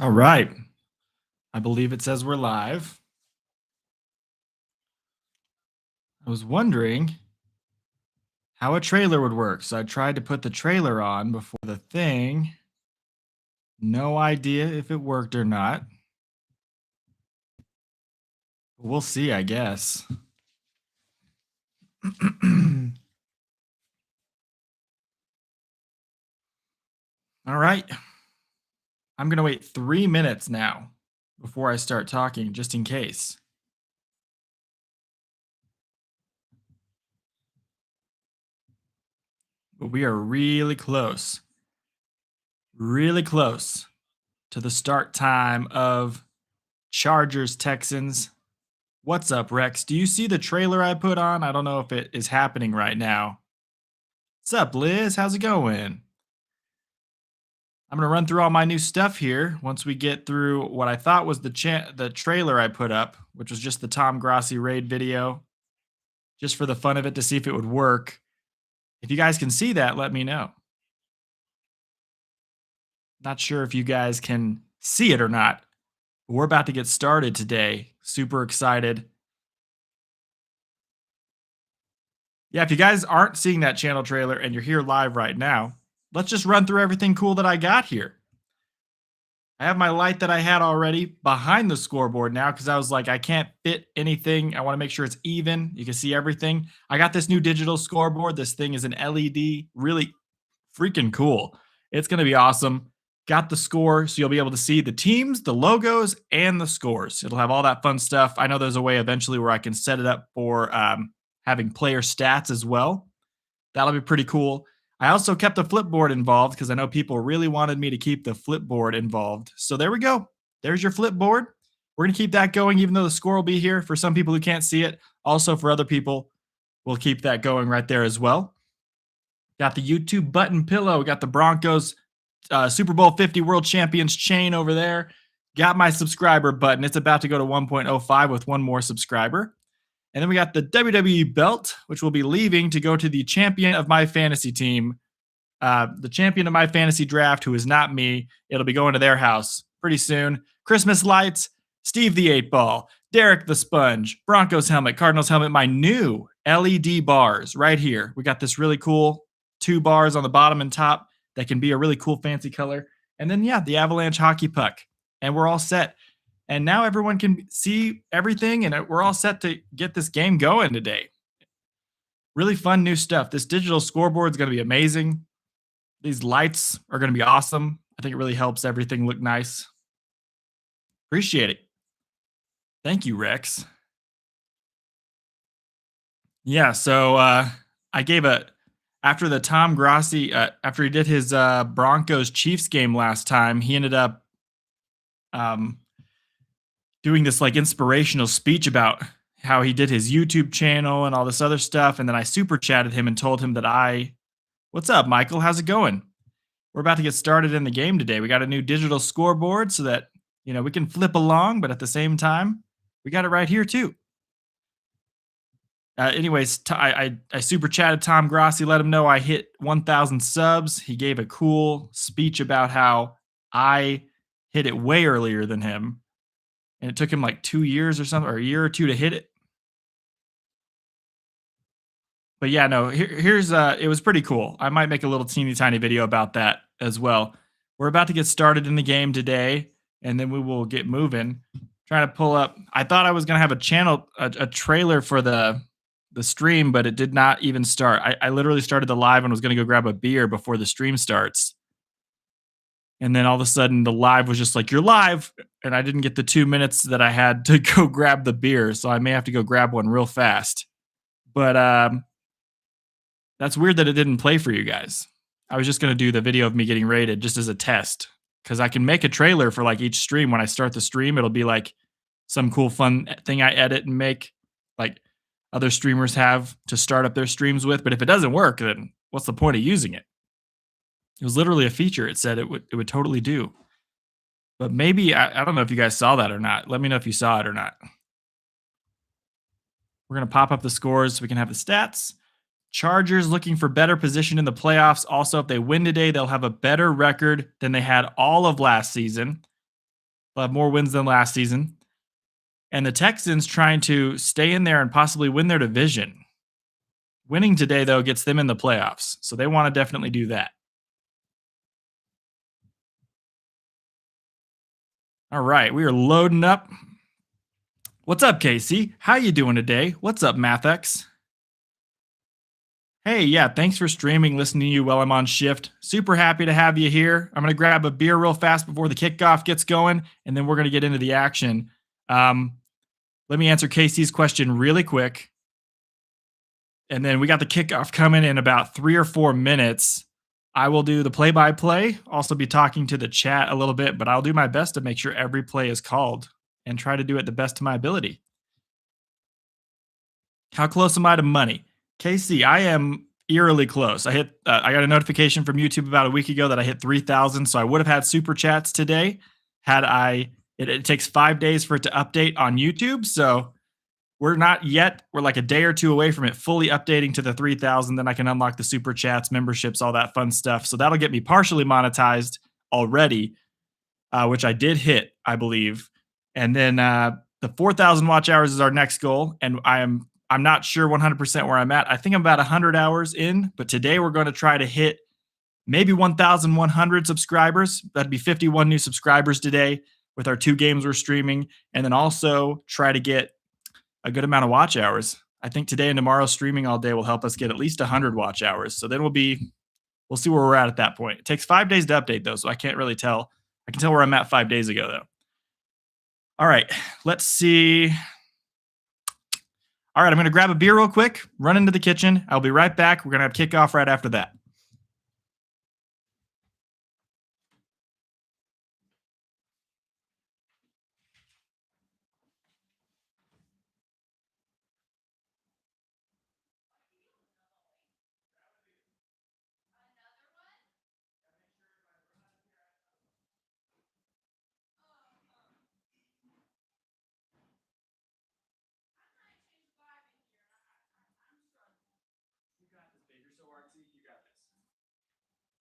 All right. I believe it says we're live. I was wondering how a trailer would work. So I tried to put the trailer on before the thing. No idea if it worked or not. We'll see, I guess. All right. I'm going to wait 3 minutes now before I start talking, just in case. But we are really close to the start time of Chargers Texans. What's up, Rex? Do you see the trailer I put on? I don't know if it is happening right now. What's up, Liz? How's it going? I'm gonna run through all my new stuff here once we get through what I thought was the trailer I put up, which was just the Tom Grossi raid video, just for the fun of it to see if it would work. If you guys can see that, let me know. Not sure if you guys can see it or not. But we're about to get started today. Super excited. Yeah, if you guys aren't seeing that channel trailer and you're here live right now, let's just run through everything cool that I got here. I have my light that I had already behind the scoreboard now because I was like, I can't fit anything. I want to make sure it's even. You can see everything. I got this new digital scoreboard. This thing is an LED, really freaking cool. It's going to be awesome. Got the score, so you'll be able to see the teams, the logos, and the scores. It'll have all that fun stuff. I know there's a way eventually where I can set it up for having player stats as well. That'll be pretty cool. I also kept the flipboard involved because I know people really wanted me to keep the flipboard involved. So there we go. There's your flipboard. We're going to keep that going, even though the score will be here for some people who can't see it. Also, for other people, we'll keep that going right there as well. Got the YouTube button pillow. Got the Broncos Super Bowl 50 World Champions chain over there. Got my subscriber button. It's about to go to 1.05 with one more subscriber. And then we got the WWE belt, which will be leaving to go to the champion of my fantasy team, the champion of my fantasy draft, who is not me. It'll be going to their house pretty soon. Christmas lights, Steve the 8 Ball, Derek the Sponge, Broncos helmet, Cardinals helmet, my new LED bars right here. We got this really cool 2 bars on the bottom and top that can be a really cool fancy color. And then, yeah, the Avalanche hockey puck. And we're all set. And now everyone can see everything, and we're all set to get this game going today. Really fun new stuff. This digital scoreboard is going to be amazing. These lights are going to be awesome. I think it really helps everything look nice. Appreciate it. Thank you, Rex. Yeah, so I gave after the Tom Grossi, after he did his Broncos Chiefs game last time, he ended up doing this like inspirational speech about how he did his YouTube channel and all this other stuff. And then I super chatted him and told him that what's up, Michael? How's it going? We're about to get started in the game today. We got a new digital scoreboard so that, we can flip along, but at the same time, we got it right here too. Anyways, I super chatted Tom Grossi, let him know I hit 1,000 subs. He gave a cool speech about how I hit it way earlier than him. And it took him like 2 years or something, or a year or two to hit it. But yeah, no, here's it was pretty cool. I might make a little teeny tiny video about that as well. We're about to get started in the game today, and then we will get moving. Trying to pull up. I thought I was gonna have a trailer for the stream, but it did not even start. I literally started the live and was gonna go grab a beer before the stream starts. And then all of a sudden the live was just like, you're live. And I didn't get the 2 minutes that I had to go grab the beer. So I may have to go grab one real fast. But that's weird that it didn't play for you guys. I was just going to do the video of me getting rated just as a test. Because I can make a trailer for like each stream. When I start the stream, it'll be like some cool fun thing I edit and make like other streamers have to start up their streams with. But if it doesn't work, then what's the point of using it? It was literally a feature. It said it would totally do. But maybe, I don't know if you guys saw that or not. Let me know if you saw it or not. We're going to pop up the scores so we can have the stats. Chargers looking for better position in the playoffs. Also, if they win today, they'll have a better record than they had all of last season. They'll have more wins than last season. And the Texans trying to stay in there and possibly win their division. Winning today, though, gets them in the playoffs. So they want to definitely do that. All right, we are loading up. What's up, Casey? How you doing today? What's up, MathX? Hey, yeah, thanks for streaming, listening to you while I'm on shift. Super happy to have you here. I'm going to grab a beer real fast before the kickoff gets going, and then we're going to get into the action. Let me answer Casey's question really quick. And then we got the kickoff coming in about 3 or 4 minutes. I will do the play-by-play, also be talking to the chat a little bit, but I'll do my best to make sure every play is called and try to do it the best of my ability. How close am I to money? Casey, I am eerily close. I got a notification from YouTube about a week ago that I hit 3,000, so I would have had super chats today had I. It takes 5 days for it to update on YouTube, so we're not yet. We're like a day or two away from it fully updating to the 3,000. Then I can unlock the super chats, memberships, all that fun stuff. So that'll get me partially monetized already, which I did hit, I believe. And then the 4,000 watch hours is our next goal, and I'm not sure 100% where I'm at. I think I'm about 100 hours in, but today we're going to try to hit maybe 1,100 subscribers. That'd be 51 new subscribers today with our 2 games we're streaming, and then also try to get a good amount of watch hours. I think today and tomorrow streaming all day will help us get at least 100 watch hours. So then we'll see where we're at that point. It takes 5 days to update though, so I can't really tell. I can tell where I'm at 5 days ago though. All right, let's see. All right, I'm going to grab a beer real quick, run into the kitchen. I'll be right back. We're going to have kickoff right after that.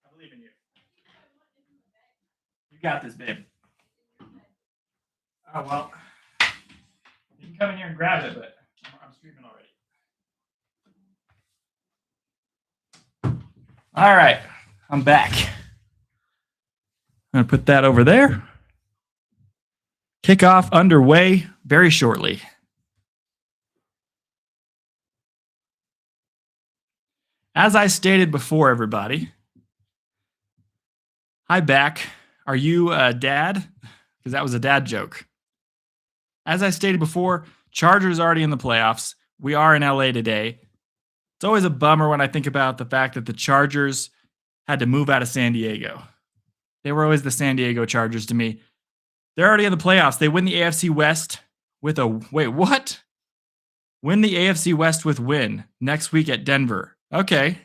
I believe in you. You got this, babe. Oh, well. You can come in here and grab it, but I'm streaming already. All right. I'm back. I'm going to put that over there. Kickoff underway very shortly. As I stated before, everybody. Hi, back. Are you a dad? Because that was a dad joke. As I stated before, Chargers already in the playoffs. We are in LA today. It's always a bummer when I think about the fact that the Chargers had to move out of San Diego. They were always the San Diego Chargers to me. They're already in the playoffs. They win the AFC West with a wait, what? Win the AFC West with win next week at Denver. Okay.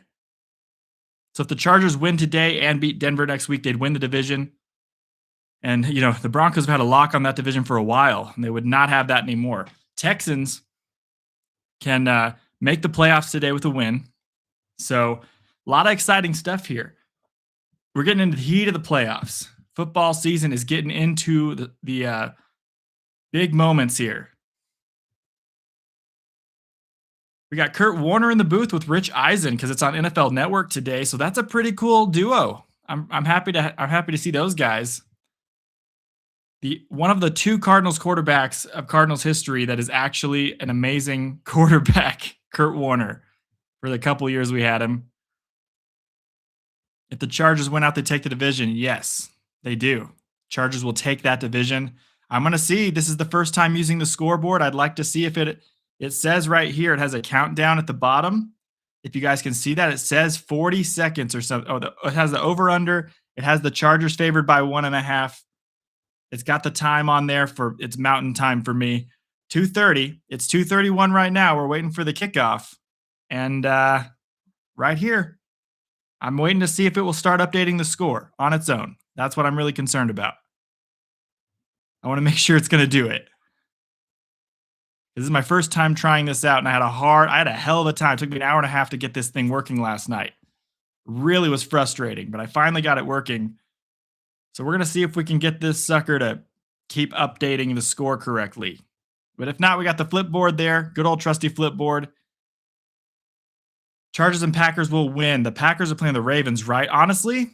So if the Chargers win today and beat Denver next week, they'd win the division. And, the Broncos have had a lock on that division for a while, and they would not have that anymore. Texans can make the playoffs today with a win. So a lot of exciting stuff here. We're getting into the heat of the playoffs. Football season is getting into the big moments here. We got Kurt Warner in the booth with Rich Eisen because it's on NFL Network today. So that's a pretty cool duo. I'm happy to see those guys. One of the 2 Cardinals quarterbacks of Cardinals history that is actually an amazing quarterback, Kurt Warner, for the couple years we had him. If the Chargers went out, they take the division. Yes, they do. Chargers will take that division. I'm going to see. This is the first time using the scoreboard. I'd like to see if it says right here, it has a countdown at the bottom. If you guys can see that, it says 40 seconds or something. Oh, it has the over-under. It has the Chargers favored by 1.5. It's got the time on there it's mountain time for me. 2:30. It's 2:31 right now. We're waiting for the kickoff. And right here, I'm waiting to see if it will start updating the score on its own. That's what I'm really concerned about. I want to make sure it's going to do it. This is my first time trying this out, and I had a hell of a time. It took me an hour and a half to get this thing working last night. Really was frustrating, but I finally got it working. So we're going to see if we can get this sucker to keep updating the score correctly. But if not, we got the flipboard there. Good old trusty flipboard. Chargers and Packers will win. The Packers are playing the Ravens, right? Honestly,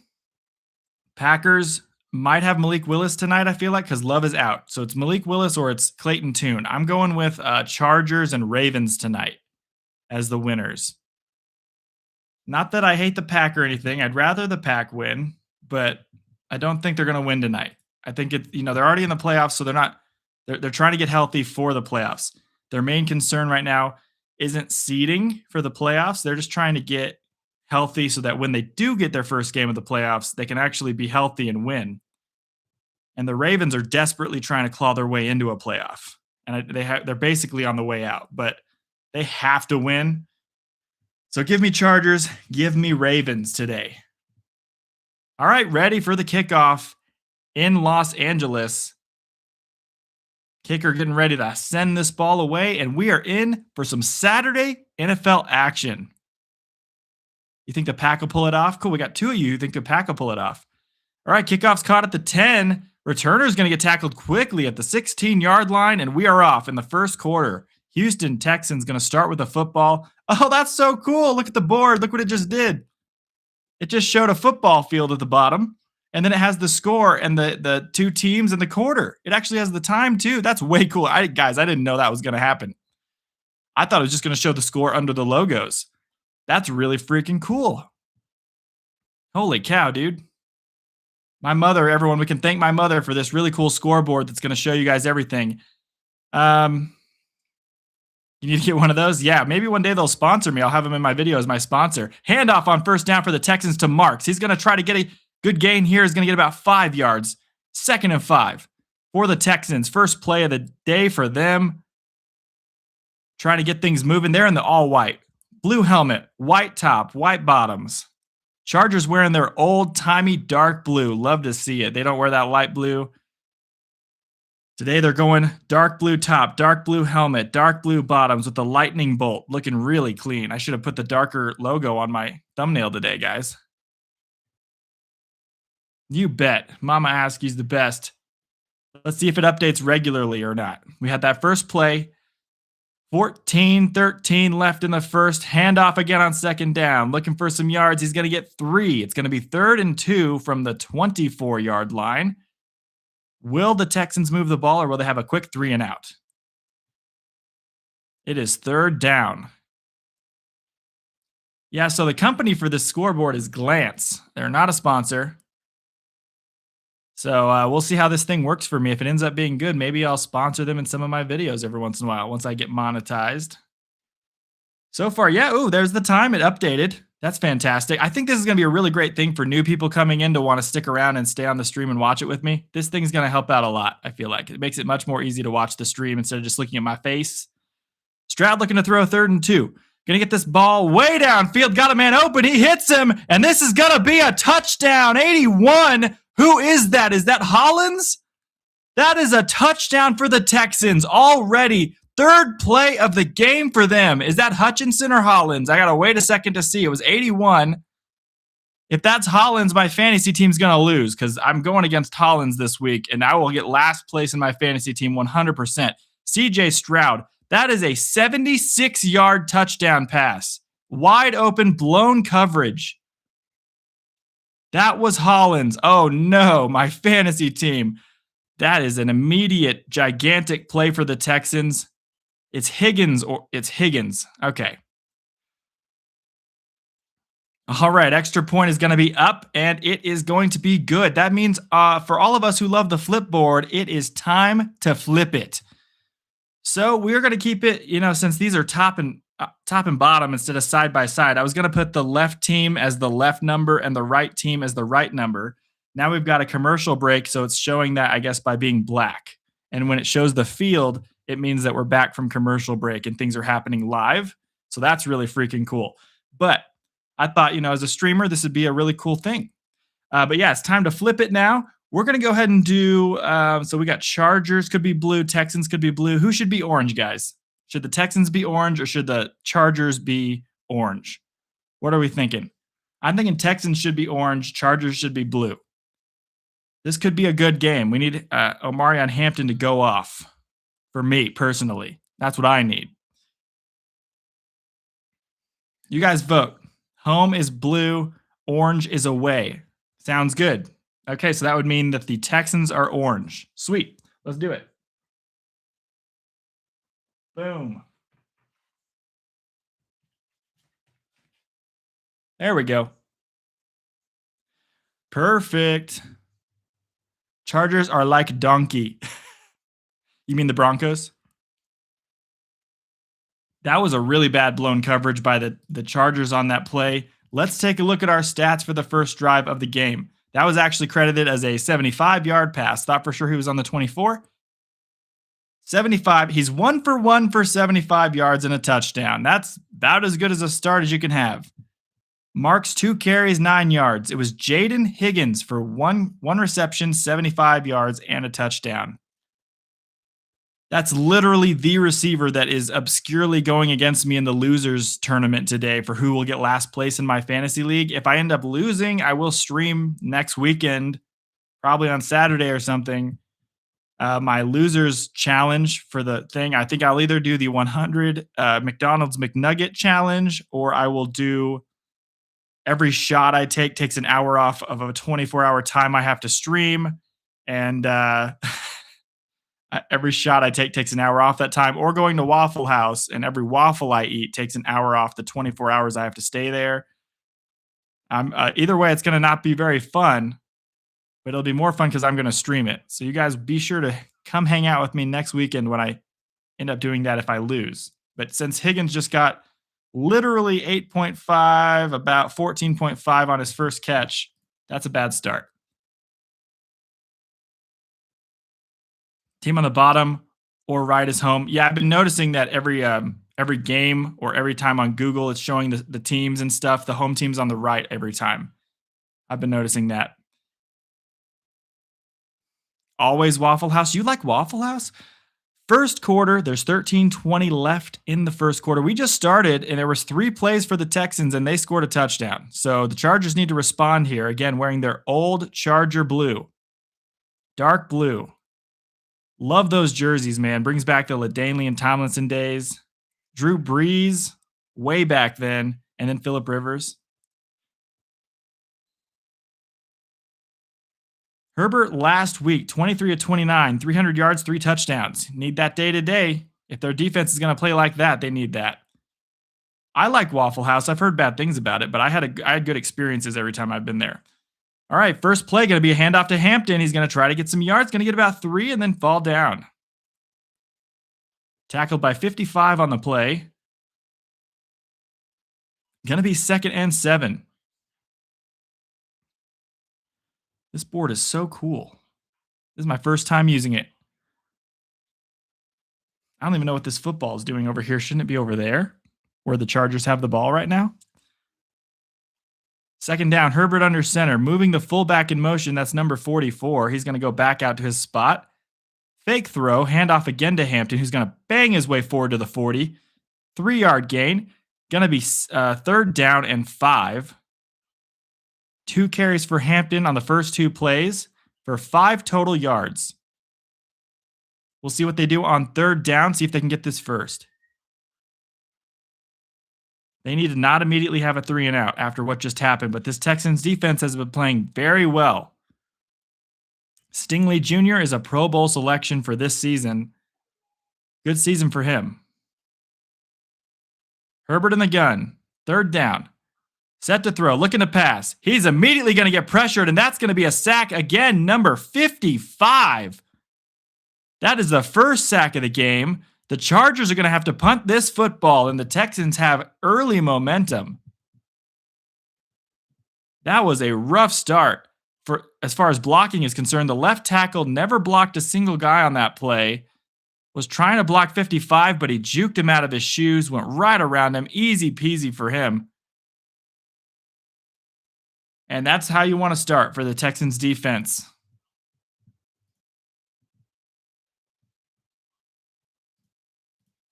Packers might have Malik Willis tonight, I feel like, because Love is out. So it's Malik Willis or it's Clayton Tune. I'm going with Chargers and Ravens tonight as the winners. Not that I hate the Pack or anything. I'd rather the Pack win, but I don't think they're going to win tonight. I think they're already in the playoffs, so they're trying to get healthy for the playoffs. Their main concern right now isn't seeding for the playoffs. They're just trying to get healthy so that when they do get their first game of the playoffs, they can actually be healthy and win. And the Ravens are desperately trying to claw their way into a playoff. And they're basically on the way out, but they have to win. So give me Chargers, give me Ravens today. All right, ready for the kickoff in Los Angeles. Kicker getting ready to send this ball away, and we are in for some Saturday NFL action. You think the Pack will pull it off? Cool, we got two of you who think the Pack will pull it off. All right, kickoff's caught at the 10. Returner's going to get tackled quickly at the 16-yard line, and we are off in the first quarter. Houston Texans going to start with the football. Oh, that's so cool. Look at the board. Look what it just did. It just showed a football field at the bottom, and then it has the score and the two teams in the quarter. It actually has the time, too. That's way cool. Guys, I didn't know that was going to happen. I thought it was just going to show the score under the logos. That's really freaking cool. Holy cow, dude. My mother, everyone, we can thank my mother for this really cool scoreboard that's going to show you guys everything. You need to get one of those? Yeah, maybe one day they'll sponsor me. I'll have them in my video as my sponsor. Handoff on first down for the Texans to Marks. He's going to try to get a good gain here. He's going to get about 5 yards. 2nd and 5 for the Texans. First play of the day for them. Trying to get things moving. They're in the all-white. Blue helmet, white top, white bottoms. Chargers wearing their old-timey dark blue. Love to see it. They don't wear that light blue. Today they're going dark blue top, dark blue helmet, dark blue bottoms with the lightning bolt. Looking really clean. I should have put the darker logo on my thumbnail today, guys. You bet. Mama Askey's the best. Let's see if it updates regularly or not. We had that first play. 14-13 left in the first. Handoff again on second down. Looking for some yards. He's going to get 3. It's going to be 3rd and 2 from the 24-yard line. Will the Texans move the ball, or will they have a quick 3 and out? It is 3rd down. Yeah, so the company for this scoreboard is Glance. They're not a sponsor. So we'll see how this thing works for me. If it ends up being good, maybe I'll sponsor them in some of my videos every once in a while once I get monetized. So far, yeah. Ooh, there's the time. It updated. That's fantastic. I think this is going to be a really great thing for new people coming in to want to stick around and stay on the stream and watch it with me. This thing's going to help out a lot, I feel like. It makes it much more easy to watch the stream instead of just looking at my face. Stroud looking to throw 3rd and 2. Going to get this ball way downfield. Got a man open. He hits him, and this is going to be a touchdown. 81. Who is that? Is that Hollins? That is a touchdown for the Texans already. 3rd play of the game for them. Is that Hutchinson or Hollins? I got to wait a second to see. It was 81. If that's Hollins, my fantasy team's going to lose because I'm going against Hollins this week, and I will get last place in my fantasy team 100%. CJ Stroud, that is a 76-yard touchdown pass. Wide open, blown coverage. That was Hollins. Oh, no, my fantasy team. That is an immediate, gigantic play for the Texans. It's Higgins. Okay. All right, extra point is going to be up, and it is going to be good. That means for all of us who love the flip board, it is time to flip it. So we're going to keep it, since these are top and bottom instead of side by side. I was going to put the left team as the left number and the right team as the right number. Now we've got a commercial break, so it's showing that, I guess, by being black. And when it shows the field, it means that we're back from commercial break and things are happening live. So that's really freaking cool. But I thought, as a streamer, this would be a really cool thing. But yeah, it's time to flip it now. We're going to go ahead and do, so we got Chargers could be blue, Texans could be blue. Who should be orange, guys? Should the Texans be orange or should the Chargers be orange? What are we thinking? I'm thinking Texans should be orange, Chargers should be blue. This could be a good game. We need Omarion Hampton to go off for me personally. That's what I need. You guys vote. Home is blue, orange is away. Sounds good. Okay, so that would mean that the Texans are orange. Sweet. Let's do it. Boom. There we go. Perfect. Chargers are like donkey. You mean the Broncos? That was a really bad blown coverage by the Chargers on that play. Let's take a look at our stats for the first drive of the game. That was actually credited as a 75-yard pass. Thought for sure he was on the 24. 75. He's 1 for 1 for 75 yards and a touchdown. That's about as good as a start as you can have. Marks 2 carries, 9 yards. It was Jaden Higgins for one reception, 75 yards, and a touchdown. That's literally the receiver that is obscurely going against me in the losers tournament today for who will get last place in my fantasy league. If I end up losing, I will stream next weekend, probably on Saturday or something, my losers challenge for the thing. I think I'll either do the 100 McDonald's McNugget challenge, or I will do every shot I take takes an hour off of a 24-hour time I have to stream. And every shot I take takes an hour off that time, or going to Waffle House and every waffle I eat takes an hour off the 24 hours I have to stay there. Either way, it's going to not be very fun, but it'll be more fun because I'm going to stream it. So you guys be sure to come hang out with me next weekend when I end up doing that if I lose. But since Higgins just got literally 8.5, about 14.5 on his first catch, that's a bad start. Team on the bottom or right is home. Yeah, I've been noticing that every game or every time on Google, it's showing the teams and stuff. The home team's on the right every time. I've been noticing that. Always Waffle House. You like Waffle House? First quarter, there's 13:20 left in the first quarter. We just started, and there was 3 plays for the Texans, and they scored a touchdown. So the Chargers need to respond here. Again, wearing their old Charger blue. Dark blue. Love those jerseys, man. Brings back the LaDainian and Tomlinson days. Drew Brees, way back then, and then Phillip Rivers. Herbert last week, 23 of 29, 300 yards, 3 touchdowns. Need that day to day. If their defense is going to play like that, they need that. I like Waffle House. I've heard bad things about it, but I had good experiences every time I've been there. All right, first play going to be a handoff to Hampton. He's going to try to get some yards, going to get about 3 and then fall down. Tackled by 55 on the play. Going to be 2nd and 7. This board is so cool. This is my first time using it. I don't even know what this football is doing over here. Shouldn't it be over there where the Chargers have the ball right now? 2nd down, Herbert under center, moving the fullback in motion. That's number 44. He's going to go back out to his spot. Fake throw, handoff again to Hampton, who's going to bang his way forward to the 40. 3-yard gain. Going to be 3rd down and 5. 2 carries for Hampton on the first 2 plays for 5 total yards. We'll see what they do on 3rd down, see if they can get this first. They need to not immediately have a 3 and out after what just happened, but this Texans defense has been playing very well. Stingley Jr. is a Pro Bowl selection for this season. Good season for him. Herbert in the gun. 3rd down. Set to throw. Looking to pass. He's immediately going to get pressured, and that's going to be a sack again, number 55. That is the first sack of the game. The Chargers are going to have to punt this football, and the Texans have early momentum. That was a rough start. For as far as blocking is concerned, the left tackle never blocked a single guy on that play. Was trying to block 55, but he juked him out of his shoes, went right around him. Easy peasy for him. And that's how you want to start for the Texans defense.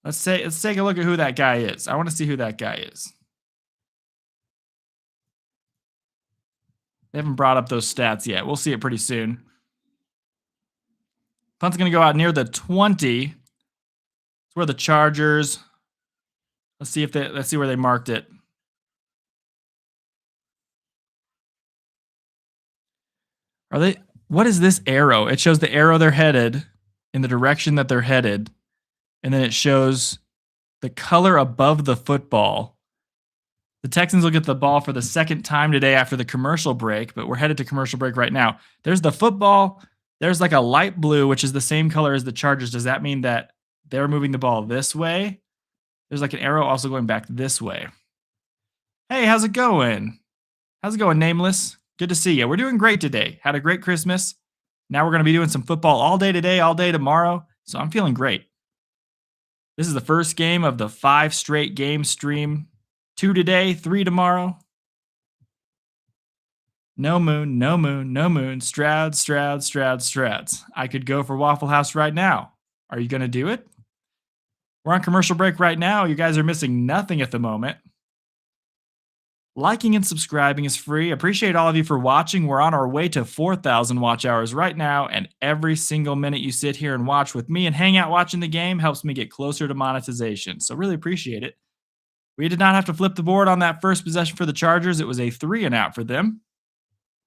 Let's take a look at who that guy is. I want to see who that guy is. They haven't brought up those stats yet. We'll see it pretty soon. Punt's going to go out near the 20. It's where the Chargers. Let's see where they marked it. What is this arrow? It shows the arrow they're headed in the direction that they're headed, and then it shows the color above the football. The Texans will get the ball for the second time today after the commercial break, but we're headed to commercial break right now. There's the football. There's like a light blue, which is the same color as the Chargers. Does that mean that they're moving the ball this way? There's like an arrow also going back this way. Hey, how's it going? How's it going, Nameless? Good to see you. We're doing great today. Had a great Christmas. Now we're going to be doing some football all day today, all day tomorrow. So I'm feeling great. This is the first game of the 5 straight game stream. 2 today, 3 tomorrow. No moon, no moon, no moon. Stroud, Stroud, Stroud, Strouds. I could go for Waffle House right now. Are you going to do it? We're on commercial break right now. You guys are missing nothing at the moment. Liking and subscribing is free. Appreciate all of you for watching. We're on our way to 4,000 watch hours right now, and every single minute you sit here and watch with me and hang out watching the game helps me get closer to monetization. So really appreciate it. We did not have to flip the board on that first possession for the Chargers. It was a 3-and-out for them.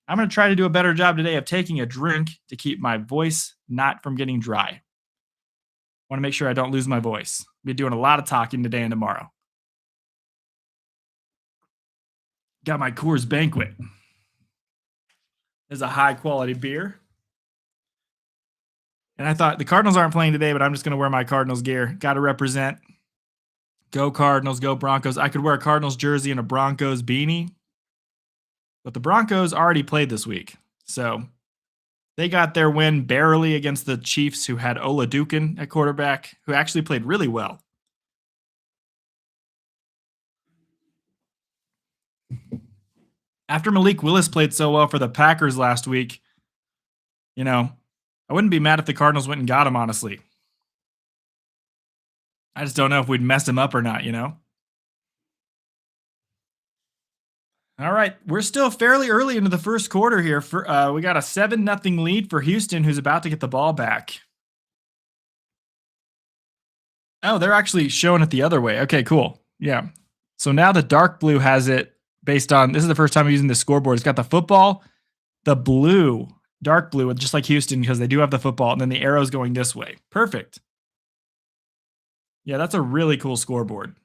I'm going to try to do a better job today of taking a drink to keep my voice not from getting dry. I want to make sure I don't lose my voice. I'll be doing a lot of talking today and tomorrow. Got my Coors Banquet. It's a high-quality beer. And I thought the Cardinals aren't playing today, but I'm just going to wear my Cardinals gear. Got to represent. Go Cardinals, go Broncos. I could wear a Cardinals jersey and a Broncos beanie. But the Broncos already played this week. So they got their win barely against the Chiefs, who had Olajuwon at quarterback, who actually played really well. After Malik Willis played so well for the Packers last week, I wouldn't be mad if the Cardinals went and got him, honestly. I just don't know if we'd mess him up or not, All right, we're still fairly early into the first quarter here. We got a 7-0 lead for Houston, who's about to get the ball back. Oh, they're actually showing it the other way. Okay, cool. Yeah. So now the dark blue has it based on, this is the first time I'm using the scoreboard. It's got the football, the blue, dark blue, just like Houston, because they do have the football, and then the arrow's going this way. Perfect. Yeah, that's a really cool scoreboard.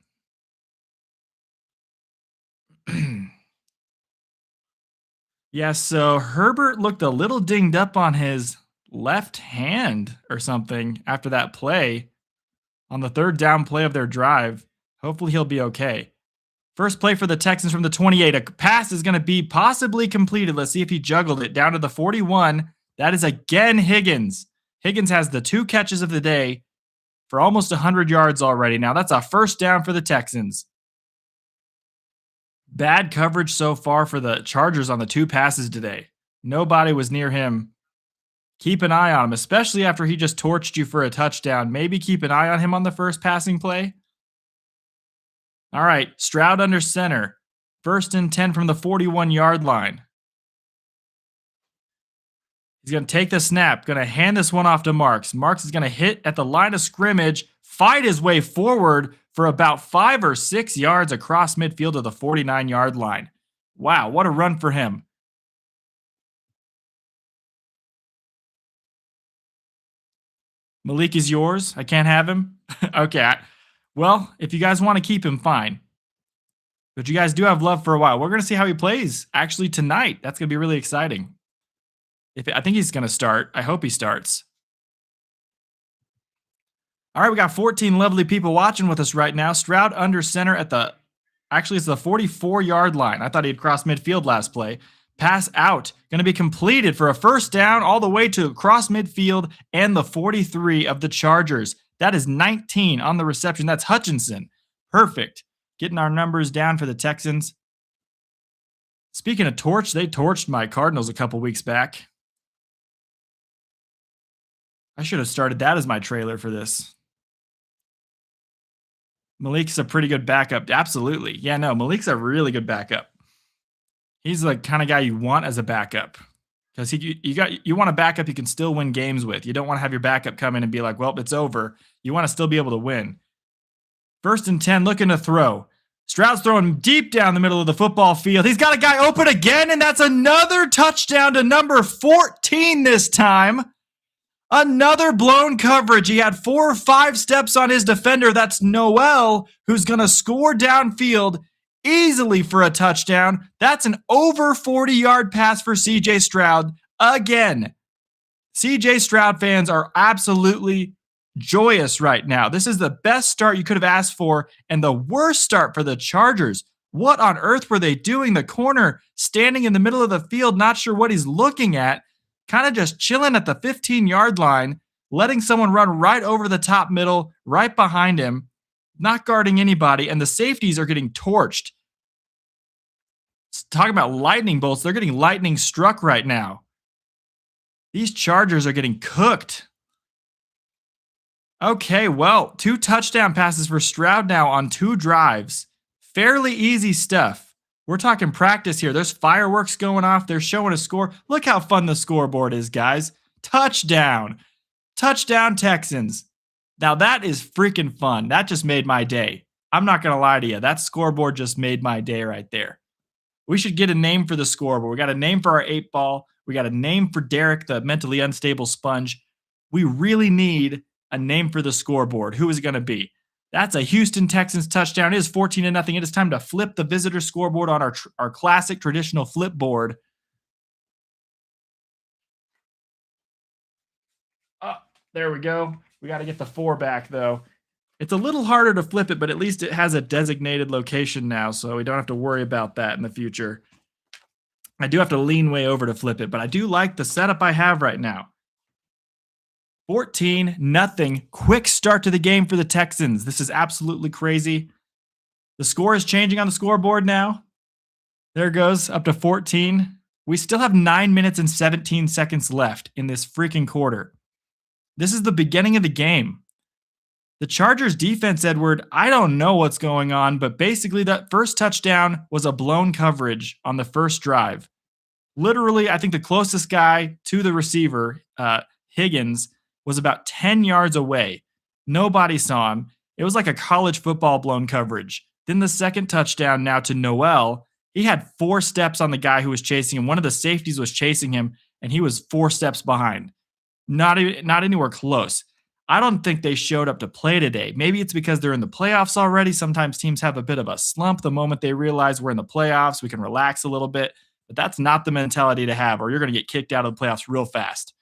Yeah, so Herbert looked a little dinged up on his left hand or something after that play on the third down play of their drive. Hopefully he'll be okay. First play for the Texans from the 28. A pass is going to be possibly completed. Let's see if he juggled it down to the 41. That is again Higgins. Higgins has the 2 catches of the day for almost 100 yards already. Now that's a first down for the Texans. Bad coverage so far for the Chargers on the 2 passes today. Nobody was near him. Keep an eye on him, especially after he just torched you for a touchdown. Maybe keep an eye on him on the first passing play. All right, Stroud under center. 1st and 10 from the 41-yard line. He's going to take the snap, going to hand this one off to Marks. Marks is going to hit at the line of scrimmage, fight his way forward for about 5 or 6 yards across midfield to the 49-yard line. Wow, what a run for him. Malik is yours. I can't have him. Okay. Well, if you guys want to keep him, fine. But you guys do have love for a while. We're going to see how he plays actually tonight. That's going to be really exciting. I think he's going to start. I hope he starts. All right, we got 14 lovely people watching with us right now. Stroud under center at it's the 44-yard line. I thought he'd crossed midfield last play. Pass out. Going to be completed for a first down all the way to across midfield and the 43 of the Chargers. That is 19 on the reception. That's Hutchinson. Perfect. Getting our numbers down for the Texans. Speaking of torch, they torched my Cardinals a couple weeks back. I should have started that as my trailer for this. Malik's a pretty good backup. Absolutely. Yeah, no, Malik's a really good backup. He's the kind of guy you want as a backup. because you want a backup you can still win games with. You don't want to have your backup come in and be like, well, it's over. You want to still be able to win. 1st and 10, looking to throw. Stroud's throwing deep down the middle of the football field. He's got a guy open again, and that's another touchdown to number 14 this time. Another blown coverage. He had 4 or 5 steps on his defender. That's Noel, who's going to score downfield easily for a touchdown. That's an over 40-yard pass for CJ Stroud again. CJ Stroud fans are absolutely joyous right now. This is the best start you could have asked for and the worst start for the Chargers. What on earth were they doing? The corner standing in the middle of the field, not sure what he's looking at, kind of just chilling at the 15-yard line, letting someone run right over the top middle, right behind him, not guarding anybody, and the safeties are getting torched. Talking about lightning bolts, they're getting lightning struck right now. These Chargers are getting cooked. Okay, well, 2 touchdown passes for Stroud now on 2 drives. Fairly easy stuff. We're talking practice here. There's fireworks going off. They're showing a score. Look how fun the scoreboard is, guys. Touchdown. Touchdown, Texans. Now, that is freaking fun. That just made my day. I'm not going to lie to you. That scoreboard just made my day right there. We should get a name for the scoreboard. We got a name for our 8-ball. We got a name for Derek, the mentally unstable sponge. We really need a name for the scoreboard. Who is it going to be? That's a Houston Texans touchdown. It is 14-0. It is time to flip the visitor scoreboard on our classic traditional flip board. Oh, there we go. We got to get the 4 back, though. It's a little harder to flip it, but at least it has a designated location now, so we don't have to worry about that in the future. I do have to lean way over to flip it, but I do like the setup I have right now. 14-0. Quick start to the game for the Texans. This is absolutely crazy. The score is changing on the scoreboard now. There it goes, up to 14. We still have 9 minutes and 17 seconds left in this freaking quarter. This is the beginning of the game. The Chargers defense, Edward, I don't know what's going on, but basically that first touchdown was a blown coverage on the first drive. Literally, I think the closest guy to the receiver, Higgins, was about 10 yards away. Nobody saw him. It was like a college football blown coverage. Then the second touchdown now to Noel. He had 4 steps on the guy who was chasing him. One of the safeties was chasing him, and he was 4 steps behind. Not anywhere close. I don't think they showed up to play today. Maybe it's because they're in the playoffs already. Sometimes teams have a bit of a slump the moment they realize we're in the playoffs. We can relax a little bit. But that's not the mentality to have, or you're going to get kicked out of the playoffs real fast.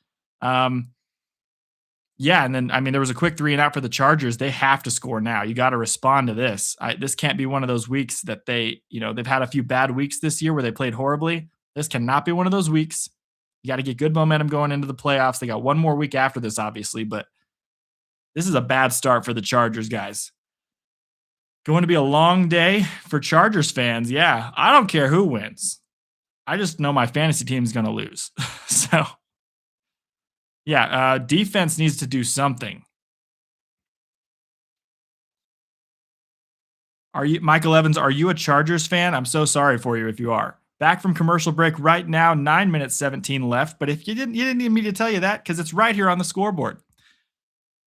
Yeah, and then, there was a quick 3 and out for the Chargers. They have to score now. You got to respond to this. This can't be one of those weeks that they've had a few bad weeks this year where they played horribly. This cannot be one of those weeks. You got to get good momentum going into the playoffs. They got one more week after this, obviously, but this is a bad start for the Chargers, guys. Going to be a long day for Chargers fans. Yeah, I don't care who wins. I just know my fantasy team is going to lose. So, yeah, defense needs to do something. Michael Evans, are you a Chargers fan? I'm so sorry for you if you are. Back from commercial break right now, 9 minutes 17 left. But if you didn't need me to tell you that because it's right here on the scoreboard.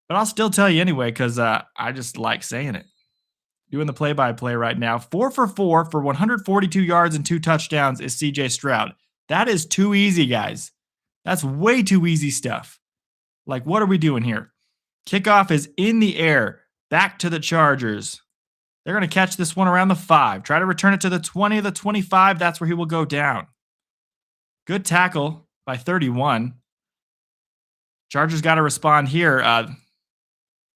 But I'll still tell you anyway because I just like saying it. Doing the play-by-play right now. 4 for 4 for 142 yards and 2 touchdowns is CJ Stroud. That is too easy, guys. That's way too easy stuff. Like, what are we doing here? Kickoff is in the air. Back to the Chargers. They're going to catch this one around the 5. Try to return it to the 20, the 25. That's where he will go down. Good tackle by 31. Chargers got to respond here.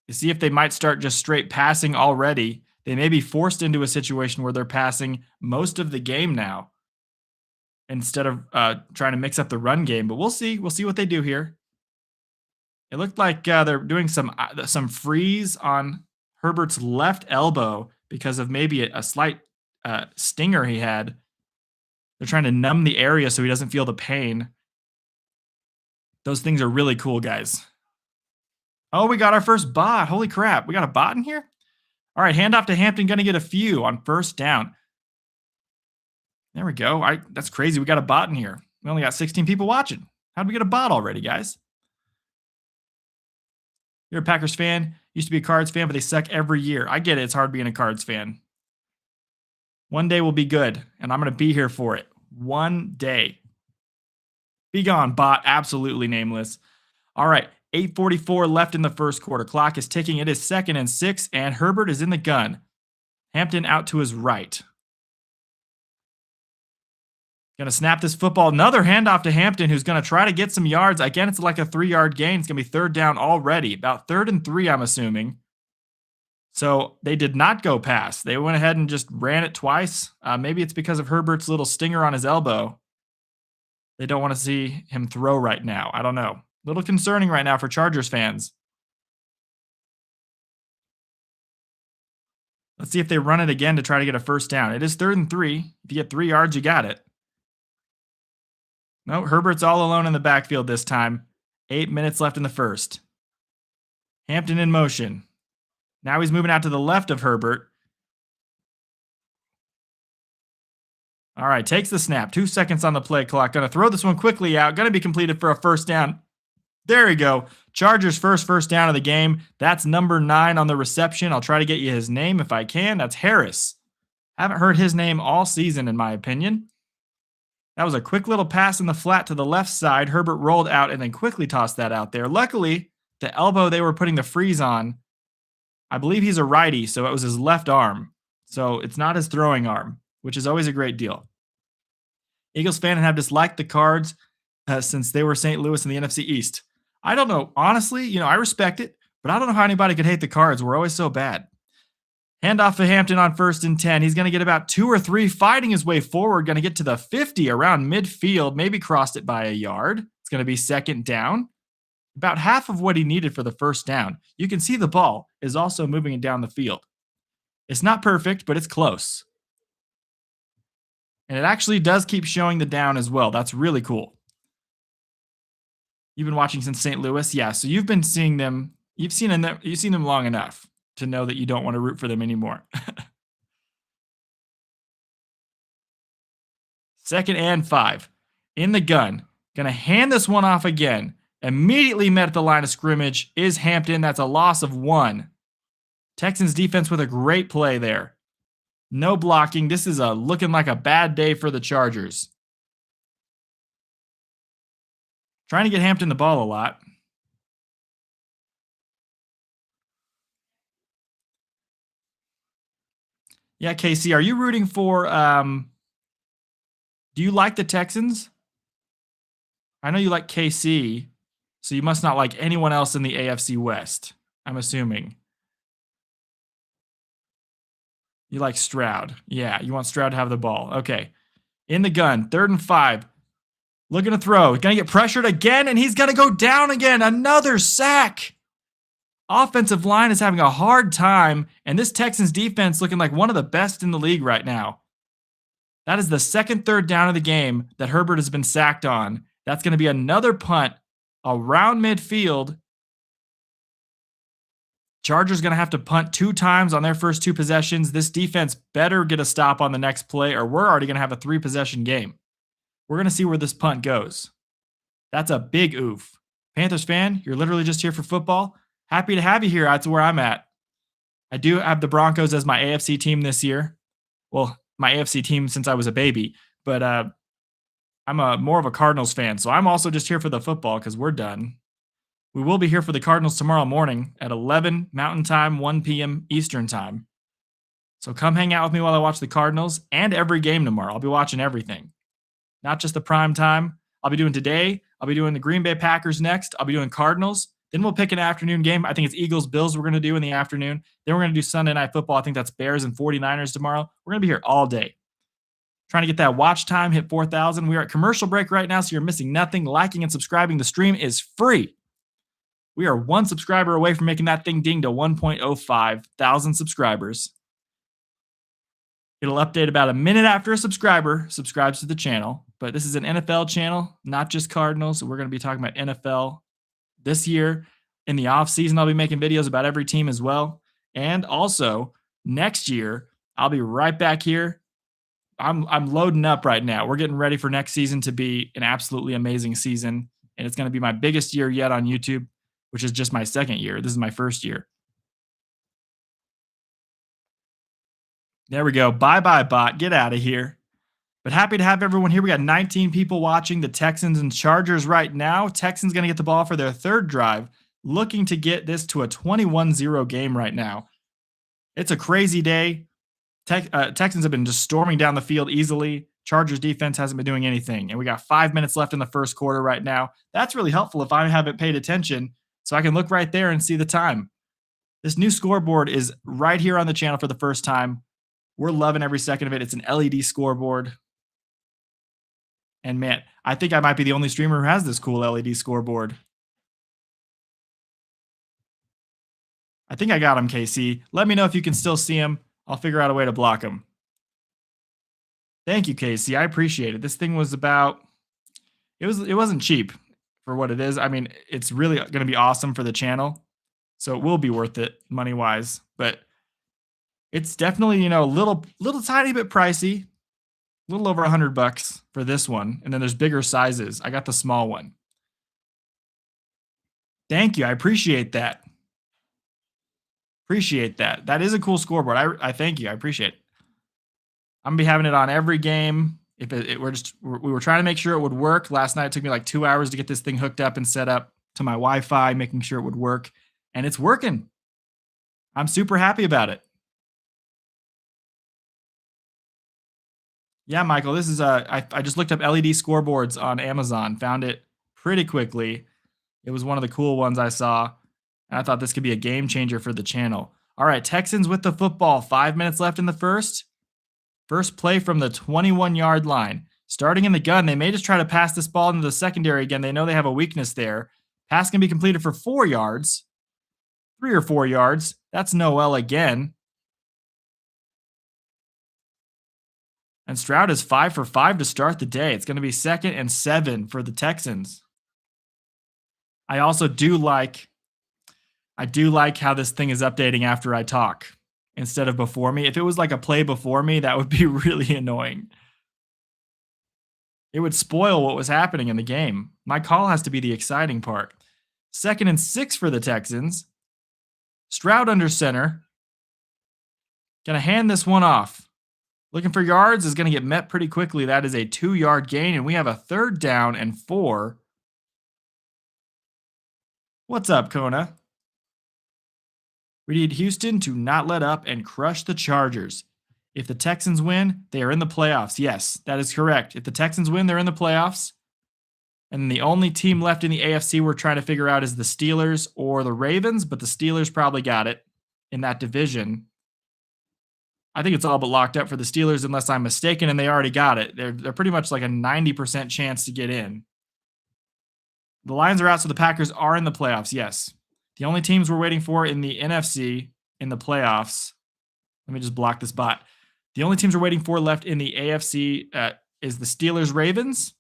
You see if they might start just straight passing already. They may be forced into a situation where they're passing most of the game now instead of trying to mix up the run game. But we'll see. We'll see what they do here. It looked like they're doing some freeze on Herbert's left elbow because of maybe a slight stinger he had. They're trying to numb the area so he doesn't feel the pain. Those things are really cool, guys. Oh, we got our first bot. Holy crap. We got a bot in here? All right, handoff to Hampton. Going to get a few on first down. There we go. That's crazy. We got a bot in here. We only got 16 people watching. How'd we get a bot already, guys? You're a Packers fan. Used to be a Cards fan, but they suck every year. I get it. It's hard being a Cards fan. One day will be good, and I'm going to be here for it. One day. Be gone, bot. Absolutely nameless. All right. 8:44 left in the first quarter. Clock is ticking. It is 2nd and 6, and Herbert is in the gun. Hampton out to his right. Going to snap this football. Another handoff to Hampton, who's going to try to get some yards. Again, it's like a 3-yard gain. It's going to be 3rd down already. About 3rd and 3, I'm assuming. So they did not go pass. They went ahead and just ran it twice. Maybe it's because of Herbert's little stinger on his elbow. They don't want to see him throw right now. I don't know. A little concerning right now for Chargers fans. Let's see if they run it again to try to get a 1st down. It is 3rd and 3. If you get 3 yards, you got it. No, Herbert's all alone in the backfield this time. 8 minutes left in the first. Hampton in motion. Now he's moving out to the left of Herbert. All right, takes the snap. 2 seconds on the play clock. Going to throw this one quickly out. Going to be completed for a 1st down. There we go. Chargers' first down of the game. That's number 9 on the reception. I'll try to get you his name if I can. That's Harris. Haven't heard his name all season, in my opinion. That was a quick little pass in the flat to the left side. Herbert rolled out and then quickly tossed that out there. Luckily, the elbow they were putting the freeze on, I believe he's a righty, so it was his left arm. So it's not his throwing arm, which is always a great deal. Eagles fan have disliked the Cards since they were St. Louis in the NFC East. I don't know. Honestly, I respect it, but I don't know how anybody could hate the Cards. We're always so bad. Handoff to Hampton on 1st and 10. He's going to get about 2 or 3 fighting his way forward. Going to get to the 50 around midfield. Maybe crossed it by a yard. It's going to be 2nd down. About half of what he needed for the 1st down. You can see the ball is also moving it down the field. It's not perfect, but it's close. And it actually does keep showing the down as well. That's really cool. You've been watching since St. Louis? Yeah, so you've been seeing them. You've seen them long enough to know that you don't want to root for them anymore. 2nd and 5. In the gun. Going to hand this one off again. Immediately met at the line of scrimmage is Hampton. That's a loss of 1. Texans defense with a great play there. No blocking. This is looking like a bad day for the Chargers. Trying to get Hampton the ball a lot. Yeah, Casey, are you rooting for do you like the Texans? I know you like KC, so you must not like anyone else in the AFC West, I'm assuming. You like Stroud. Yeah, you want Stroud to have the ball. Okay. In the gun, 3rd and 5. Looking to throw. He's going to get pressured again, and he's going to go down again. Another sack. Offensive line is having a hard time, and this Texans defense looking like one of the best in the league right now. That is the 2nd 3rd down of the game that Herbert has been sacked on. That's going to be another punt around midfield. Chargers going to have to punt 2 times on their first 2 possessions. This defense better get a stop on the next play, or we're already going to have a 3-possession game. We're going to see where this punt goes. That's a big oof. Panthers fan, you're literally just here for football. Happy to have you here. That's where I'm at. I do have the Broncos as my AFC team this year. Well, my AFC team since I was a baby. But I'm more of a Cardinals fan. So I'm also just here for the football because we're done. We will be here for the Cardinals tomorrow morning at 11 Mountain Time, 1 p.m. Eastern Time. So come hang out with me while I watch the Cardinals and every game tomorrow. I'll be watching everything. Not just the prime time. I'll be doing today. I'll be doing the Green Bay Packers next. I'll be doing Cardinals. Then we'll pick an afternoon game. I think it's Eagles-Bills we're going to do in the afternoon. Then we're going to do Sunday Night Football. I think that's Bears and 49ers tomorrow. We're going to be here all day. Trying to get that watch time, hit 4,000. We are at commercial break right now, so you're missing nothing. Liking and subscribing. The stream is free. We are 1 subscriber away from making that thing ding to 1.05 thousand subscribers. It'll update about a minute after a subscriber subscribes to the channel. But this is an NFL channel, not just Cardinals. So we're going to be talking about NFL this year. In the offseason, I'll be making videos about every team as well. And also, next year, I'll be right back here I'm loading up right now. We're getting ready for next season to be an absolutely amazing season, and it's going to be my biggest year yet on YouTube, which is just my second year. This is my first year. There we go. Bye bye, bot. Get out of here. But happy to have everyone here. We got 19 people watching the Texans and Chargers right now. Texans going to get the ball for their third drive, looking to get this to a 21-0 game right now. It's a crazy day. Texans have been just storming down the field easily. Chargers defense hasn't been doing anything. And we got 5 minutes left in the first quarter right now. That's really helpful if I haven't paid attention, so I can look right there and see the time. This new scoreboard is right here on the channel for the first time. We're loving every second of it. It's an LED scoreboard. And man, I think I might be the only streamer who has this cool LED scoreboard. I think I got him, KC. Let me know if you can still see him. I'll figure out a way to block him. Thank you, KC. I appreciate it. This thing was about, it wasn't cheap for what it is. I mean, it's really going to be awesome for the channel. So it will be worth it money-wise. But it's definitely, a little tiny bit pricey. A little over $100 for this one. And then there's bigger sizes. I got the small one. Thank you. I appreciate that. Appreciate that. That is a cool scoreboard. I thank you. I appreciate it. I'm going to be having it on every game. If we were trying to make sure it would work. Last night it took me like 2 hours to get this thing hooked up and set up to my Wi-Fi, making sure it would work. And it's working. I'm super happy about it. Yeah, Michael, this is I just looked up LED scoreboards on Amazon, found it pretty quickly. It was one of the cool ones I saw, and I thought this could be a game changer for the channel. All right, Texans with the football. 5 minutes left in the first. First play from the 21-yard line. Starting in the gun, they may just try to pass this ball into the secondary again. They know they have a weakness there. Pass can be completed for 4 yards. 3 or 4 yards. That's Noel again. And Stroud is 5 for 5 to start the day. It's going to be 2nd and 7 for the Texans. I also do like how this thing is updating after I talk instead of before me. If it was like a play before me, that would be really annoying. It would spoil what was happening in the game. My call has to be the exciting part. 2nd and 6 for the Texans. Stroud under center. Gonna hand this one off. Looking for yards is going to get met pretty quickly. That is a 2-yard gain, and we have a 3rd down and 4. What's up, Kona? We need Houston to not let up and crush the Chargers. If the Texans win, they are in the playoffs. Yes, that is correct. If the Texans win, they're in the playoffs. And the only team left in the AFC we're trying to figure out is the Steelers or the Ravens, but the Steelers probably got it in that division. I think it's all but locked up for the Steelers unless I'm mistaken, and they already got it. They're pretty much like a 90% chance to get in. The Lions are out, so the Packers are in the playoffs, yes. The only teams we're waiting for in the NFC in the playoffs, let me just block this bot. The only teams we're waiting for left in the AFC is the Steelers-Ravens.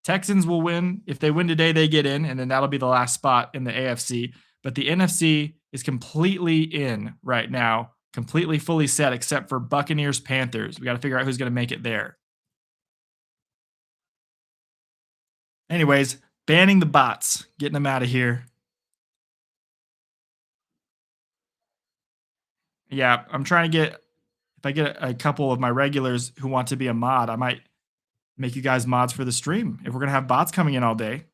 Texans will win. If they win today, they get in, and then that'll be the last spot in the AFC. But the NFC is completely in right now. Completely fully set except for Buccaneers, Panthers. We got to figure out who's going to make it there. Anyways, banning the bots, getting them out of here. Yeah, I'm trying to get, if I get a couple of my regulars who want to be a mod, I might make you guys mods for the stream if we're going to have bots coming in all day.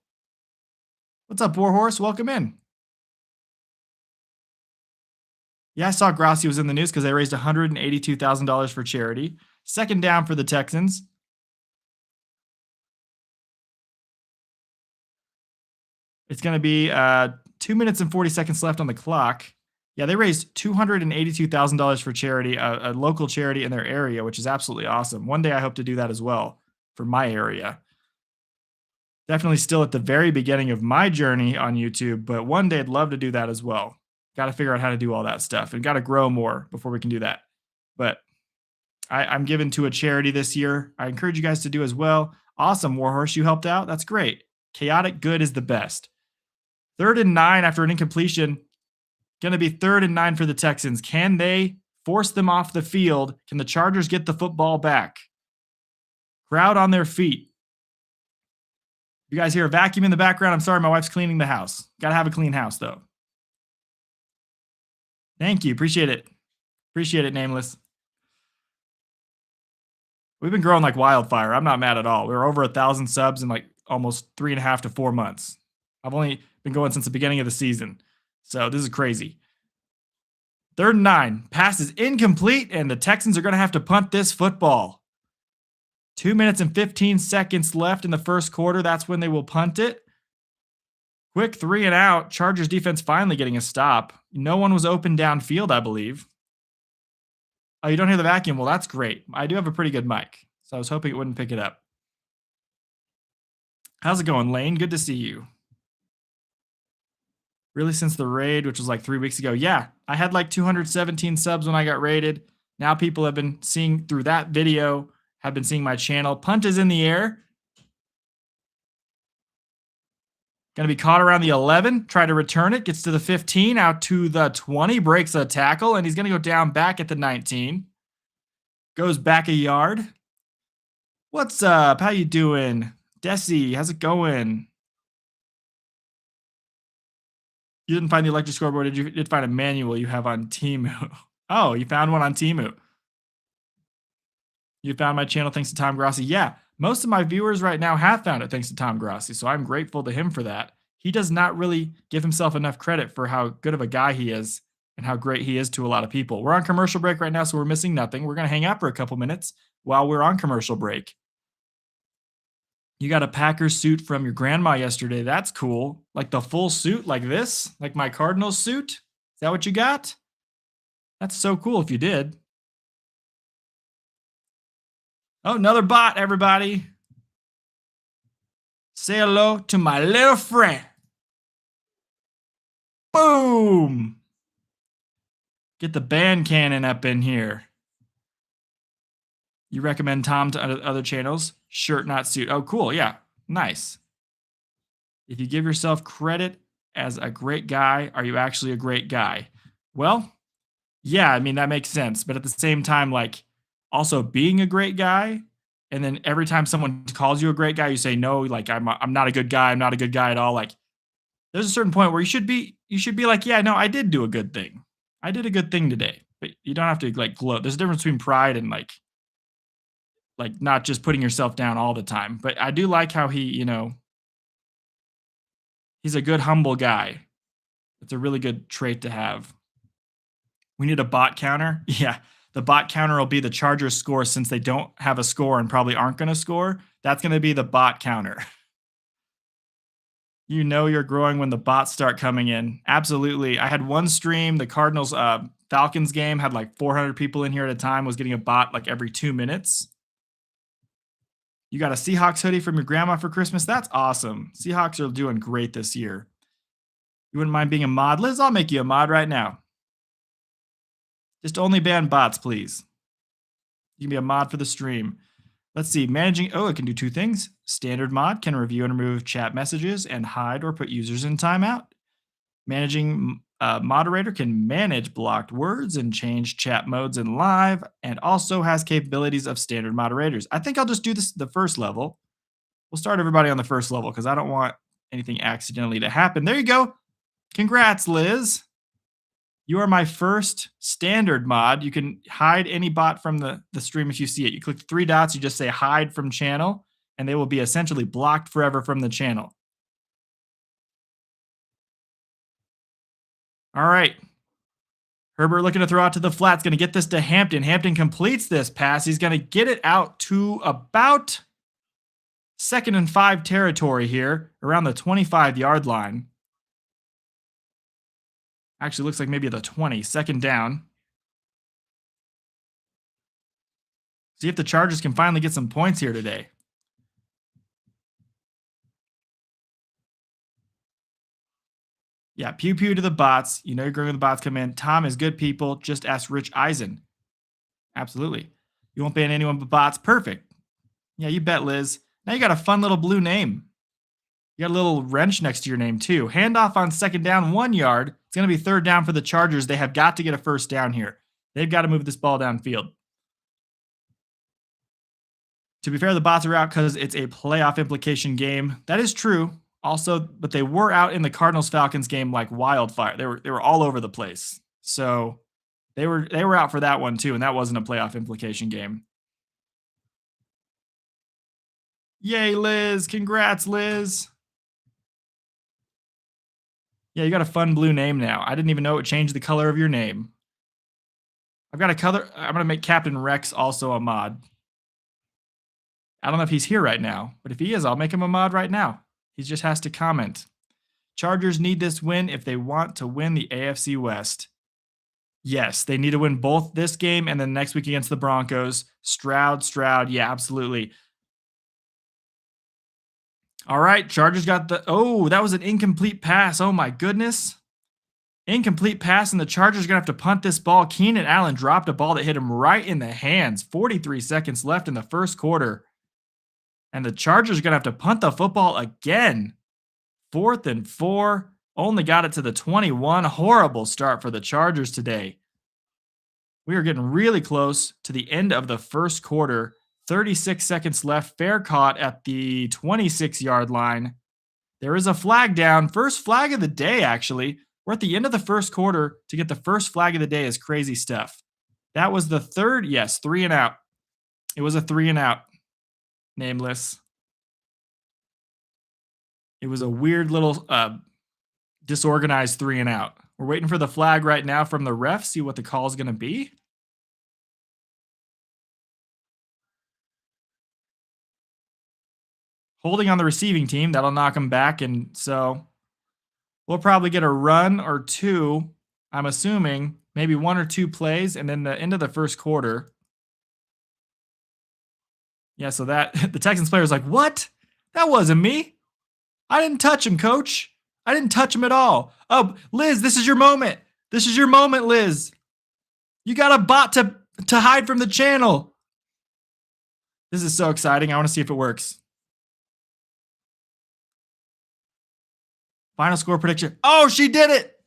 What's up, Warhorse? Welcome in. Yeah, I saw Grassi was in the news because they raised $182,000 for charity. 2nd down for the Texans. It's going to be 2 minutes and 40 seconds left on the clock. Yeah, they raised $282,000 for charity, a local charity in their area, which is absolutely awesome. One day I hope to do that as well for my area. Definitely still at the very beginning of my journey on YouTube, but one day I'd love to do that as well. Got to figure out how to do all that stuff and got to grow more before we can do that. But I'm giving to a charity this year. I encourage you guys to do as well. Awesome, Warhorse, you helped out. That's great. Chaotic good is the best. 3rd and 9 after an incompletion. Going to be 3rd and 9 for the Texans. Can they Force them off the field. Can the Chargers get the football back? Crowd on their feet. You guys hear a vacuum in the background? I'm sorry, my wife's cleaning the house. Got to have a clean house, though. Thank you. Appreciate it. Appreciate it, Nameless. We've been growing like wildfire. I'm not mad at all. We were over 1,000 subs in like almost 3.5 to 4 months. I've only been going since the beginning of the season. So this is crazy. 3rd and 9. Pass is incomplete, and the Texans are going to have to punt this football. 2 minutes and 15 seconds left in the first quarter. That's when they will punt it. Quick 3 and out. Chargers defense finally getting a stop. No one was open downfield, I believe. Oh, you don't hear the vacuum? Well, that's great. I do have a pretty good mic, so I was hoping it wouldn't pick it up. How's it going, Lane? Good to see you. Really, since the raid, which was like 3 weeks ago? Yeah, I had like 217 subs when I got raided. Now people have been seeing through that video, have been seeing my channel. Punt is in the air. Going to be caught around the 11. Try to return it. Gets to the 15. Out to the 20. Breaks a tackle. And he's going to go down back at the 19. Goes back a yard. What's up? How you doing? Desi, how's it going? You didn't find the electric scoreboard. You did find a manual you have on Temu. Oh, you found one on Temu. You found my channel thanks to Tom Grossi. Yeah, most of my viewers right now have found it thanks to Tom Grossi, so I'm grateful to him for that. He does not really give himself enough credit for how good of a guy he is and how great he is to a lot of people. We're on commercial break right now, so we're missing nothing. We're going to hang out for a couple minutes while we're on commercial break. You got a Packers suit from your grandma yesterday. That's cool. Like the full suit like this? Like my Cardinals suit? Is that what you got? That's so cool if you did. Oh, another bot, everybody. Say hello to my little friend. Boom. Get the band cannon up in here. You recommend Tom to other channels? Shirt, not suit. Oh, cool. Yeah. Nice. If you give yourself credit as a great guy, are you actually a great guy? Well, yeah, I mean, that makes sense. But at the same time, like, also being a great guy, and then every time someone calls you a great guy, you say, no, like, I'm not a good guy. I'm not a good guy at all. Like, there's a certain point where you should be like, yeah, no, I did do a good thing. I did a good thing today. But you don't have to, like, gloat. There's a difference between pride and, like not just putting yourself down all the time. But I do like how he, he's a good, humble guy. It's a really good trait to have. We need a bot counter. Yeah, the bot counter will be the Chargers score since they don't have a score and probably aren't going to score. That's going to be the bot counter. You know you're growing when the bots start coming in. Absolutely. I had one stream, the Cardinals Falcons game, had like 400 people in here at a time, was getting a bot like every 2 minutes. You got a Seahawks hoodie from your grandma for Christmas? That's awesome. Seahawks are doing great this year. You wouldn't mind being a mod? Liz, I'll make you a mod right now. Just only ban bots, please. You can be a mod for the stream. Let's see. Managing. Oh, it can do 2 things. Standard mod can review and remove chat messages and hide or put users in timeout. Managing moderator can manage blocked words and change chat modes in live, and also has capabilities of standard moderators. I think I'll just do this the first level. We'll start everybody on the first level because I don't want anything accidentally to happen. There you go. Congrats, Liz. You are my first standard mod. You can hide any bot from the stream if you see it. You click the 3 dots, you just say hide from channel, and they will be essentially blocked forever from the channel. All right. Herbert looking to throw out to the flats. Going to get this to Hampton. Hampton completes this pass. He's going to get it out to about 2nd and 5 territory here, around the 25-yard line. Actually, looks like maybe the 20. 2nd down. See if the Chargers can finally get some points here today. Yeah, pew pew to the bots. You know you're growing when the bots come in. Tom is good people. Just ask Rich Eisen. Absolutely. You won't ban anyone but bots. Perfect. Yeah, you bet, Liz. Now you got a fun little blue name. You got a little wrench next to your name, too. Handoff on 2nd down, 1 yard. It's going to be 3rd down for the Chargers. They have got to get a 1st down here. They've got to move this ball downfield. To be fair, the bots are out because it's a playoff implication game. That is true. Also, but they were out in the Cardinals Falcons game like wildfire. They were all over the place. So they were out for that one too, and that wasn't a playoff implication game. Yay, Liz. Congrats, Liz. Yeah, you got a fun blue name now. I didn't even know it changed the color of your name. I've got a color. I'm going to make Captain Rex also a mod. I don't know if he's here right now, but if he is, I'll make him a mod right now. He just has to comment. Chargers need this win if they want to win the AFC West. Yes, they need to win both this game and then next week against the Broncos. Stroud. Yeah, absolutely. All right, Chargers got the... Oh, that was an incomplete pass. Oh, my goodness. Incomplete pass, and the Chargers are going to have to punt this ball. Keenan Allen dropped a ball that hit him right in the hands. 43 seconds left in the first quarter. And the Chargers are going to have to punt the football again. 4th and 4. Only got it to the 21. Horrible start for the Chargers today. We are getting really close to the end of the first quarter. 36 seconds left. Fair caught at the 26-yard line. There is a flag down. First flag of the day, actually. We're at the end of the first quarter. To get the first flag of the day is crazy stuff. That was the third. Yes, 3 and out. It was a 3 and out. Nameless. It was a weird little disorganized 3 and out. We're waiting for the flag right now from the ref. See what the call is going to be. Holding on the receiving team. That'll knock them back. And so we'll probably get a run or two. I'm assuming maybe 1 or 2 plays. And then the end of the first quarter. Yeah, so that the Texans player is like, what? That wasn't me. I didn't touch him, coach. I didn't touch him at all. Oh, Liz, this is your moment. This is your moment, Liz. You got a bot to hide from the channel. This is so exciting. I want to see if it works. Final score prediction. Oh, she did it.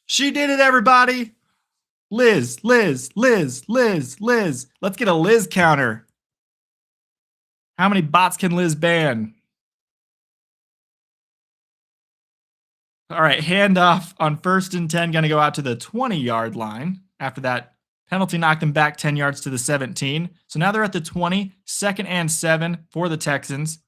She did it, everybody. Liz. Let's get a Liz counter. How many bots can Liz ban? All right, handoff on 1st and 10, going to go out to the 20-yard line. After that, penalty knocked them back 10 yards to the 17. So now they're at the 20, 2nd and 7 for the Texans.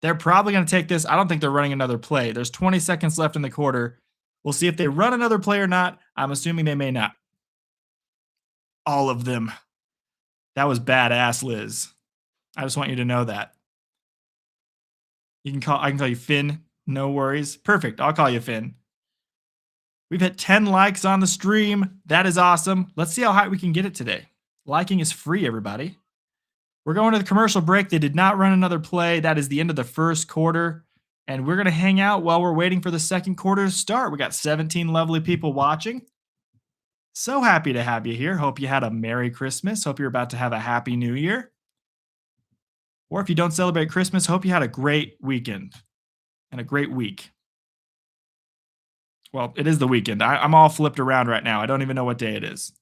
They're probably going to take this. I don't think they're running another play. There's 20 seconds left in the quarter. We'll see if they run another play or not. I'm assuming they may not. All of them. That was badass, Liz. I just want you to know that. I can call you Finn. No worries. Perfect. I'll call you Finn. We've hit 10 likes on the stream. That is awesome. Let's see how high we can get it today. Liking is free, everybody. We're going to the commercial break. They did not run another play. That is the end of the first quarter. And we're going to hang out while we're waiting for the second quarter to start. We got 17 lovely people watching. So happy to have you here. Hope you had a Merry Christmas. Hope you're about to have a Happy New Year. Or if you don't celebrate Christmas, hope you had a great weekend and a great week. Well, it is the weekend. I'm all flipped around right now. I don't even know what day it is.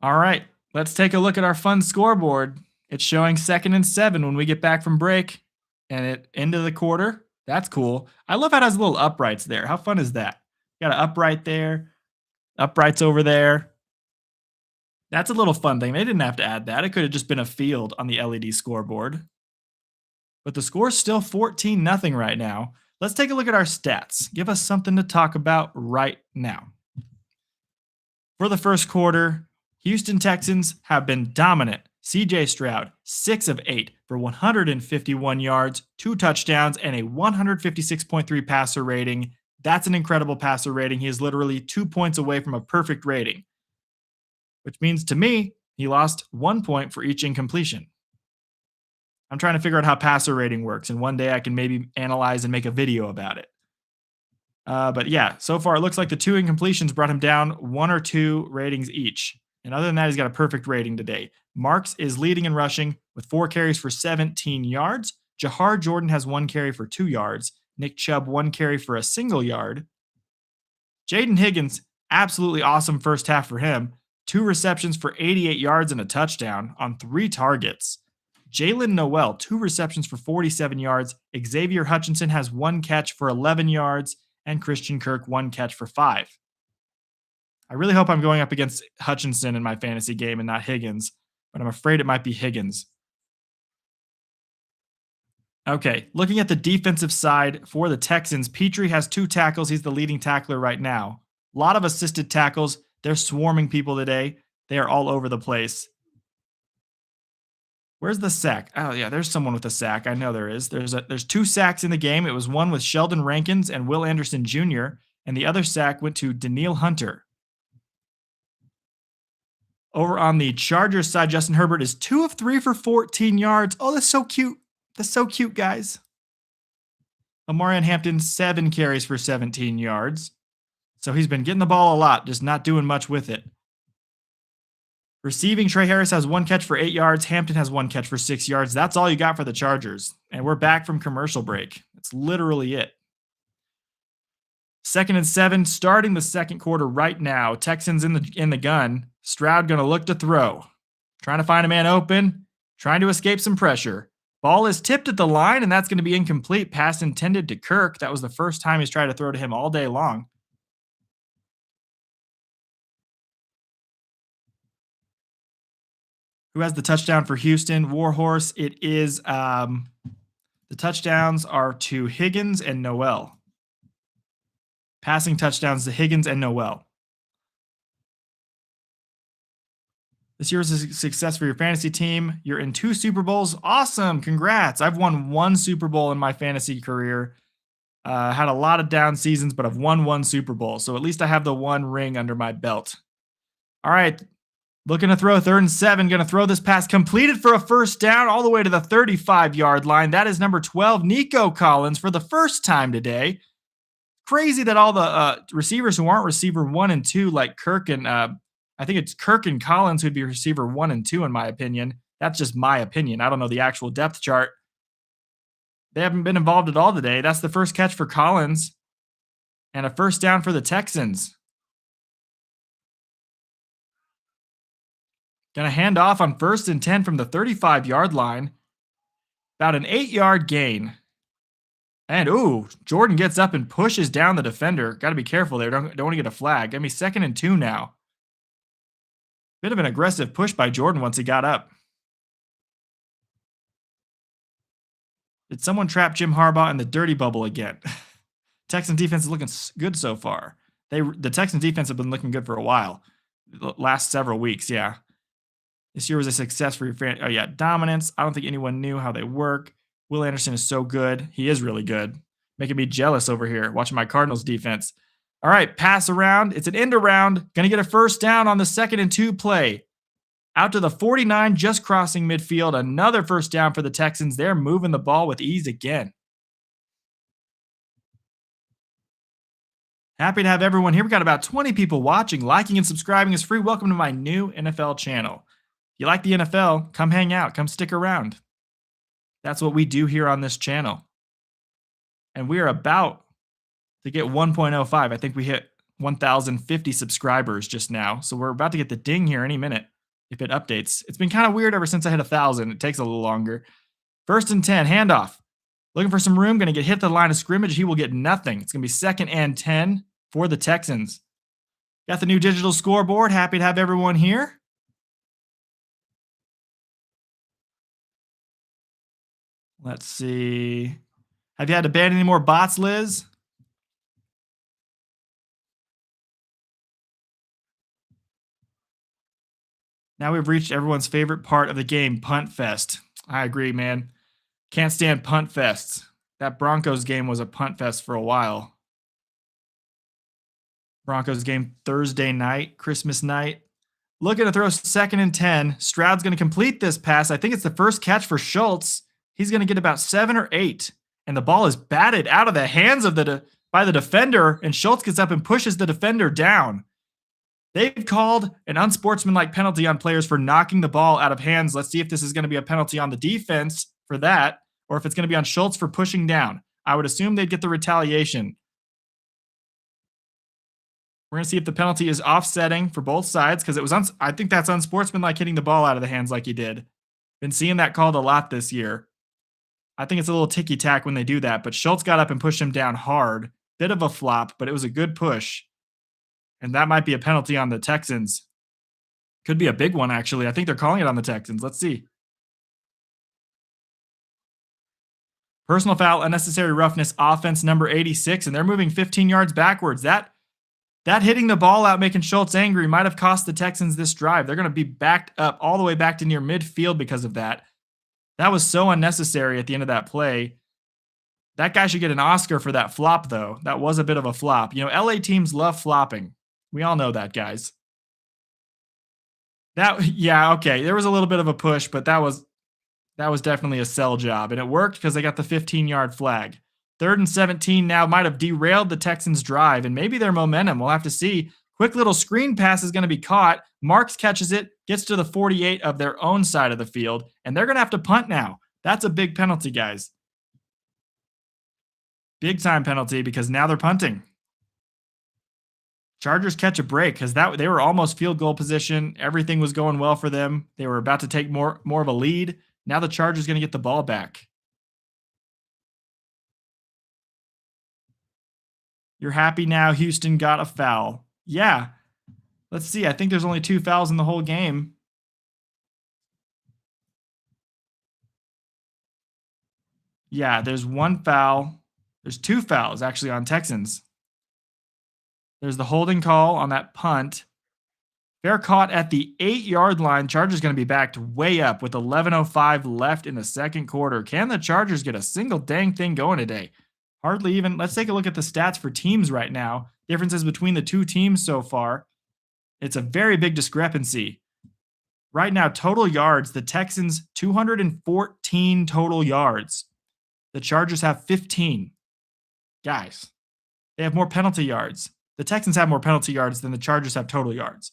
All right, let's take a look at our fun scoreboard. It's showing 2nd and 7 when we get back from break and it into the quarter. That's cool. I love how it has little uprights there. How fun is that? Got an upright there, uprights over there. That's a little fun thing. They didn't have to add that. It could have just been a field on the LED scoreboard. But the score's still 14-0 right now. Let's take a look at our stats. Give us something to talk about right now. For the first quarter, Houston Texans have been dominant. CJ Stroud, 6 of 8 for 151 yards, 2 touchdowns, and a 156.3 passer rating. That's an incredible passer rating. He is literally 2 points away from a perfect rating, which means to me, he lost 1 point for each incompletion. I'm trying to figure out how passer rating works, and one day I can maybe analyze and make a video about it. But yeah, so far it looks like the 2 incompletions brought him down 1 or 2 ratings each. And other than that, he's got a perfect rating today. Marks is leading in rushing with 4 carries for 17 yards. Jahar Jordan has 1 carry for 2 yards. Nick Chubb 1 carry for a single yard. Jaden Higgins, absolutely awesome first half for him. 2 receptions for 88 yards and a touchdown on 3 targets. Jalen Noel, 2 receptions for 47 yards. Xavier Hutchinson has 1 catch for 11 yards, and Christian Kirk 1 catch for 5. I really hope I'm going up against Hutchinson in my fantasy game and not Higgins, but I'm afraid it might be Higgins. Okay, looking at the defensive side for the Texans, Petrie has 2 tackles. He's the leading tackler right now. A lot of assisted tackles. They're swarming people today. They are all over the place. Where's the sack? Oh yeah, there's someone with a sack. I know there is. There's 2 sacks in the game. It was one with Sheldon Rankins and Will Anderson Jr., and the other sack went to Daniil Hunter. Over on the Chargers side, Justin Herbert is 2 of 3 for 14 yards. Oh, that's so cute. That's so cute, guys. Omarion Hampton, 7 carries for 17 yards. So he's been getting the ball a lot, just not doing much with it. Receiving, Trey Harris has 1 catch for 8 yards. Hampton has 1 catch for 6 yards. That's all you got for the Chargers. And we're back from commercial break. That's literally it. 2nd and 7, starting the second quarter right now. Texans in the gun. Stroud going to look to throw. Trying to find a man open. Trying to escape some pressure. Ball is tipped at the line, and that's going to be incomplete. Pass intended to Kirk. That was the first time he's tried to throw to him all day long. Who has the touchdown for Houston? Warhorse. It is the touchdowns are to Higgins and Noel. Passing touchdowns to Higgins and Noel. This year was a success for your fantasy team. You're in 2 Super Bowls. Awesome. Congrats. I've won 1 Super Bowl in my fantasy career. Had a lot of down seasons, but I've won 1 Super Bowl. So at least I have the 1 ring under my belt. All right. Looking to throw 3rd and 7. Going to throw this pass completed for a first down all the way to the 35-yard line. That is number 12, Nico Collins, for the first time today. Crazy that all the receivers who aren't receiver 1 and 2, like Kirk and I think it's Kirk and Collins who'd be receiver 1 and 2 in my opinion. That's just my opinion. I don't know the actual depth chart. They haven't been involved at all today. That's the first catch for Collins and a first down for the Texans. Going to hand off on 1st and 10 from the 35-yard line. About an 8-yard gain. And, Jordan gets up and pushes down the defender. Got to be careful there. Don't want to get a flag. Give me 2nd and 2 now. Bit of an aggressive push by Jordan once he got up. Did someone trap Jim Harbaugh in the dirty bubble again? Texans defense is looking good so far. The Texans defense have been looking good for a while. The last several weeks, yeah. This year was a success for your fan. Oh, yeah, dominance. I don't think anyone knew how they work. Will Anderson is so good. He is really good. Making me jealous over here watching my Cardinals defense. All right, pass around. It's an end around. Going to get a first down on the 2nd and 2 play. Out to the 49, just crossing midfield. Another first down for the Texans. They're moving the ball with ease again. Happy to have everyone here. We've got about 20 people watching. Liking and subscribing is free. Welcome to my new NFL channel. If you like the NFL, come hang out. Come stick around. That's what we do here on this channel. And we are about to get 1.05. I think we hit 1,050 subscribers just now. So we're about to get the ding here any minute if it updates. It's been kind of weird ever since I hit 1,000. It takes a little longer. 1st and 10, handoff. Looking for some room. Going to get hit the line of scrimmage. He will get nothing. It's going to be 2nd and 10 for the Texans. Got the new digital scoreboard. Happy to have everyone here. Let's see. Have you had to ban any more bots, Liz? Now we've reached everyone's favorite part of the game, Punt Fest. I agree, man. Can't stand Punt Fests. That Broncos game was a punt fest for a while. Broncos game Thursday night, Christmas night. Looking to throw 2nd and 10. Stroud's going to complete this pass. I think it's the first catch for Schultz. He's going to get about 7 or 8. And the ball is batted out of the hands of by the defender. And Schultz gets up and pushes the defender down. They've called an unsportsmanlike penalty on players for knocking the ball out of hands. Let's see if this is going to be a penalty on the defense for that, or if it's going to be on Schultz for pushing down. I would assume they'd get the retaliation. We're going to see if the penalty is offsetting for both sides because it was, I think that's unsportsmanlike hitting the ball out of the hands like he did. Been seeing that called a lot this year. I think it's a little ticky tack when they do that, but Schultz got up and pushed him down hard. Bit of a flop, but it was a good push. And that might be a penalty on the Texans. Could be a big one, actually. I think they're calling it on the Texans. Let's see. Personal foul, unnecessary roughness, offense number 86, and they're moving 15 yards backwards. That hitting the ball out, making Schultz angry, might have cost the Texans this drive. They're going to be backed up all the way back to near midfield because of that. That was so unnecessary at the end of that play. That guy should get an Oscar for that flop, though. That was a bit of a flop. You know, LA teams love flopping. We all know that, guys. Yeah, okay. There was a little bit of a push, but that was definitely a sell job, and it worked because they got the 15-yard flag. 3rd and 17 now might have derailed the Texans' drive, and maybe their momentum. We'll have to see. Quick little screen pass is going to be caught. Marks catches it, gets to the 48 of their own side of the field, and they're going to have to punt now. That's a big penalty, guys. Big time penalty because now they're punting. Chargers catch a break because they were almost field goal position. Everything was going well for them. They were about to take more of a lead. Now the Chargers going to get the ball back. You're happy now Houston got a foul. Yeah. Let's see. I think there's only 2 fouls in the whole game. Yeah, there's 1 foul. There's 2 fouls, actually, on Texans. There's the holding call on that punt. Fair caught at the 8-yard line. Chargers going to be backed way up with 11:05 left in the second quarter. Can the Chargers get a single dang thing going today? Hardly even. Let's take a look at the stats for teams right now. Differences between the two teams so far. It's a very big discrepancy. Right now, total yards, the Texans, 214 total yards. The Chargers have 15. Guys, they have more penalty yards. The Texans have more penalty yards than the Chargers have total yards.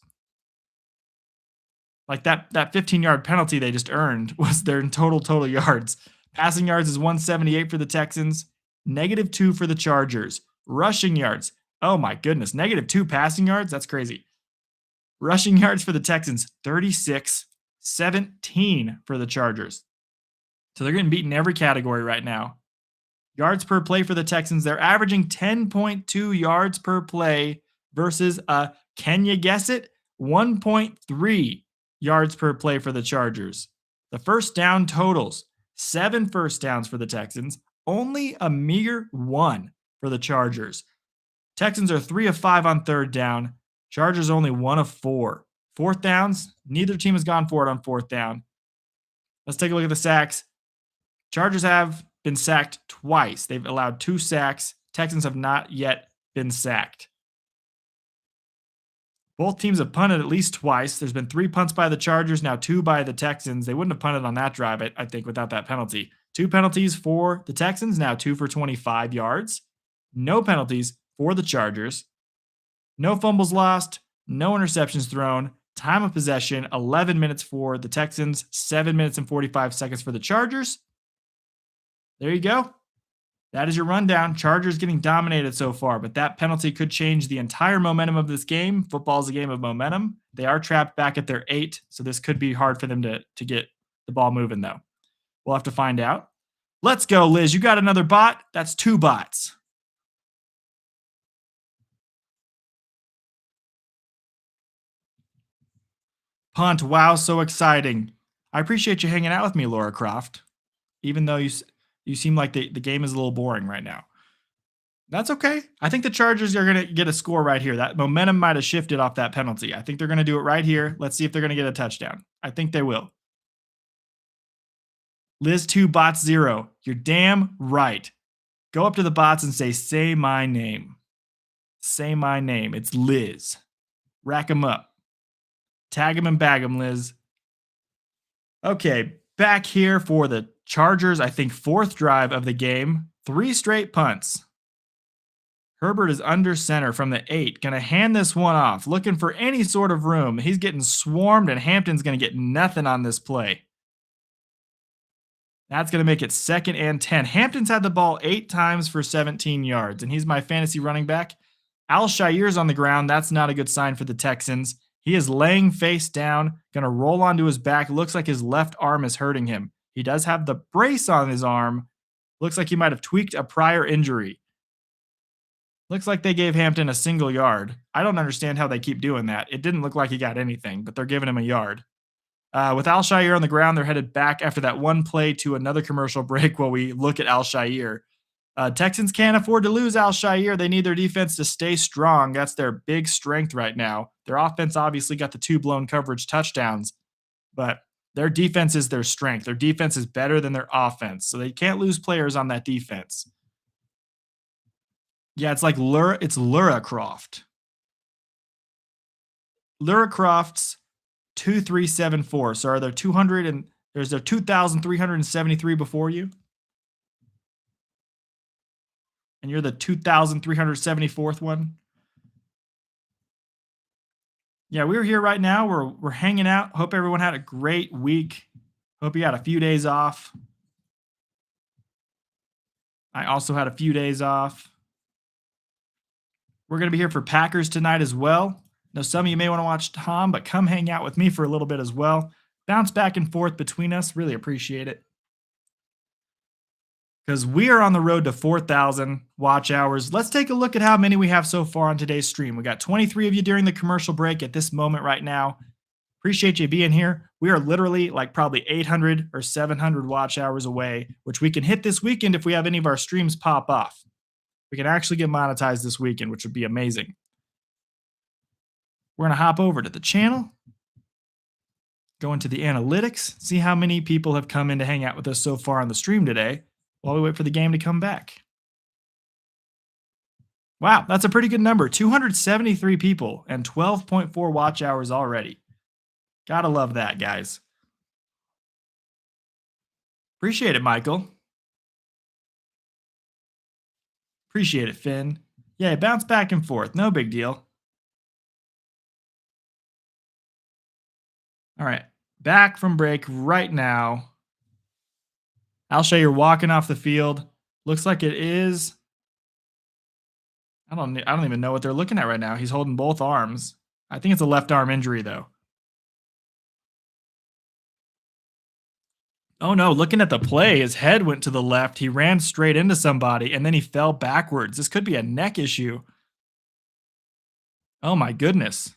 Like that 15-yard penalty they just earned was their total yards. Passing yards is 178 for the Texans, -2 for the Chargers. Rushing yards, oh my goodness, -2 passing yards? That's crazy. Rushing yards for the Texans, 36, 17 for the Chargers. So they're getting beaten in every category right now. Yards per play for the Texans, they're averaging 10.2 yards per play versus, can you guess it? 1.3 yards per play for the Chargers. The first down totals, 7 first downs for the Texans, only a meager 1 for the Chargers. Texans are 3 of 5 on 3rd down. Chargers only 1 of 4. 4th downs, neither team has gone for it on 4th down. Let's take a look at the sacks. Chargers have been sacked twice. They've allowed 2 sacks. Texans have not yet been sacked. Both teams have punted at least twice. There's been 3 punts by the Chargers, now 2 by the Texans. They wouldn't have punted on that drive, I think, without that penalty. 2 penalties for the Texans, now 2 for 25 yards. No penalties for the Chargers. No fumbles lost, no interceptions thrown. Time of possession, 11 minutes for the Texans, 7 minutes and 45 seconds for the Chargers. There you go. That is your rundown. Chargers getting dominated so far, but that penalty could change the entire momentum of this game. Football is a game of momentum. They are trapped back at their 8, so this could be hard for them to get the ball moving, though. We'll have to find out. Let's go, Liz. You got another bot? That's 2 bots. Punt. Wow, so exciting. I appreciate you hanging out with me, Laura Croft, even though you seem like the game is a little boring right now. That's okay. I think the Chargers are going to get a score right here. That momentum might have shifted off that penalty. I think they're going to do it right here. Let's see if they're going to get a touchdown. I think they will. Liz 2, bots 0. You're damn right. Go up to the bots and say my name. Say my name. It's Liz. Rack them up. Tag them and bag them, Liz. Okay, back here for the Chargers, I think 4th drive of the game. 3 straight punts. Herbert is under center from the 8. Going to hand this one off. Looking for any sort of room. He's getting swarmed, and Hampton's going to get nothing on this play. That's going to make it 2nd and 10. Hampton's had the ball 8 times for 17 yards, and he's my fantasy running back. Al-Shair's on the ground. That's not a good sign for the Texans. He is laying face down, going to roll onto his back. Looks like his left arm is hurting him. He does have the brace on his arm. Looks like he might have tweaked a prior injury. Looks like they gave Hampton a single yard. I don't understand how they keep doing that. It didn't look like he got anything, but they're giving him a yard. With Al-Shair on the ground, they're headed back after that one play to another commercial break while we look at Al-Shair. Texans can't afford to lose Al-Shair. They need their defense to stay strong. That's their big strength right now. Their offense obviously got the 2 blown coverage touchdowns, but their defense is their strength. Their defense is better than their offense, so they can't lose players on that defense. Yeah, it's like it's Lura Croft. Lura Croft's 2374. So are there 200 and there's there 2,373 before you? And you're the 2,374th one? Yeah, we're here right now. We're hanging out. Hope everyone had a great week. Hope you had a few days off. I also had a few days off. We're going to be here for Packers tonight as well. Now, some of you may want to watch Tom, but come hang out with me for a little bit as well. Bounce back and forth between us. Really appreciate it. Because we are on the road to 4,000 watch hours. Let's take a look at how many we have so far on today's stream. We got 23 of you during the commercial break at this moment right now. Appreciate you being here. We are literally like probably 800 or 700 watch hours away, which we can hit this weekend if we have any of our streams pop off. We can actually get monetized this weekend, which would be amazing. We're going to hop over to the channel, go into the analytics, see how many people have come in to hang out with us so far on the stream today while we wait for the game to come back. Wow, that's a pretty good number. 273 people and 12.4 watch hours already. Gotta love that, guys. Appreciate it, Michael. Appreciate it, Finn. Yeah, bounce back and forth. No big deal. All right, back from break right now. Al-Shair walking off the field. Looks like it is. I don't even know what they're looking at right now. He's holding both arms. I think it's a left arm injury, though. Oh, no. Looking at the play, his head went to the left. He ran straight into somebody, and then he fell backwards. This could be a neck issue. Oh, my goodness.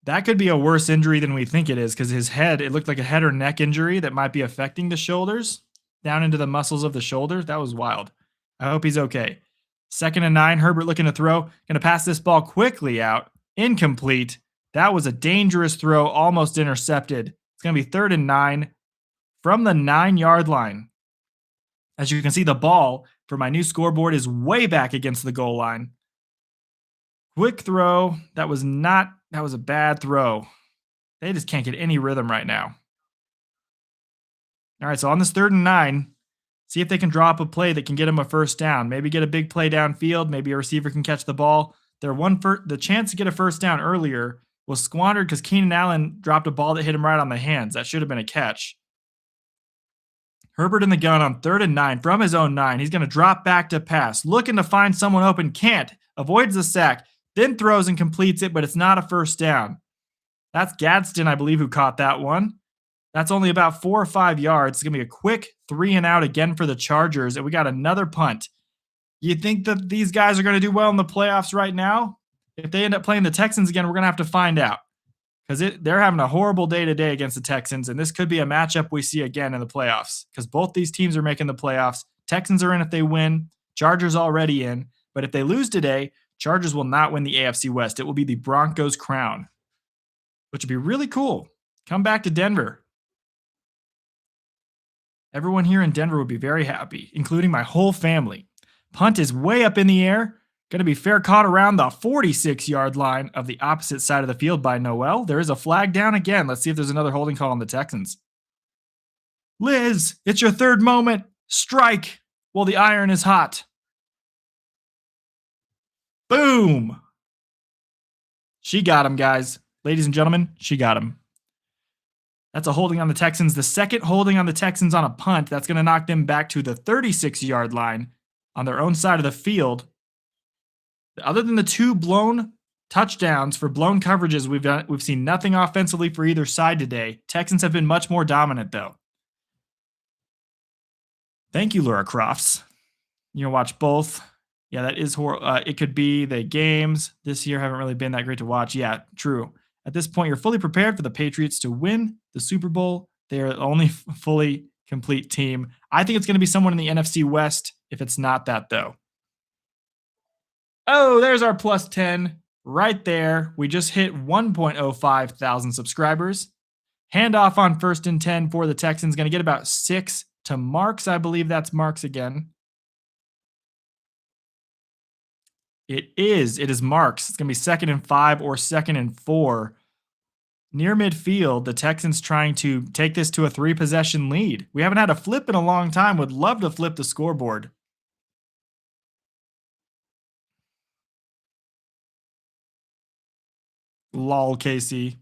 That could be a worse injury than we think it is because his head, it looked like a head or neck injury that might be affecting the shoulders, down into the muscles of the shoulder. That was wild. I hope he's okay. 2nd and 9, Herbert looking to throw. Going to pass this ball quickly out. Incomplete. That was a dangerous throw, almost intercepted. It's going to be 3rd and 9 from the 9-yard line. As you can see, the ball for my new scoreboard is way back against the goal line. Quick throw. That was a bad throw. They just can't get any rhythm right now. All right, so on this 3rd and 9, see if they can drop a play that can get them a first down. Maybe get a big play downfield. Maybe a receiver can catch the ball. The chance to get a first down earlier was squandered because Keenan Allen dropped a ball that hit him right on the hands. That should have been a catch. Herbert in the gun on 3rd and 9 from his own 9. He's going to drop back to pass. Looking to find someone open. Can't. Avoids the sack. Then throws and completes it, but it's not a first down. That's Gadsden, I believe, who caught that one. That's only about 4 or 5 yards. It's going to be a quick 3 and out again for the Chargers, and we got another punt. You think that these guys are going to do well in the playoffs right now? If they end up playing the Texans again, we're going to have to find out because they're having a horrible day today against the Texans, and this could be a matchup we see again in the playoffs because both these teams are making the playoffs. Texans are in if they win. Chargers already in, but if they lose today, Chargers will not win the AFC West. It will be the Broncos' crown, which would be really cool. Come back to Denver. Everyone here in Denver would be very happy, including my whole family. Punt is way up in the air. Going to be fair caught around the 46-yard line of the opposite side of the field by Noel. There is a flag down again. Let's see if there's another holding call on the Texans. Liz, it's your 3rd moment. Strike while the iron is hot. Boom. She got him, guys. Ladies and gentlemen, she got him. That's a holding on the Texans. The 2nd holding on the Texans on a punt. That's going to knock them back to the 36-yard line on their own side of the field. Other than the two blown touchdowns for blown coverages, we've seen nothing offensively for either side today. Texans have been much more dominant, though. Thank you, Laura Crofts. Watch both. Yeah, that is horrible. It could be the games this year haven't really been that great to watch. Yeah, true. At this point, you're fully prepared for the Patriots to win the Super Bowl. They're the only fully complete team. I think it's going to be someone in the NFC West if it's not that, though. Oh, there's our plus 10 right there. We just hit 1.05 thousand subscribers. Handoff on 1st and 10 for the Texans. Going to get about 6 to Marks. I believe that's Marks again. It is. It is Marks. It's going to be 2nd and 5 or 2nd and 4. Near midfield, the Texans trying to take this to a 3-possession lead. We haven't had a flip in a long time. Would love to flip the scoreboard. Lol, Casey.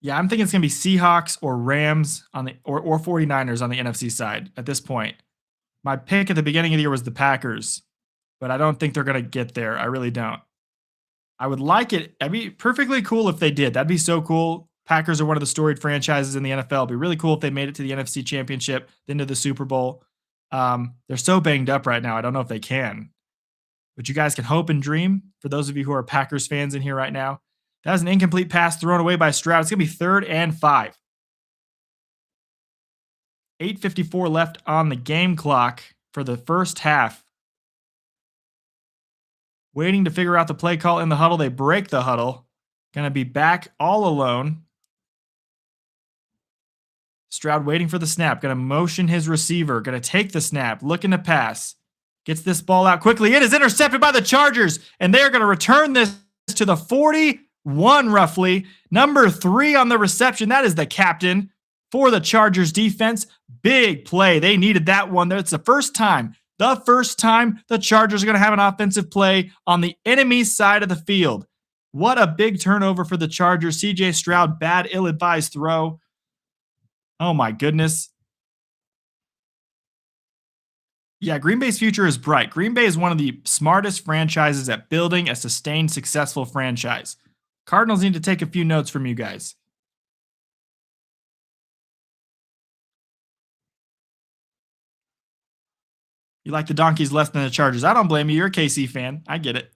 Yeah, I'm thinking it's going to be Seahawks or Rams on the or 49ers on the NFC side at this point. My pick at the beginning of the year was the Packers, but I don't think they're going to get there. I really don't. I would like it. It'd be perfectly cool if they did. That'd be so cool. Packers are one of the storied franchises in the NFL. It'd be really cool if they made it to the NFC Championship, then to the Super Bowl. They're so banged up right now. I don't know if they can. But you guys can hope and dream. For those of you who are Packers fans in here right now, that was an incomplete pass thrown away by Stroud. It's going to be 3rd and 5. 8:54 left on the game clock for the first half. Waiting to figure out the play call in the huddle. They break the huddle. Going to be back all alone. Stroud waiting for the snap. Going to motion his receiver. Going to take the snap. Looking to pass. Gets this ball out quickly. It is intercepted by the Chargers. And they're going to return this to the 41 roughly. Number 3 on the reception. That is the captain for the Chargers defense. Big play. They needed that one. It's the first time the Chargers are going to have an offensive play on the enemy side of the field. What a big turnover for the Chargers. CJ Stroud, bad, ill-advised throw. Oh my goodness. Yeah, Green Bay's future is bright. Green Bay is one of the smartest franchises at building a sustained, successful franchise. Cardinals need to take a few notes from you guys. You like the Donkeys less than the Chargers. I don't blame you. You're a KC fan. I get it.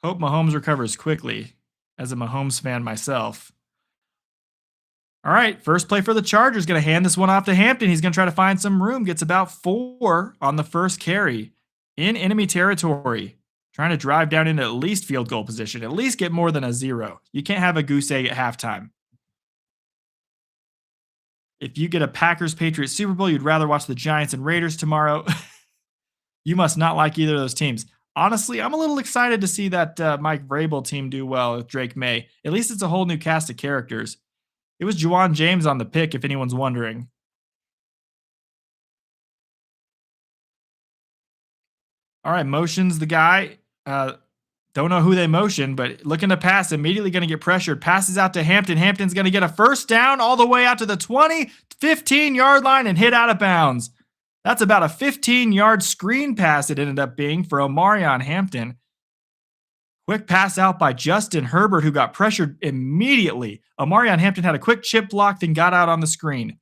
Hope Mahomes recovers quickly as a Mahomes fan myself. All right, first play for the Chargers. Going to hand this one off to Hampton. He's going to try to find some room. Gets about 4 on the first carry in enemy territory. Trying to drive down into at least field goal position. At least get more than a 0. You can't have a goose egg at halftime. If you get a Packers-Patriots Super Bowl, you'd rather watch the Giants and Raiders tomorrow. You must not like either of those teams. Honestly, I'm a little excited to see that Mike Vrabel team do well with Drake May. At least it's a whole new cast of characters. It was Juwan James on the pick, if anyone's wondering. All right, motions the guy. Don't know who they motion, but looking to pass, immediately going to get pressured. Passes out to Hampton. Hampton's going to get a first down all the way out to the 20, 15-yard line and hit out of bounds. That's about a 15-yard screen pass it ended up being for Omarion Hampton. Quick pass out by Justin Herbert, who got pressured immediately. Omarion Hampton had a quick chip block, then got out on the screen.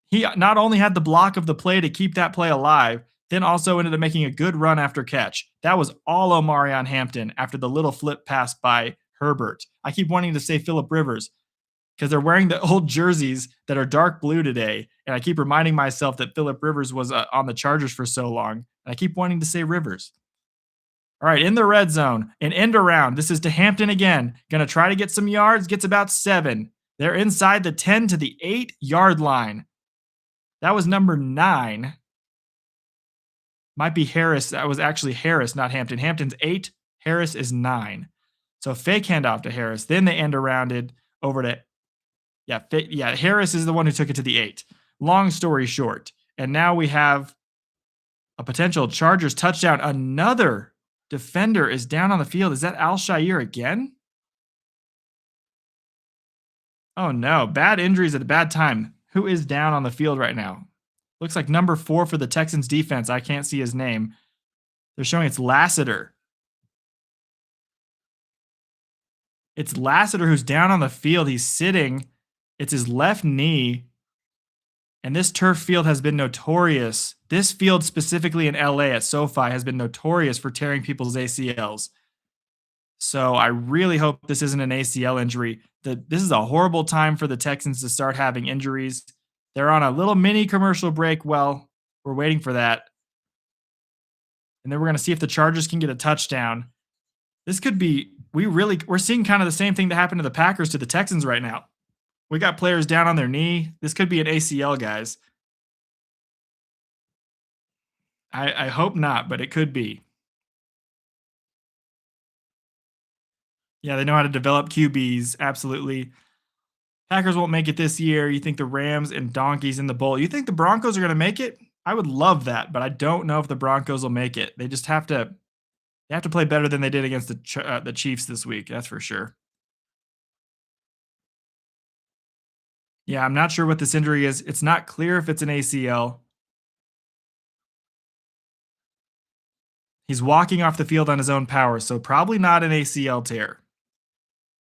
He not only had the block of the play to keep that play alive, then also ended up making a good run after catch. That was all Omarion Hampton after the little flip pass by Herbert. I keep wanting to say Phillip Rivers because they're wearing the old jerseys that are dark blue today. And I keep reminding myself that Phillip Rivers was on the Chargers for so long. And I keep wanting to say Rivers. All right, in the red zone, an end around. This is to Hampton again. Going to try to get some yards. Gets about 7. They're inside the 10 to the 8-yard line. That was number 9. Might be Harris. That was actually Harris, not Hampton. Hampton's 8. Harris is 9. So fake handoff to Harris. Then they end arounded over to, Harris is the one who took it to the 8. Long story short. And now we have a potential Chargers touchdown. Another defender is down on the field. Is that Al-Shaair again? Oh no, bad injuries at a bad time. Who is down on the field right now? Looks like number 4 for the Texans defense. I can't see his name. They're showing it's Lassiter. It's Lassiter who's down on the field. He's sitting. It's his left knee. And this turf field has been notorious. This field, specifically in LA at SoFi, has been notorious for tearing people's ACLs. So I really hope this isn't an ACL injury. This is a horrible time for the Texans to start having injuries. They're on a little mini commercial break. Well, we're waiting for that. And then we're going to see if the Chargers can get a touchdown. This could be, we're seeing kind of the same thing that happened to the Packers to the Texans right now. We got players down on their knee. This could be an ACL, guys. I hope not, but it could be. Yeah, they know how to develop QBs. Absolutely. Packers won't make it this year. You think the Rams and Donkeys in the bowl. You think the Broncos are going to make it? I would love that, but I don't know if the Broncos will make it. They just have to play better than they did against the Chiefs this week. That's for sure. Yeah, I'm not sure what this injury is. It's not clear if it's an ACL. He's walking off the field on his own power, so probably not an ACL tear.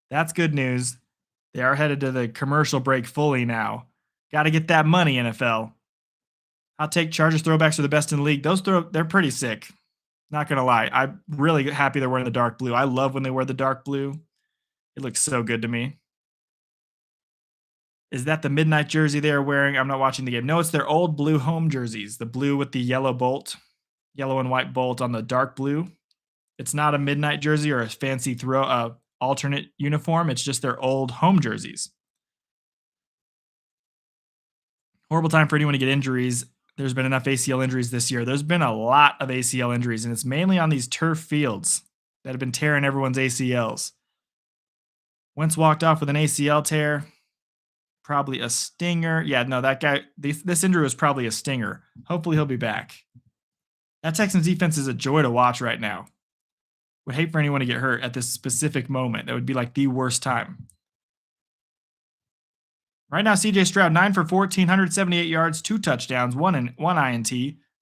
That's good news. They are headed to the commercial break fully now. Got to get that money, NFL. I'll take Chargers throwbacks are the best in the league. They're pretty sick. Not going to lie. I'm really happy they're wearing the dark blue. I love when they wear the dark blue. It looks so good to me. Is that the midnight jersey they are wearing? I'm not watching the game. No, it's their old blue home jerseys. The blue with the yellow bolt. Yellow and white bolt on the dark blue. It's not a midnight jersey or a fancy alternate uniform. It's just their old home jerseys. Horrible time for anyone to get injuries. There's been enough ACL injuries this year. There's been a lot of ACL injuries, and it's mainly on these turf fields that have been tearing everyone's ACLs. Wentz walked off with an ACL tear. Probably a stinger. Yeah, no, that guy, this injury was probably a stinger. Hopefully he'll be back. That Texans defense is a joy to watch right now. Would hate for anyone to get hurt at this specific moment. That would be like the worst time. Right now, CJ Stroud, 9 for 14, 178 yards, 2 touchdowns, one INT.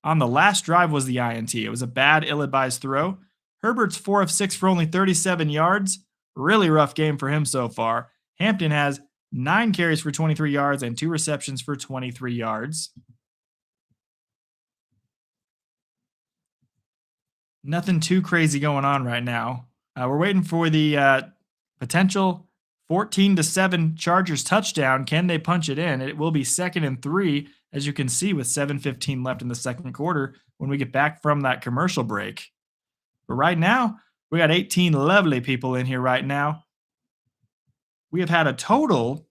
On the last drive was the INT. It was a bad, ill-advised throw. Herbert's 4 of 6 for only 37 yards. Really rough game for him so far. Hampton has 9 carries for 23 yards and 2 receptions for 23 yards. Nothing too crazy going on right now. We're waiting for the potential 14-7 Chargers touchdown. Can they punch it in? It will be 2nd and 3, as you can see, with 7:15 left in the second quarter when we get back from that commercial break. But right now, we got 18 lovely people in here right now. We have had a total,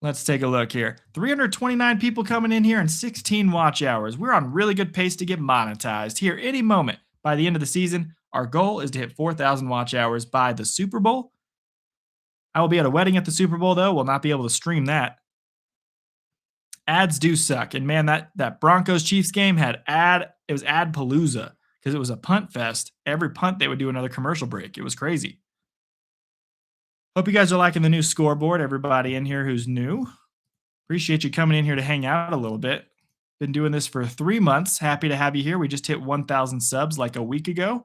let's take a look here, 329 people coming in here and 16 watch hours. We're on really good pace to get monetized here any moment. By the end of the season, our goal is to hit 4,000 watch hours by the Super Bowl. I will be at a wedding at the Super Bowl, though. We'll not be able to stream that. Ads do suck. And man, that Broncos-Chiefs game it was ad palooza because it was a punt fest. Every punt, they would do another commercial break. It was crazy. Hope you guys are liking the new scoreboard. Everybody in here who's new. Appreciate you coming in here to hang out a little bit. Been doing this for 3 months. Happy to have you here. We just hit 1,000 subs like a week ago.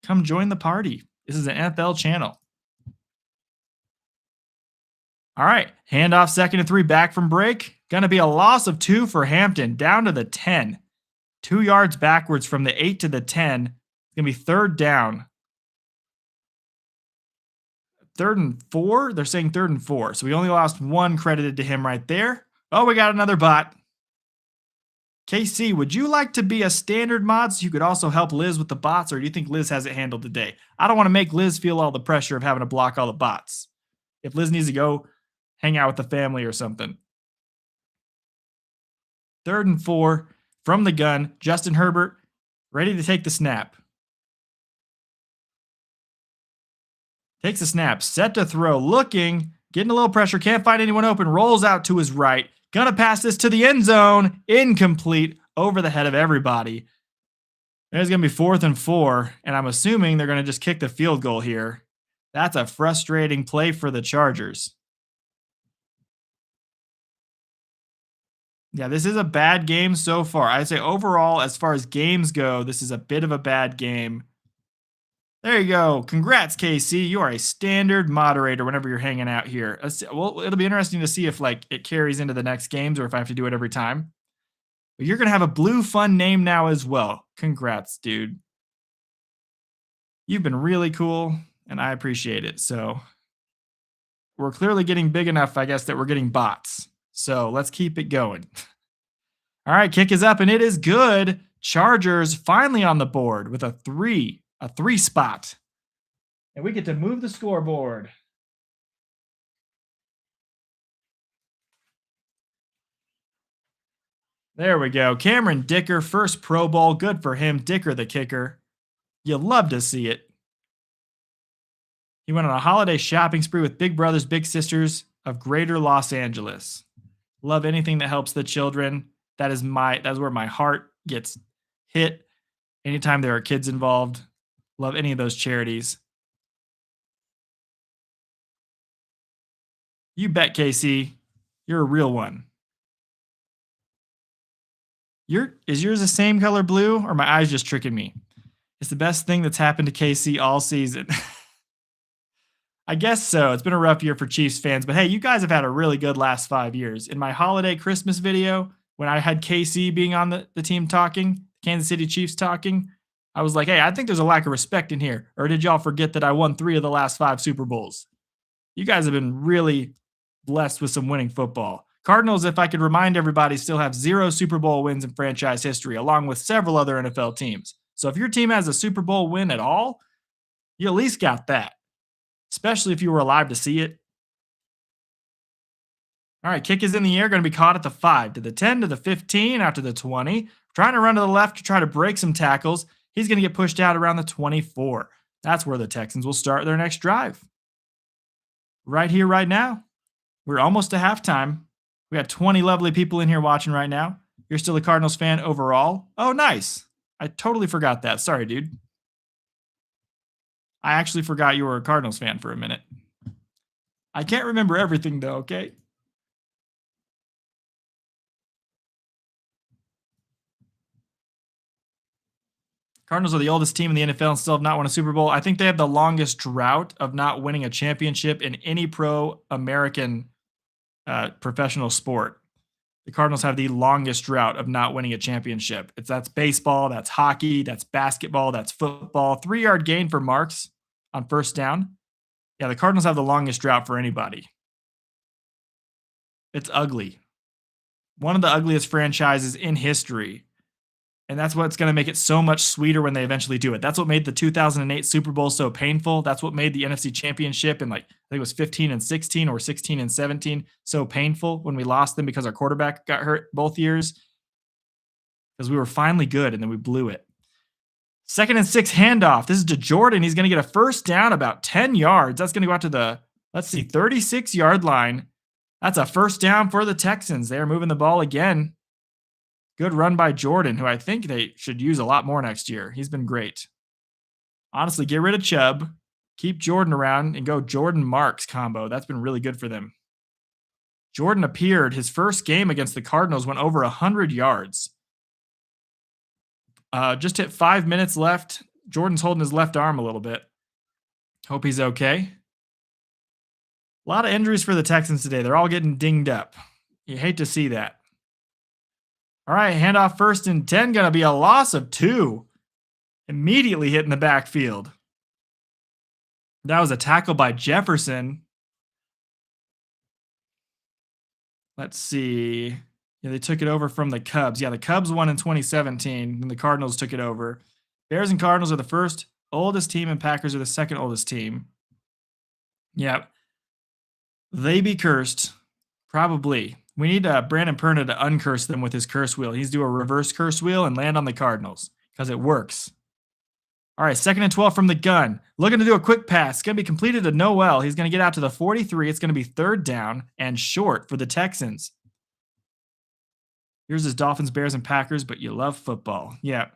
Come join the party. This is an NFL channel. All right, handoff 2nd and 3 back from break. Going to be a loss of 2 for Hampton, down to the 10. 2 yards backwards from the 8 to the 10. It's going to be 3rd down. 3rd and 4? They're saying 3rd and 4. So we only lost 1 credited to him right there. Oh, we got another bot. KC, would you like to be a standard mod so you could also help Liz with the bots, or do you think Liz has it handled today? I don't want to make Liz feel all the pressure of having to block all the bots. If Liz needs to go hang out with the family or something. 3rd and 4 from the gun. Justin Herbert ready to take the snap. Takes a snap, set to throw, looking, getting a little pressure, can't find anyone open, rolls out to his right. Gonna pass this to the end zone. Incomplete, over the head of everybody. There's gonna be 4th and 4, and I'm assuming they're gonna just kick the field goal here. That's a frustrating play for the Chargers. Yeah, this is a bad game so far. I'd say overall, as far as games go, this is a bit of a bad game. There you go. Congrats, KC. You are a standard moderator whenever you're hanging out here. Well, it'll be interesting to see if like it carries into the next games or if I have to do it every time. But you're gonna have a blue fun name now as well. Congrats, dude. You've been really cool, and I appreciate it. So we're clearly getting big enough, I guess, that we're getting bots. So let's keep it going. All right, kick is up, and it is good. Chargers finally on the board with a three spot. And we get to move the scoreboard. There we go. Cameron Dicker, first Pro Bowl. Good for him. Dicker the kicker. You love to see it. He went on a holiday shopping spree with big brothers, big sisters of greater Los Angeles. Love anything that helps the children. That's where my heart gets hit anytime there are kids involved. Love any of those charities. You bet, KC. You're a real one. Is yours the same color blue, or my eyes just tricking me? It's the best thing that's happened to KC all season. I guess so. It's been a rough year for Chiefs fans, but hey, you guys have had a really good last 5 years. In my holiday Christmas video, when I had KC being on the team talking, Kansas City Chiefs talking, I was like, hey, I think there's a lack of respect in here. Or did y'all forget that I won 3 of the last 5 Super Bowls? You guys have been really blessed with some winning football. Cardinals, if I could remind everybody, still have 0 Super Bowl wins in franchise history, along with several other NFL teams. So if your team has a Super Bowl win at all, you at least got that, especially if you were alive to see it. All right, kick is in the air, going to be caught at the 5, to the 10, to the 15, out to the 20. Trying to run to the left to try to break some tackles. He's going to get pushed out around the 24. That's where the Texans will start their next drive. Right here, right now. We're almost to halftime. We got 20 lovely people in here watching right now. You're still a Cardinals fan overall? Oh, nice. I totally forgot that. Sorry, dude. I actually forgot you were a Cardinals fan for a minute. I can't remember everything, though, okay? Cardinals are the oldest team in the NFL and still have not won a Super Bowl. I think they have the longest drought of not winning a championship in any pro-American professional sport. The Cardinals have the longest drought of not winning a championship. That's baseball, that's hockey, that's basketball, that's football. 3-yard gain for Marks on first down. Yeah, the Cardinals have the longest drought for anybody. It's ugly. One of the ugliest franchises in history. And that's what's going to make it so much sweeter when they eventually do it. That's what made the 2008 Super Bowl so painful. That's what made the NFC Championship in, like, I think it was 15 and 16 or 16 and 17 so painful when we lost them because our quarterback got hurt both years. Because we were finally good and then we blew it. 2nd and 6 handoff. This is to Jordan. He's going to get a first down about 10 yards. That's going to go out to the, 36-yard line. That's a first down for the Texans. They're moving the ball again. Good run by Jordan, who I think they should use a lot more next year. He's been great. Honestly, get rid of Chubb, keep Jordan around, and go Jordan Marks combo. That's been really good for them. Jordan appeared. His first game against the Cardinals went over 100 yards. Just hit 5 minutes left. Jordan's holding his left arm a little bit. Hope he's okay. A lot of injuries for the Texans today. They're all getting dinged up. You hate to see that. All right, handoff 1st and 10, going to be a loss of 2. Immediately hitting the backfield. That was a tackle by Jefferson. Let's see. Yeah, they took it over from the Cubs. Yeah, the Cubs won in 2017, and the Cardinals took it over. Bears and Cardinals are the first oldest team, and Packers are the second oldest team. Yeah. They be cursed. Probably. We need Brandon Perna to uncurse them with his curse wheel. He's do a reverse curse wheel and land on the Cardinals because it works. All right, 2nd and 12 from the gun. Looking to do a quick pass. It's going to be completed to Noel. He's going to get out to the 43. It's going to be 3rd down and short for the Texans. Here's his Dolphins, Bears, and Packers, but you love football. Yeah.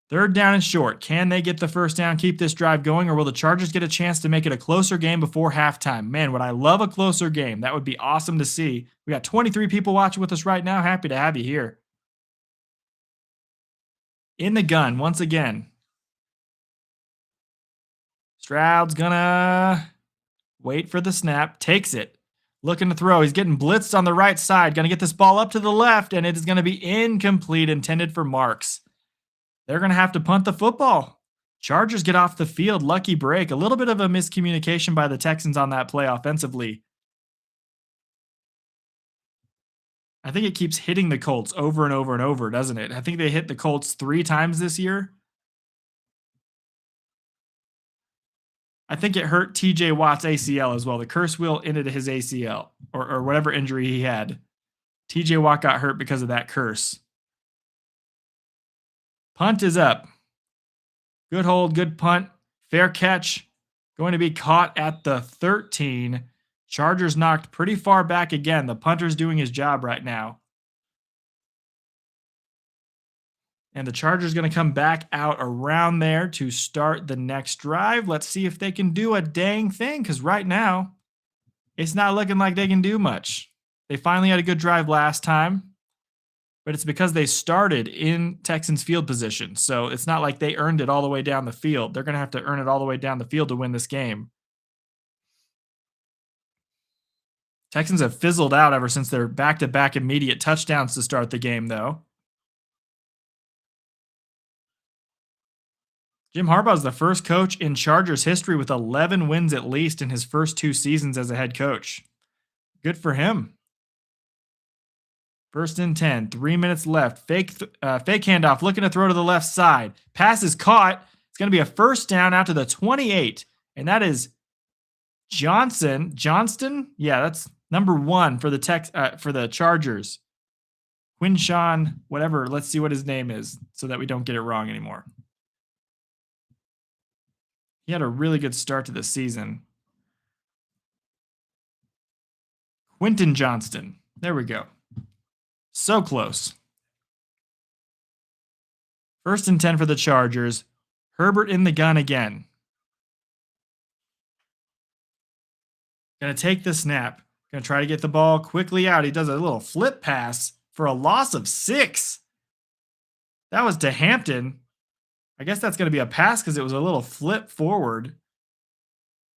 Third down and short. Can they get the first down, keep this drive going, or will the Chargers get a chance to make it a closer game before halftime? Man, would I love a closer game. That would be awesome to see. We got 23 people watching with us right now. Happy to have you here. In the gun once again. Stroud's gonna wait for the snap. Takes it. Looking to throw. He's getting blitzed on the right side. Gonna get this ball up to the left, and it is gonna be incomplete, intended for Marks. They're going to have to punt the football. Chargers get off the field. Lucky break. A little bit of a miscommunication by the Texans on that play offensively. I think it keeps hitting the Colts over and over and over, doesn't it? I think they hit the Colts 3 times this year. I think it hurt TJ Watt's ACL as well. The curse wheel ended his ACL or whatever injury he had. TJ Watt got hurt because of that curse. Punt is up. Good hold, good punt. Fair catch. Going to be caught at the 13. Chargers knocked pretty far back again. The punter's doing his job right now. And the Chargers going to come back out around there to start the next drive. Let's see if they can do a dang thing, because right now, it's not looking like they can do much. They finally had a good drive last time, but it's because they started in Texans field position. So it's not like they earned it all the way down the field. They're going to have to earn it all the way down the field to win this game. Texans have fizzled out ever since their back-to-back immediate touchdowns to start the game, though. Jim Harbaugh is the first coach in Chargers history with 11 wins at least in his first 2 seasons as a head coach. Good for him. First and 10, 3 minutes left. Fake handoff, looking to throw to the left side. Pass is caught. It's going to be a first down out to the 28, and that is Johnston? Yeah, that's number 1 for the Chargers. Quinshawn, whatever. Let's see what his name is so that we don't get it wrong anymore. He had a really good start to the season. Quentin Johnston. There we go. So close. First and 10 for the Chargers. Herbert in the gun again. Going to take the snap. Going to try to get the ball quickly out. He does a little flip pass for a loss of 6. That was to Hampton. I guess that's going to be a pass because it was a little flip forward.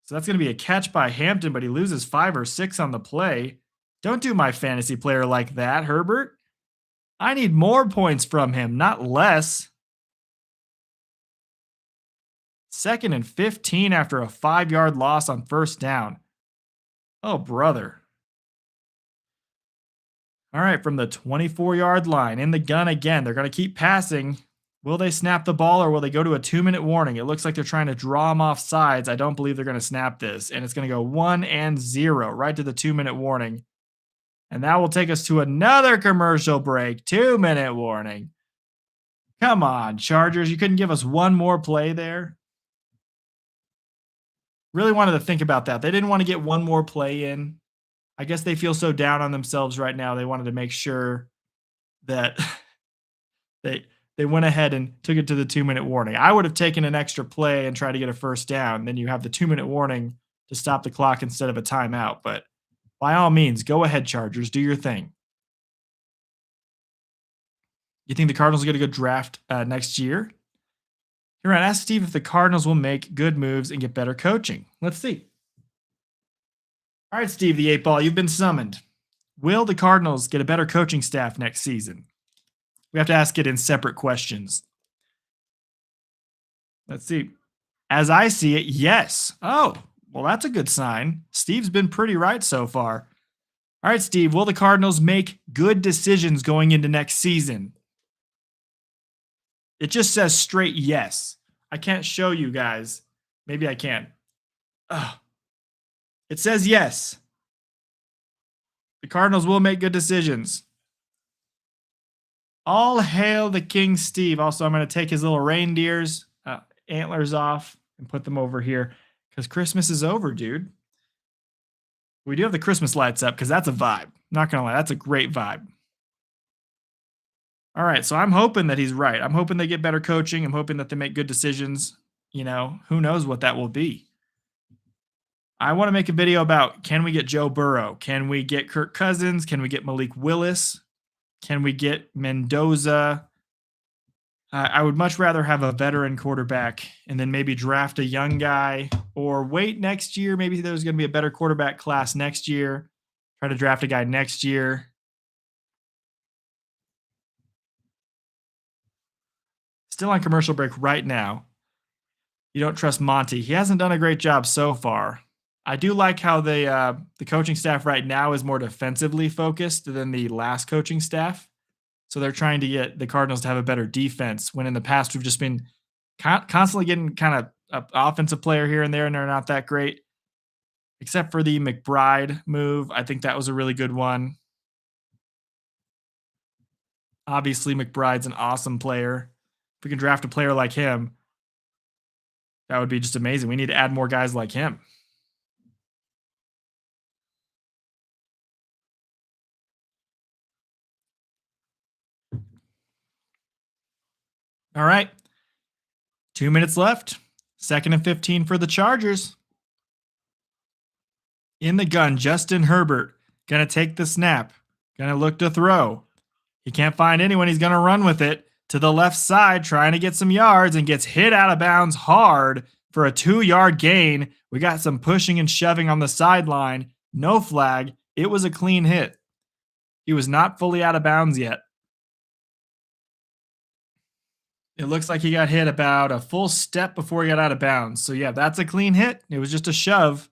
So that's going to be a catch by Hampton, but he loses 5 or 6 on the play. Don't do my fantasy player like that, Herbert. I need more points from him, not less. 2nd and 15 after a 5-yard loss on first down. Oh, brother. All right, from the 24-yard line, in the gun again. They're going to keep passing. Will they snap the ball or will they go to a 2-minute warning? It looks like they're trying to draw them off sides. I don't believe they're going to snap this. And it's going to go 1-0 right to the 2-minute warning. And that will take us to another commercial break. 2-minute warning. Come on, Chargers. You couldn't give us one more play there? Really wanted to think about that. They didn't want to get one more play in. I guess they feel so down on themselves right now. They wanted to make sure that they went ahead and took it to the 2-minute warning. I would have taken an extra play and tried to get a first down. Then you have the 2-minute warning to stop the clock instead of a timeout. But by all means, go ahead, Chargers. Do your thing. You think the Cardinals will get a good draft next year? Here, I asked Steve if the Cardinals will make good moves and get better coaching. Let's see. All right, Steve the 8-ball, you've been summoned. Will the Cardinals get a better coaching staff next season? We have to ask it in separate questions. Let's see. As I see it, yes. Oh, well, that's a good sign. Steve's been pretty right so far. All right, Steve, will the Cardinals make good decisions going into next season? It just says straight yes. I can't show you guys. Maybe I can. It says yes. The Cardinals will make good decisions. All hail the King Steve. Also, I'm going to take his little reindeers, antlers off and put them over here because Christmas is over, dude. We do have the Christmas lights up because that's a vibe. Not going to lie, that's a great vibe. All right, so I'm hoping that he's right. I'm hoping they get better coaching. I'm hoping that they make good decisions. Who knows what that will be. I want to make a video about, can we get Joe Burrow? Can we get Kirk Cousins? Can we get Malik Willis? Can we get Mendoza? I would much rather have a veteran quarterback and then maybe draft a young guy, or wait next year. Maybe there's going to be a better quarterback class next year. Try to draft a guy next year. Still on commercial break right now. You don't trust Monty. He hasn't done a great job so far. I do like how the coaching staff right now is more defensively focused than the last coaching staff. So they're trying to get the Cardinals to have a better defense, when in the past we've just been constantly getting kind of an offensive player here and there, and they're not that great. Except for the McBride move. I think that was a really good one. Obviously, McBride's an awesome player. If we can draft a player like him, that would be just amazing. We need to add more guys like him. All right. 2 minutes left. 2nd and 15 for the Chargers. In the gun, Justin Herbert. Going to take the snap. Going to look to throw. He can't find anyone. He's going to run with it to the left side, trying to get some yards, and gets hit out of bounds hard for a 2-yard gain. We got some pushing and shoving on the sideline. No flag. It was a clean hit. He was not fully out of bounds yet. It looks like he got hit about a full step before he got out of bounds. So, yeah, that's a clean hit. It was just a shove.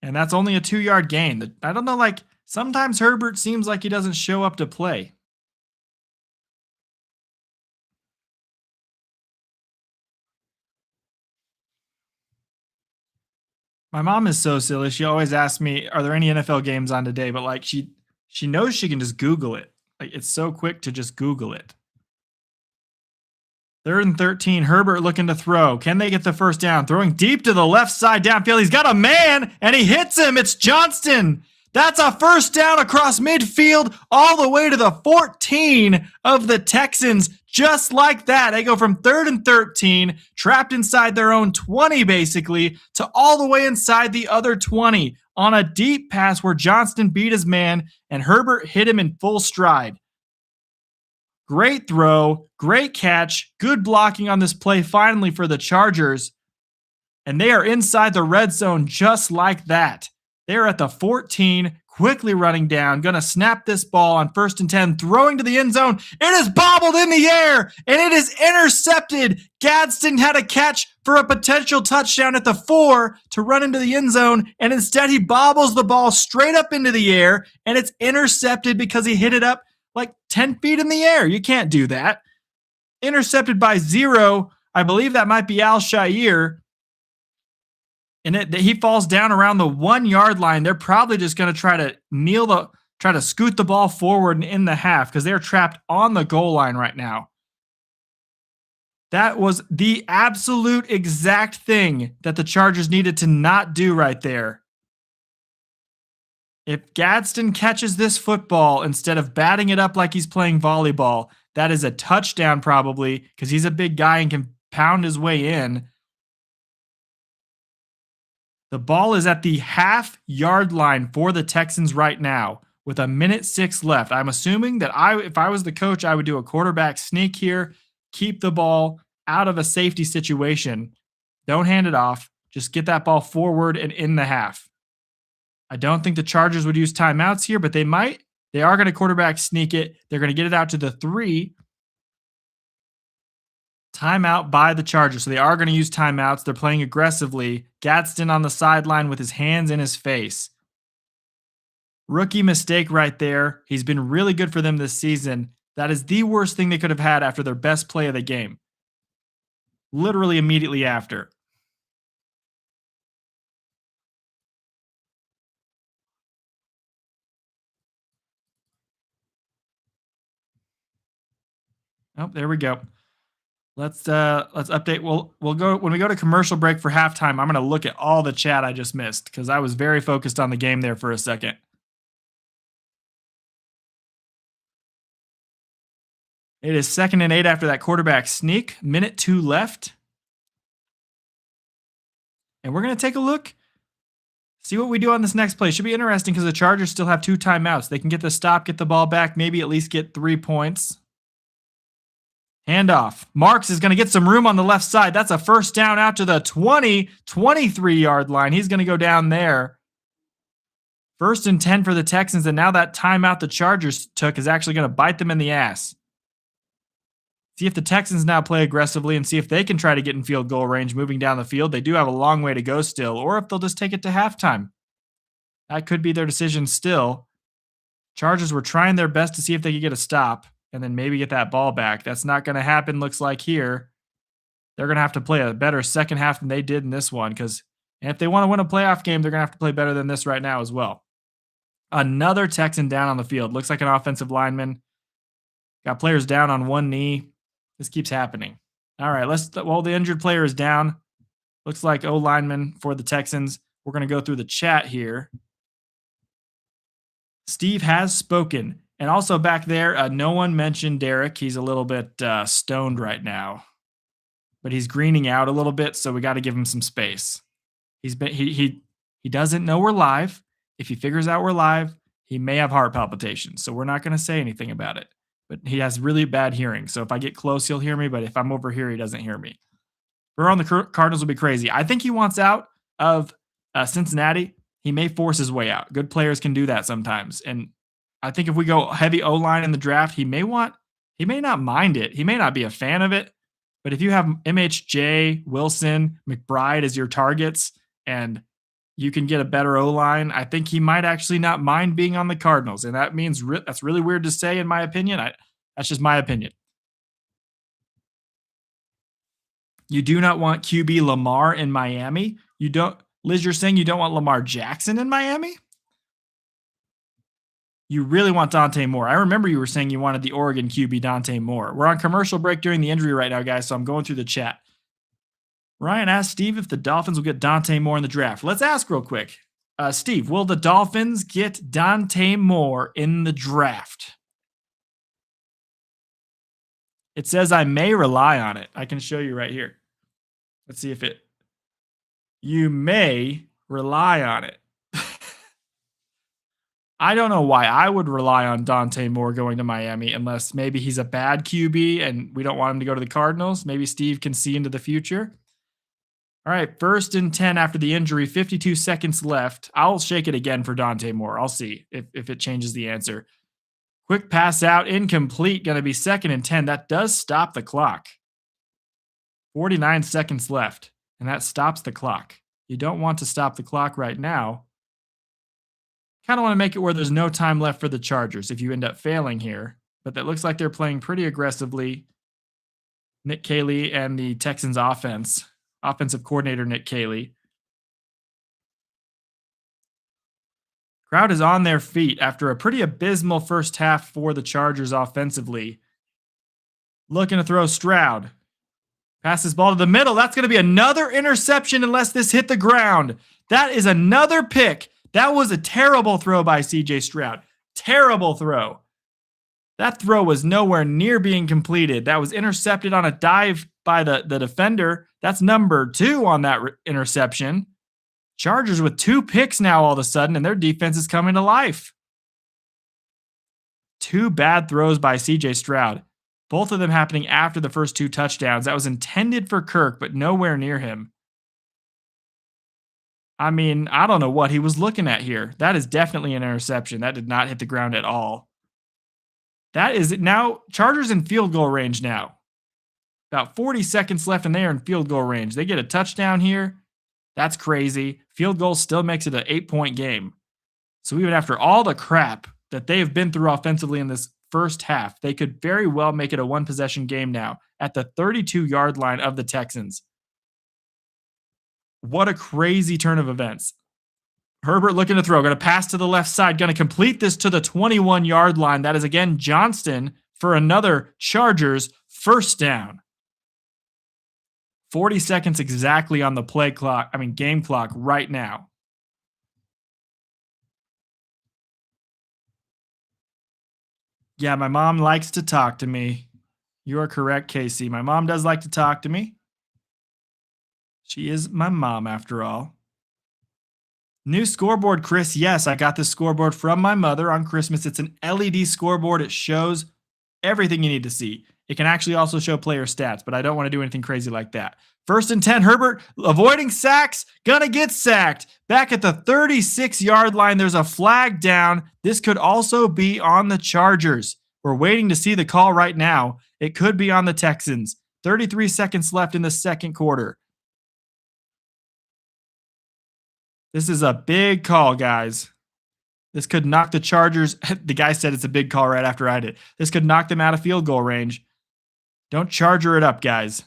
And that's only a 2-yard gain. I don't know, sometimes Herbert seems like he doesn't show up to play. My mom is so silly. She always asks me, are there any NFL games on today? But she knows she can just Google it. It's so quick to just Google it. 3rd and 13, Herbert looking to throw. Can they get the first down? Throwing deep to the left side downfield. He's got a man, and he hits him. It's Johnston. That's a first down across midfield all the way to the 14 of the Texans. Just like that, they go from 3rd and 13, trapped inside their own 20 basically, to all the way inside the other 20 on a deep pass where Johnston beat his man and Herbert hit him in full stride. Great throw, great catch, good blocking on this play finally for the Chargers. And they are inside the red zone just like that. They're at the 14, quickly running down, going to snap this ball on 1st and 10, throwing to the end zone. It is bobbled in the air, and it is intercepted. Gadsden had a catch for a potential touchdown at the 4 to run into the end zone, and instead he bobbles the ball straight up into the air, and it's intercepted because he hit it up like 10 feet in the air. You can't do that. Intercepted by 0. I believe that might be Al-Shaair. And he falls down around the 1-yard line. They're probably just going to try to scoot the ball forward and in the half, because they're trapped on the goal line right now. That was the absolute exact thing that the Chargers needed to not do right there. If Gadsden catches this football instead of batting it up like he's playing volleyball, that is a touchdown probably, because he's a big guy and can pound his way in. The ball is at the half-yard line for the Texans right now with 1:06 left. I'm assuming that if I was the coach, I would do a quarterback sneak here, keep the ball out of a safety situation. Don't hand it off. Just get that ball forward and in the half. I don't think the Chargers would use timeouts here, but they might. They are going to quarterback sneak it. They're going to get it out to the 3. Timeout by the Chargers. So they are going to use timeouts. They're playing aggressively. Gadsden on the sideline with his hands in his face. Rookie mistake right there. He's been really good for them this season. That is the worst thing they could have had after their best play of the game. Literally immediately after. Oh, there we go. Let's update. We'll go when we go to commercial break for halftime. I'm going to look at all the chat I just missed because I was very focused on the game there for a second. It is 2nd and 8 after that quarterback sneak. Minute 2 left. And we're going to take a look. See what we do on this next play. Should be interesting because the Chargers still have 2 timeouts. They can get the stop, get the ball back, maybe at least get 3 points. Handoff. Marks is going to get some room on the left side. That's a first down out to the 23-yard line. He's going to go down there. 1st and 10 for the Texans, and now that timeout the Chargers took is actually going to bite them in the ass. See if the Texans now play aggressively and see if they can try to get in field goal range moving down the field. They do have a long way to go still, or if they'll just take it to halftime. That could be their decision still. Chargers were trying their best to see if they could get a stop and then maybe get that ball back. That's not going to happen, looks like here. They're going to have to play a better second half than they did in this one, because if they want to win a playoff game, they're going to have to play better than this right now as well. Another Texan down on the field. Looks like an offensive lineman. Got players down on one knee. This keeps happening. All right, the injured player is down. Looks like O-lineman for the Texans. We're going to go through the chat here. Steve has spoken. And also back there, no one mentioned Derek. He's a little bit stoned right now. But he's greening out a little bit, so we got to give him some space. He doesn't know we're live. If he figures out we're live, he may have heart palpitations. So we're not going to say anything about it. But he has really bad hearing. So if I get close, he'll hear me. But if I'm over here, he doesn't hear me. If we're on the Cardinals will be crazy. I think he wants out of Cincinnati. He may force his way out. Good players can do that sometimes. And I think if we go heavy O-line in the draft, he may not mind it. He may not be a fan of it. But if you have MHJ, Wilson, McBride as your targets, and you can get a better O-line, I think he might actually not mind being on the Cardinals. And that means that's really weird to say, in my opinion. That's just my opinion. You do not want QB Lamar in Miami. Liz, you're saying you don't want Lamar Jackson in Miami? You really want Dante Moore. I remember you were saying you wanted the Oregon QB Dante Moore. We're on commercial break during the injury right now, guys, so I'm going through the chat. Ryan asked Steve if the Dolphins will get Dante Moore in the draft. Let's ask real quick. Steve, will the Dolphins get Dante Moore in the draft? It says I may rely on it. I can show you right here. Let's see if you may rely on it. I don't know why I would rely on Dante Moore going to Miami unless maybe he's a bad QB and we don't want him to go to the Cardinals. Maybe Steve can see into the future. All right, 1st and 10 after the injury, 52 seconds left. I'll shake it again for Dante Moore. I'll see if it changes the answer. Quick pass out, incomplete, going to be 2nd and 10. That does stop the clock. 49 seconds left, and that stops the clock. You don't want to stop the clock right now. Kind of want to make it where there's no time left for the Chargers if you end up failing here. But that looks like they're playing pretty aggressively. Nick Caley and the Texans offensive coordinator Nick Caley. Crowd is on their feet after a pretty abysmal first half for the Chargers offensively. Looking to throw Stroud. Pass this ball to the middle. That's going to be another interception unless this hit the ground. That is another pick. That was a terrible throw by CJ Stroud. Terrible throw. That throw was nowhere near being completed. That was intercepted on a dive by the defender. That's number 2 on that interception. Chargers with 2 picks now all of a sudden, and their defense is coming to life. 2 bad throws by CJ Stroud. Both of them happening after the first 2 touchdowns. That was intended for Kirk, but nowhere near him. I mean, I don't know what he was looking at here. That is definitely an interception. That did not hit the ground at all. That is now Chargers in field goal range now. About 40 seconds left and they are in field goal range. They get a touchdown here. That's crazy. Field goal still makes it an 8-point game. So even after all the crap that they have been through offensively in this first half, they could very well make it a 1-possession game now at the 32-yard line of the Texans. What a crazy turn of events. Herbert looking to throw, going to pass to the left side, going to complete this to the 21-yard line. That is again Johnston for another Chargers first down. 40 seconds exactly on the game clock right now. Yeah, my mom likes to talk to me. You are correct, Casey. My mom does like to talk to me. She is my mom, after all. New scoreboard, Chris. Yes, I got this scoreboard from my mother on Christmas. It's an LED scoreboard. It shows everything you need to see. It can actually also show player stats, but I don't want to do anything crazy like that. First and 10, Herbert avoiding sacks, gonna get sacked. Back at the 36-yard line, there's a flag down. This could also be on the Chargers. We're waiting to see the call right now. It could be on the Texans. 33 seconds left in the second quarter. This is a big call, guys. This could knock the Chargers. The guy said it's a big call right after I did. This could knock them out of field goal range. Don't Charger it up, guys.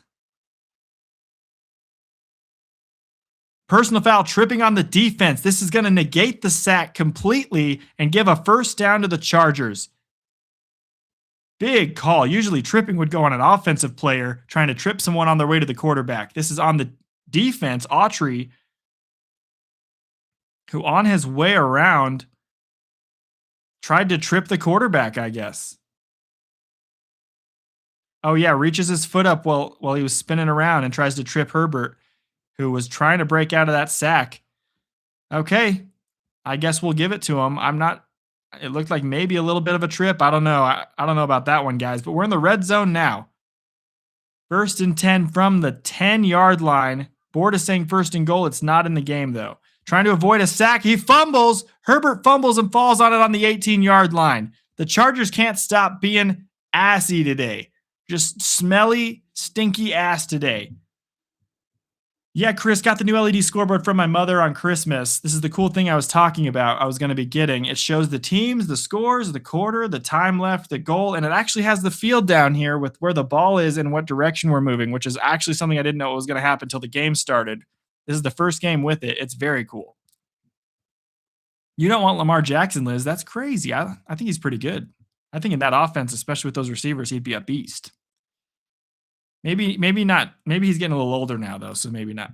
Personal foul, tripping on the defense. This is going to negate the sack completely and give a first down to the Chargers. Big call. Usually tripping would go on an offensive player trying to trip someone on their way to the quarterback. This is on the defense, Autry, who on his way around tried to trip the quarterback, I guess. Oh, yeah, reaches his foot up while he was spinning around and tries to trip Herbert, who was trying to break out of that sack. Okay, I guess we'll give it to him. It looked like maybe a little bit of a trip. I don't know. I don't know about that one, guys, but we're in the red zone now. First and 10 from the 10-yard line. Board is saying first and goal. It's not in the game, though. Trying to avoid a sack. He fumbles. Herbert fumbles and falls on it on the 18-yard line. The Chargers can't stop being assy today. Just smelly, stinky ass today. Yeah, Chris, got the new LED scoreboard from my mother on Christmas. This is the cool thing I was talking about I was going to be getting. It shows the teams, the scores, the quarter, the time left, the goal, and it actually has the field down here with where the ball is and what direction we're moving, which is actually something I didn't know was going to happen until the game started. This is the first game with it. It's very cool. You don't want Lamar Jackson, Liz. That's crazy. I think he's pretty good. I think in that offense, especially with those receivers, he'd be a beast. Maybe not. Maybe he's getting a little older now, though, so maybe not.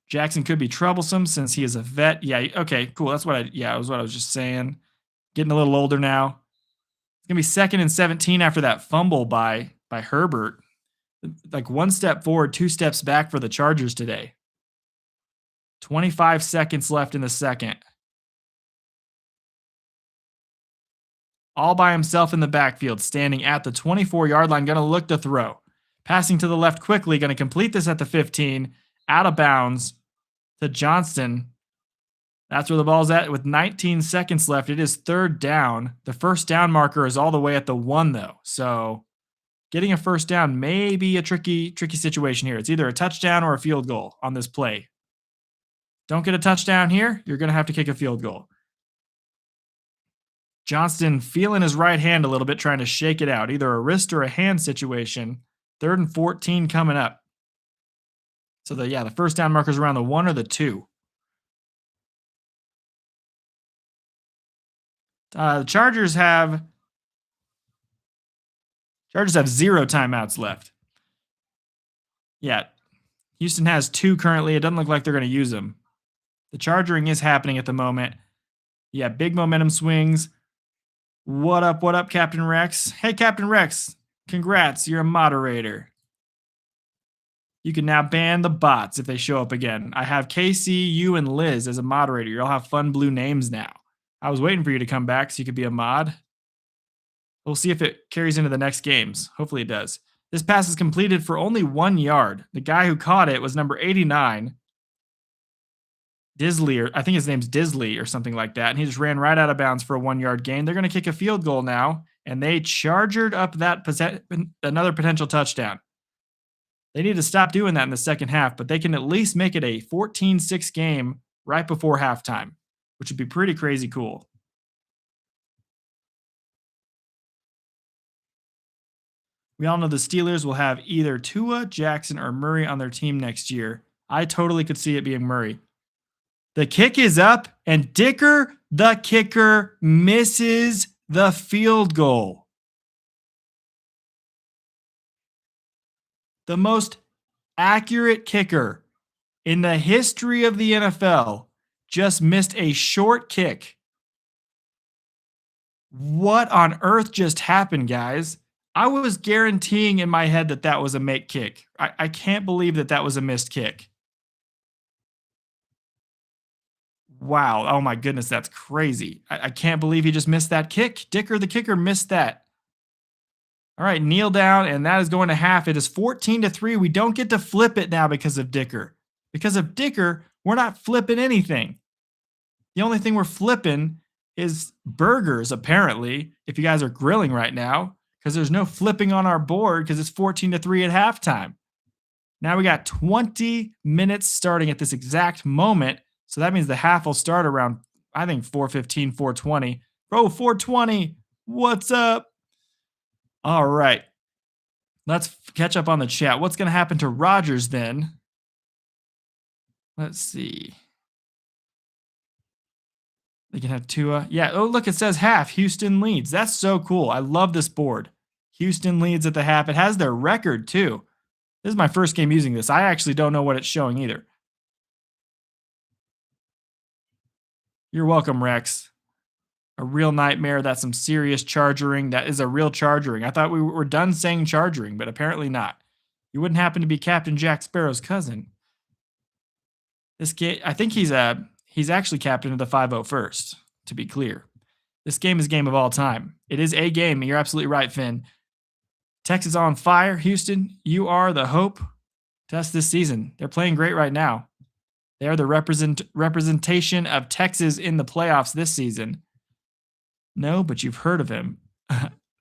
Jackson could be troublesome since he is a vet. Yeah, okay, cool. That's what I was just saying. Getting a little older now. It's going to be second and 17 after that fumble by Herbert. Like one step forward, two steps back for the Chargers today. 25 seconds left in the second. All by himself in the backfield, standing at the 24-yard line, going to look to throw. Passing to the left quickly, going to complete this at the 15, out of bounds to Johnston. That's where the ball's at with 19 seconds left. It is third down. The first down marker is all the way at the 1, though. So getting a first down may be a tricky situation here. It's either a touchdown or a field goal on this play. Don't get a touchdown here, you're going to have to kick a field goal. Johnston feeling his right hand a little bit, trying to shake it out. Either a wrist or a hand situation. 3rd and 14 coming up. So the first down marker's around the 1 or the 2. The Chargers have 0 timeouts left. Yeah. Houston has 2 currently. It doesn't look like they're going to use them. The charging is happening at the moment. Yeah, big momentum swings. What up, Captain Rex? Hey, Captain Rex, congrats, you're a moderator. You can now ban the bots if they show up again. I have KC, you, and Liz as a moderator. You'll have fun blue names now. I was waiting for you to come back so you could be a mod. We'll see if it carries into the next games. Hopefully it does. This pass is completed for only 1 yard. The guy who caught it was number 89. Disley, or I think his name's Disley or something like that, and he just ran right out of bounds for a 1-yard gain. They're going to kick a field goal now, and they chargered up another potential touchdown. They need to stop doing that in the second half, but they can at least make it a 14-6 game right before halftime, which would be pretty crazy cool. We all know the Steelers will have either Tua, Jackson, or Murray on their team next year. I totally could see it being Murray. The kick is up, and Dicker, the kicker, misses the field goal. The most accurate kicker in the history of the NFL just missed a short kick What on earth just happened, guys? I was guaranteeing in my head that that was a make kick. I can't believe that that was a missed kick. Wow. Oh my goodness, that's crazy. I can't believe he just missed that kick. Dicker, the kicker, missed that. All right, kneel down, and that is going to half. It is 14-3. We don't get to flip it now because of Dicker. Because of Dicker, we're not flipping anything. The only thing we're flipping is burgers, apparently, if you guys are grilling right now, because there's no flipping on our board because it's 14-3 at halftime. Now we got 20 minutes starting at this exact moment. So that means the half will start around, I think, 4:15, 4:20. Bro, 4:20. What's up? All right. Let's catch up on the chat. What's going to happen to Rodgers then? Let's see. They can have Tua. Yeah. Oh, look, it says half. Houston leads. That's so cool. I love this board. Houston leads at the half. It has their record too. This is my first game using this. I actually don't know what it's showing either. You're welcome, Rex. A real nightmare. That's some serious chargering. That is a real chargering. I thought we were done saying chargering, but apparently not. You wouldn't happen to be Captain Jack Sparrow's cousin. This game, I think he's actually captain of the 501st, to be clear. This game is game of all time. It is a game. You're absolutely right, Finn. Texas on fire. Houston, you are the hope to us this season. They're playing great right now. They are the representation of Texas in the playoffs this season. No, but you've heard of him.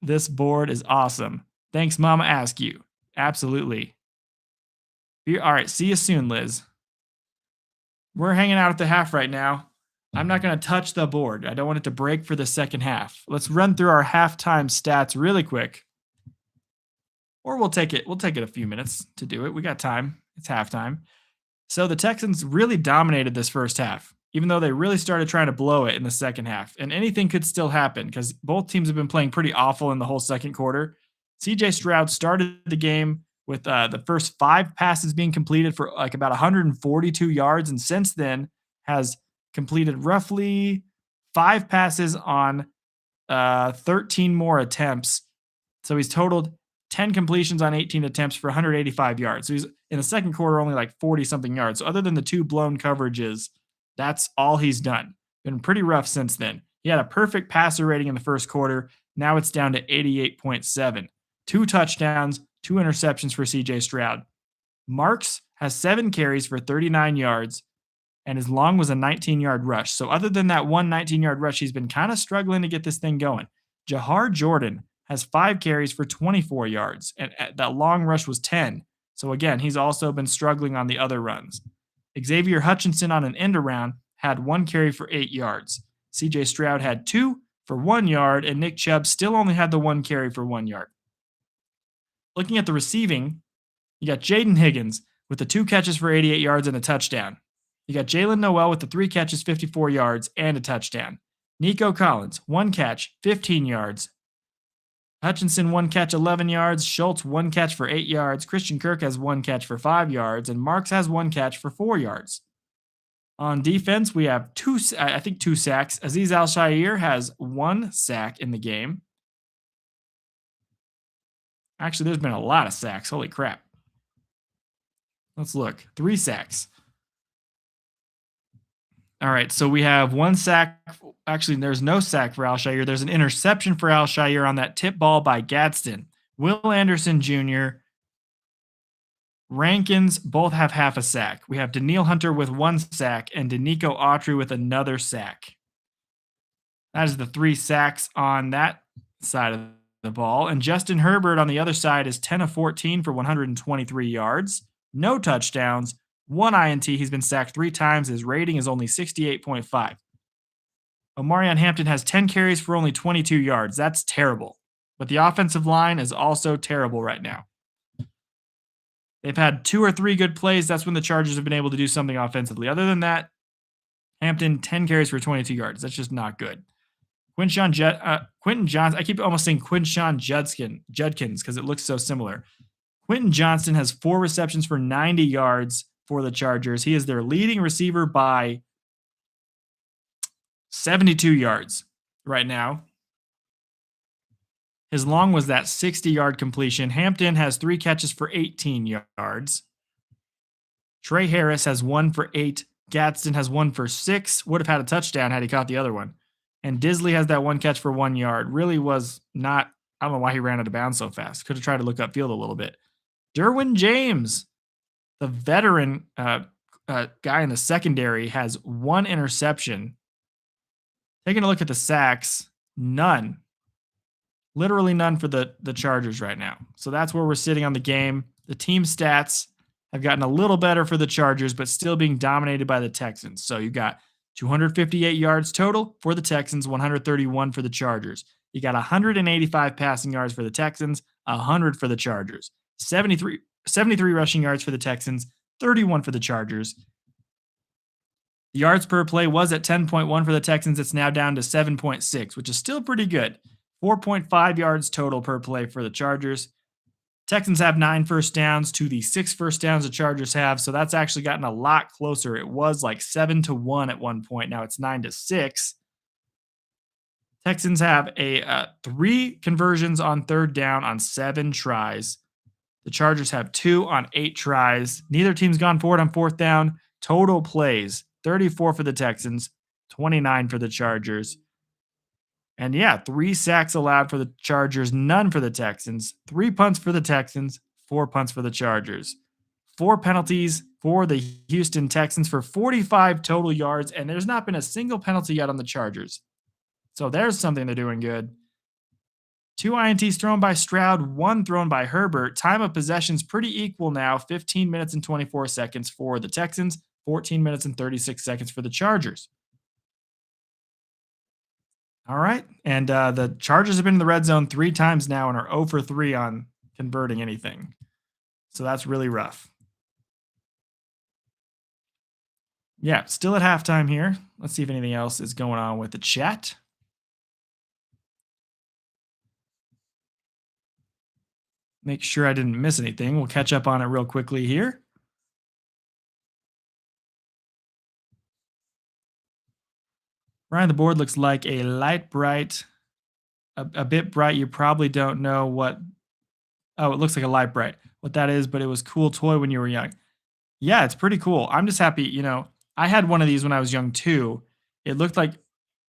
This board is awesome. Thanks, Mama Ask You. Absolutely. All right, see you soon, Liz. We're hanging out at the half right now. I'm not going to touch the board. I don't want it to break for the second half. Let's run through our halftime stats really quick. Or we'll take it a few minutes to do it. We got time. It's halftime. So the Texans really dominated this first half, even though they really started trying to blow it in the second half. And anything could still happen because both teams have been playing pretty awful in the whole second quarter. CJ Stroud started the game with the first 5 passes being completed for like about 142 yards. And since then has completed roughly 5 passes on 13 more attempts. So he's totaled 10 completions on 18 attempts for 185 yards. So he's in the second quarter only like 40 something yards. So other than the 2 blown coverages, that's all he's done. Been pretty rough since then. He had a perfect passer rating in the first quarter. Now it's down to 88.7. 2 touchdowns, 2 interceptions for CJ Stroud. Marks has 7 carries for 39 yards, and his long was a 19-yard rush. So other than that one 19-yard rush, he's been kind of struggling to get this thing going. Jahar Jordan has 5 carries for 24 yards, and that long rush was 10. So again, he's also been struggling on the other runs. Xavier Hutchinson on an end around had 1 carry for 8 yards. CJ Stroud had 2 for 1 yard, and Nick Chubb still only had the 1 carry for 1 yard. Looking at the receiving, you got Jaden Higgins with the 2 catches for 88 yards and a touchdown. You got Jalen Noel with the 3 catches, 54 yards, and a touchdown. Nico Collins, 1 catch, 15 yards. Hutchinson, 1 catch, 11 yards. Schultz, 1 catch for 8 yards. Christian Kirk has 1 catch for 5 yards. And Marks has 1 catch for 4 yards. On defense, we have 2 sacks. Azeez Al-Shaair has 1 sack in the game. Actually, there's been a lot of sacks. Holy crap. Let's look. 3 sacks. All right, so we have 1 sack. Actually, there's no sack for Al-Shaair. There's an interception for Al-Shaair on that tip ball by Gadsden. Will Anderson Jr., Rankins both have half a sack. We have Daniil Hunter with 1 sack and Danico Autry with another sack. That is the 3 sacks on that side of the ball. And Justin Herbert on the other side is 10 of 14 for 123 yards. No touchdowns. 1 INT. He's been sacked 3 times. His rating is only 68.5. Omarion Hampton has 10 carries for only 22 yards. That's terrible. But the offensive line is also terrible right now. They've had 2 or 3 good plays. That's when the Chargers have been able to do something offensively. Other than that, Hampton, 10 carries for 22 yards. That's just not good. Quinton Johnson. I keep almost saying Quinshon Judkins because it looks so similar. Quentin Johnston has 4 receptions for 90 yards for the Chargers. He is their leading receiver by 72 yards right now. His long was that 60-yard completion. Hampton has 3 catches for 18 yards. Trey Harris has 1 for 8. Gadsden has 1 for 6. Would have had a touchdown had he caught the other one. And Disley has that 1 catch for 1 yard. Really was not, I don't know why he ran out of bounds so fast. Could have tried to look upfield a little bit. Derwin James, the veteran guy in the secondary, has 1 interception. Taking a look at the sacks, none. Literally none for the Chargers right now. So that's where we're sitting on the game. The team stats have gotten a little better for the Chargers, but still being dominated by the Texans. So you got 258 yards total for the Texans, 131 for the Chargers. You got 185 passing yards for the Texans, 100 for the Chargers. 73 rushing yards for the Texans, 31 for the Chargers. The yards per play was at 10.1 for the Texans. It's now down to 7.6, which is still pretty good. 4.5 yards total per play for the Chargers. Texans have 9 first downs to the 6 first downs the Chargers have, so that's actually gotten a lot closer. It was like 7-1 at one point. Now it's 9-6. Texans have 3 conversions on third down on 7 tries. The Chargers have 2 on 8 tries. Neither team's gone forward on fourth down. Total plays, 34 for the Texans, 29 for the Chargers. And yeah, 3 sacks allowed for the Chargers, none for the Texans. 3 punts for the Texans, 4 punts for the Chargers. 4 penalties for the Houston Texans for 45 total yards, and there's not been a single penalty yet on the Chargers. So there's something they're doing good. 2 INTs thrown by Stroud, 1 thrown by Herbert. Time of possession's pretty equal now, 15 minutes and 24 seconds for the Texans, 14 minutes and 36 seconds for the Chargers. All right. And the Chargers have been in the red zone 3 times now and are 0 for 3 on converting anything. So that's really rough. Yeah, still at halftime here. Let's see if anything else is going on with the chat. Make sure I didn't miss anything. We'll catch up on it real quickly here. Ryan, the board looks like a light bright, a bit bright. You probably don't know what. Oh, it looks like a light bright. What that is, but it was a cool toy when you were young. Yeah, it's pretty cool. I'm just happy. I had one of these when I was young too. It looked like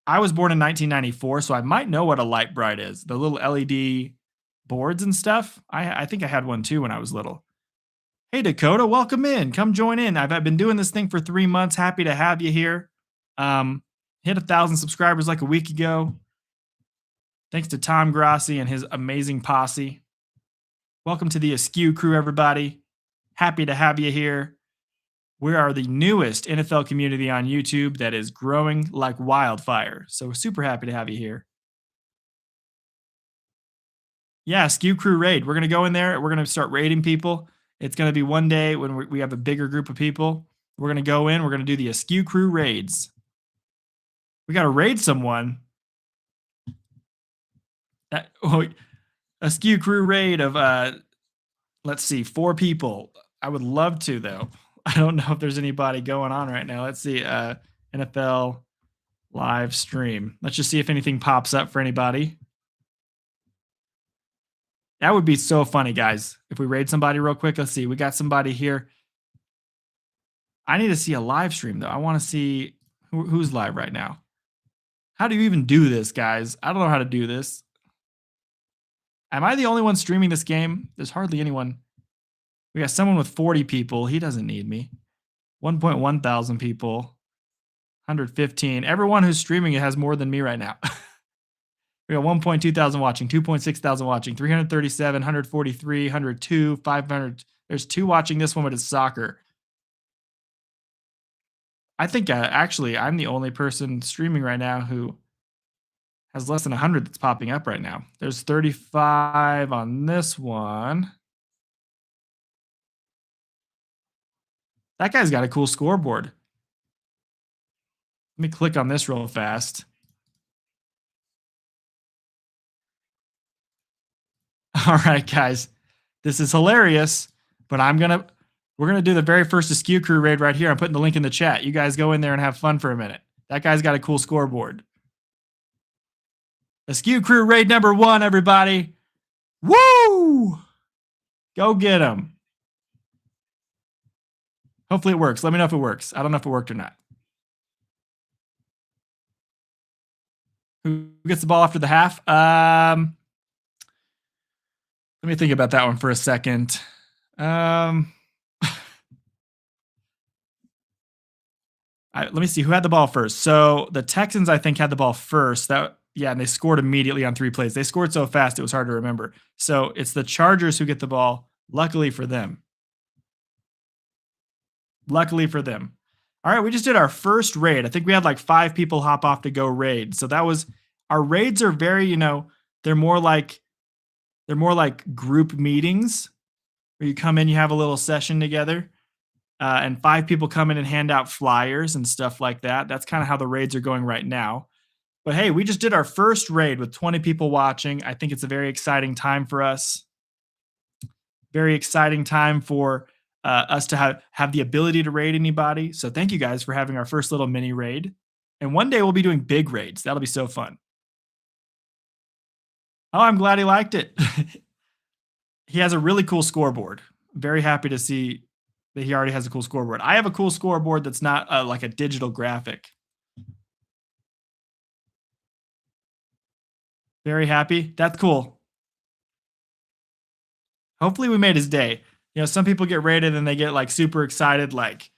I was born in 1994, so I might know what a light bright is. The little LED boards and stuff. I think I had one too when I was little. Hey, Dakota, welcome in. Come join in. I've been doing this thing for 3 months. Happy to have you here. Hit 1,000 subscribers like a week ago. Thanks to Tom Grassi and his amazing posse. Welcome to the Askew crew, everybody. Happy to have you here. We are the newest NFL community on YouTube that is growing like wildfire. So we're super happy to have you here. Yeah, Askew crew raid. We're going to go in there. We're going to start raiding people. It's going to be one day when we have a bigger group of people. We're going to go in. We're going to do the Askew crew raids. We got to raid someone. Askew crew raid of, let's see, 4 people. I would love to, though. I don't know if there's anybody going on right now. Let's see, NFL live stream. Let's just see if anything pops up for anybody. That would be so funny, guys. If we raid somebody real quick, let's see. We got somebody here. I need to see a live stream, though. I want to see who's live right now. How do you even do this, guys? I don't know how to do this. Am I the only one streaming this game? There's hardly anyone. We got someone with 40 people. He doesn't need me. 1.1 thousand people. 115. Everyone who's streaming it has more than me right now. We got 1.2 thousand watching, 2.6 thousand watching, 337, 143, 102, 500. There's 2 watching this one, but it's soccer. I think actually I'm the only person streaming right now who has less than 100 that's popping up right now. There's 35 on this one. That guy's got a cool scoreboard. Let me click on this real fast. All right, guys. This is hilarious, but we're going to do the very first Askew crew raid right here. I'm putting the link in the chat. You guys go in there and have fun for a minute. That guy's got a cool scoreboard. Askew Crew raid number 1, everybody. Woo! Go get them. Hopefully it works. Let me know if it works. I don't know if it worked or not. Who gets the ball after the half? Let me think about that one for a second. Let me see who had the ball first. So the Texans, I think, had the ball first. And they scored immediately on 3 plays. They scored so fast it was hard to remember. So it's the Chargers who get the ball. Luckily for them. All right, we just did our first raid. I think we had like 5 people hop off to go raid. So that was our raids are very, they're more like group meetings where you come in, you have a little session together. And 5 people come in and hand out flyers and stuff like that. That's kind of how the raids are going right now. But hey, we just did our first raid with 20 people watching. I think it's a very exciting time for us. Very exciting time for us to have the ability to raid anybody. So thank you guys for having our first little mini raid. And one day we'll be doing big raids. That'll be so fun. Oh, I'm glad he liked it. He has a really cool scoreboard. Very happy to see that he already has a cool scoreboard. I have a cool scoreboard that's not like a digital graphic. Very happy. That's cool. Hopefully we made his day. Some people get raided and they get like super excited, like,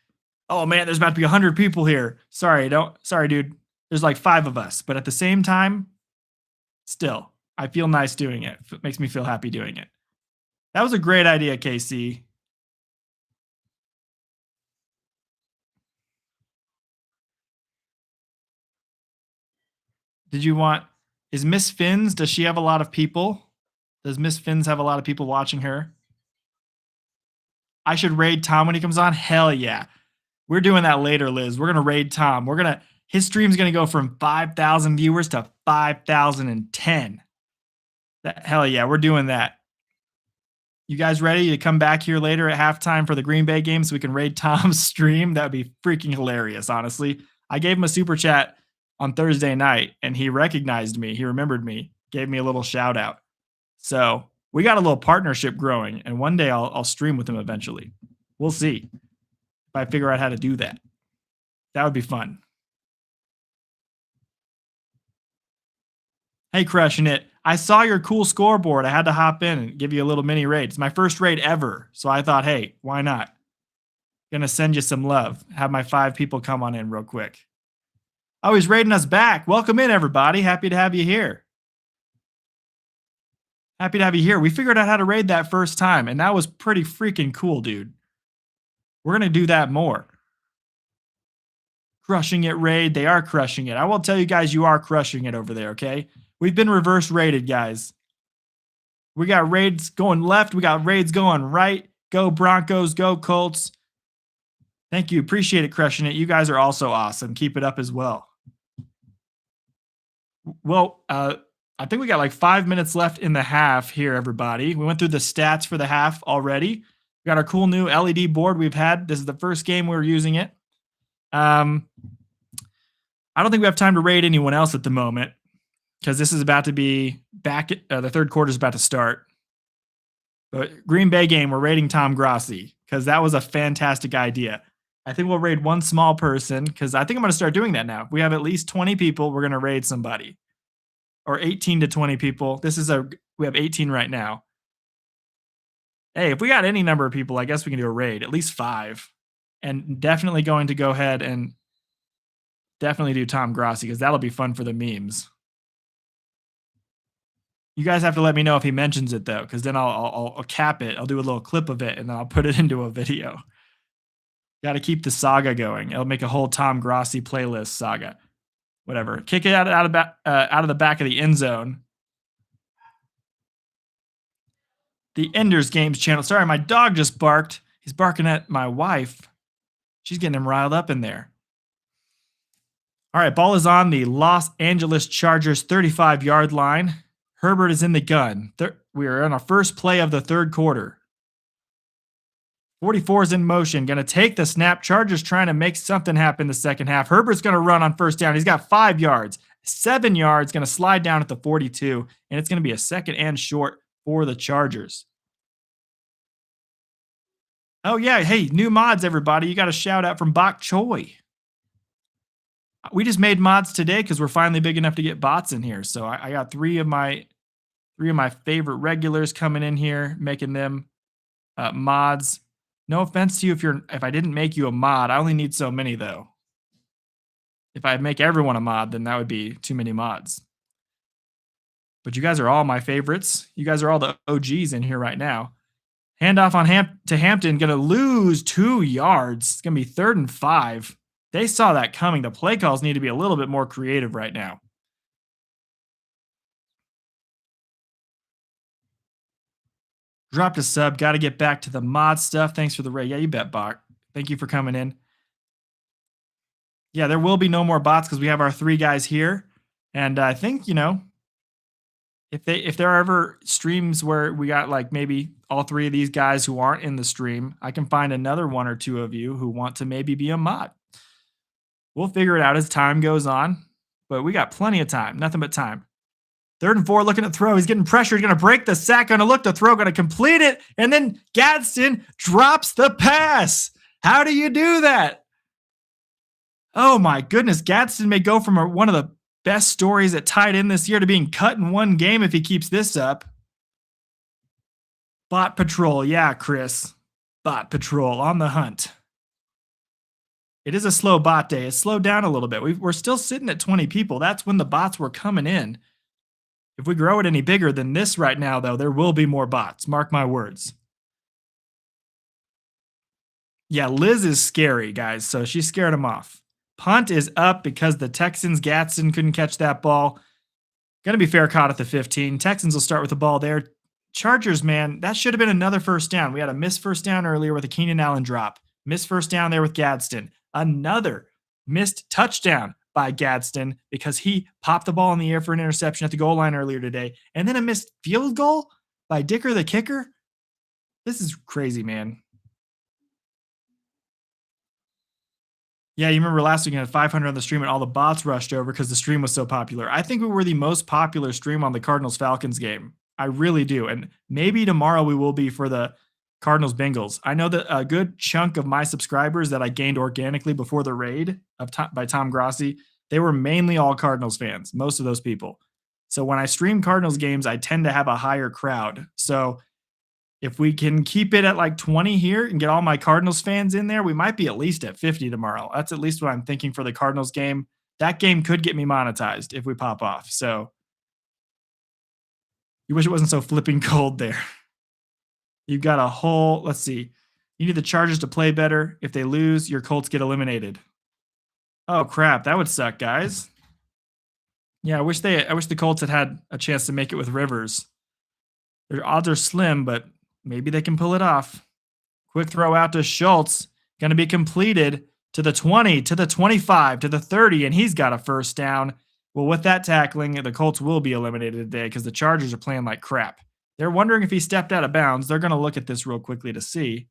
oh man, there's about to be 100 people here. Sorry, dude. There's like 5 of us. But at the same time, still, I feel nice doing it. It makes me feel happy doing it. That was a great idea, KC. Is Miss Finns, does she have a lot of people? Does Miss Finns have a lot of people watching her? I should raid Tom when he comes on? Hell yeah. We're doing that later, Liz. We're going to raid Tom. His stream's going to go from 5,000 viewers to 5,010. Hell yeah, we're doing that. You guys ready to come back here later at halftime for the Green Bay game so we can raid Tom's stream? That would be freaking hilarious, honestly. I gave him a super chat on Thursday night, and he recognized me. He remembered me, gave me a little shout out. So we got a little partnership growing, and one day I'll stream with him eventually. We'll see if I figure out how to do that. That would be fun. Hey, Crushing It. I saw your cool scoreboard. I had to hop in and give you a little mini raid. It's my first raid ever. So I thought, hey, why not? Gonna send you some love. Have my 5 people come on in real quick. Oh, he's raiding us back. Welcome in, everybody. Happy to have you here. We figured out how to raid that first time, and that was pretty freaking cool, dude. We're going to do that more. Crushing it raid. They are crushing it. I will tell you guys, you are crushing it over there, okay? We've been reverse raided, guys. We got raids going left. We got raids going right. Go Broncos. Go Colts. Thank you. Appreciate it, Crushing It. You guys are also awesome. Keep it up as well. Well, I think we got like 5 minutes left in the half here, everybody. We went through the stats for the half already. We got our cool new LED board we've had. This is the first game we were using it. I don't think we have time to raid anyone else at the moment because this is about to be back. The third quarter is about to start. But Green Bay game, we're raiding Tom Grossi because that was a fantastic idea. I think we'll raid one small person because I think I'm going to start doing that now. If we have at least 20 people, we're going to raid somebody. Or 18 to 20 people. We have 18 right now. Hey, if we got any number of people, I guess we can do a raid. At least 5. And definitely going to go ahead and definitely do Tom Grossi because that'll be fun for the memes. You guys have to let me know if he mentions it though, because then I'll cap it. I'll do a little clip of it and then I'll put it into a video. Got to keep the saga going. It'll make a whole Tom Grossi playlist saga. Whatever. Kick it out of the back of the end zone. The Enders Games channel. Sorry, my dog just barked. He's barking at my wife. She's getting him riled up in there. All right, ball is on the Los Angeles Chargers 35-yard line. Herbert is in the gun. We are on our first play of the third quarter. 44 is in motion, going to take the snap. Chargers trying to make something happen the second half. Herbert's going to run on first down. He's got 5 yards. 7 yards, going to slide down at the 42, and it's going to be a second and short for the Chargers. Oh, yeah. Hey, new mods, everybody. You got a shout out from Bok Choi. We just made mods today because we're finally big enough to get bots in here. So I got three of my favorite regulars coming in here, making them mods. No offense to you if I didn't make you a mod. I only need so many though. If I make everyone a mod, then that would be too many mods. But you guys are all my favorites. You guys are all the OGs in here right now. Handoff to Hampton, going to lose 2 yards. It's going to be 3rd and 5. They saw that coming. The play calls need to be a little bit more creative right now. Dropped a sub. Got to get back to the mod stuff. Thanks for the raid. Yeah, you bet, Bot. Thank you for coming in. Yeah, there will be no more bots because we have our 3 guys here. And I think, if there are ever streams where we got like maybe all 3 of these guys who aren't in the stream, I can find another 1 or 2 of you who want to maybe be a mod. We'll figure it out as time goes on, but we got plenty of time. Nothing but time. 3rd and 4, looking at throw. He's getting pressure. He's going to break the sack. Going to look to throw. Going to complete it. And then Gadsden drops the pass. How do you do that? Oh my goodness. Gadsden may go from one of the best stories at tight end this year to being cut in one game if he keeps this up. Bot Patrol. Yeah, Chris. Bot Patrol on the hunt. It is a slow bot day. It's slowed down a little bit. We're still sitting at 20 people. That's when the bots were coming in. If we grow it any bigger than this right now, though, there will be more bots. Mark my words. Yeah, Liz is scary, guys, so she scared him off. Punt is up because the Texans, Gadsden couldn't catch that ball. Going to be fair caught at the 15. Texans will start with the ball there. Chargers, man, that should have been another first down. We had a missed first down earlier with a Keenan Allen drop. Missed first down there with Gadsden. Another missed touchdown by Gadsden because he popped the ball in the air for an interception at the goal line earlier today. And then a missed field goal by Dicker the kicker. This is crazy, man. Yeah, you remember last week we had 500 on the stream and all the bots rushed over because the stream was so popular. I think we were the most popular stream on the Cardinals-Falcons game. I really do. And maybe tomorrow we will be for the Cardinals Bengals. I know that a good chunk of my subscribers that I gained organically before the raid by Tom Grossi, they were mainly all Cardinals fans, most of those people. So when I stream Cardinals games, I tend to have a higher crowd. So if we can keep it at like 20 here and get all my Cardinals fans in there, we might be at least at 50 tomorrow. That's at least what I'm thinking for the Cardinals game. That game could get me monetized if we pop off. So you wish it wasn't so flipping cold there. You've got a whole, let's see. You need the Chargers to play better. If they lose, your Colts get eliminated. Oh, crap. That would suck, guys. Yeah, I wish the Colts had a chance to make it with Rivers. Their odds are slim, but maybe they can pull it off. Quick throw out to Schultz. Going to be completed to the 20, to the 25, to the 30, and he's got a first down. Well, with that tackling, the Colts will be eliminated today because the Chargers are playing like crap. They're wondering if he stepped out of bounds. They're going to look at this real quickly to see.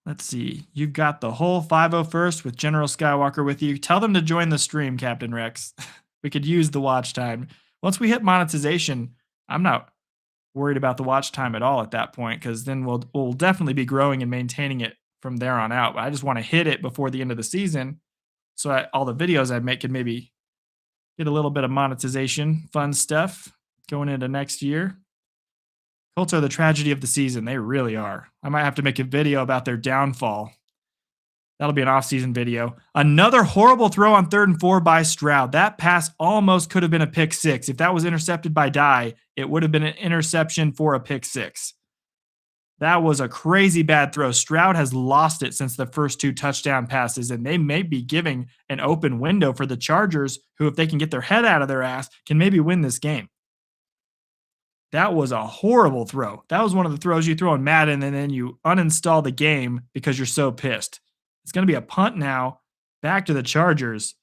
Let's see. You've got the whole 501st with General Skywalker with you. Tell them to join the stream, Captain Rex. We could use the watch time. Once we hit monetization, I'm not worried about the watch time at all at that point because then we'll definitely be growing and maintaining it from there on out. But I just want to hit it before the end of the season. So all the videos I make can maybe get a little bit of monetization, fun stuff going into next year. Colts are the tragedy of the season. They really are. I might have to make a video about their downfall. That'll be an off-season video. Another horrible throw on 3rd and 4 by Stroud. That pass almost could have been a pick six. If that was intercepted by Dye, it would have been an interception for a pick six. That was a crazy bad throw. Stroud has lost it since the first 2 touchdown passes, and they may be giving an open window for the Chargers, who, if they can get their head out of their ass, can maybe win this game. That was a horrible throw. That was one of the throws you throw in Madden, and then you uninstall the game because you're so pissed. It's going to be a punt now, back to the Chargers.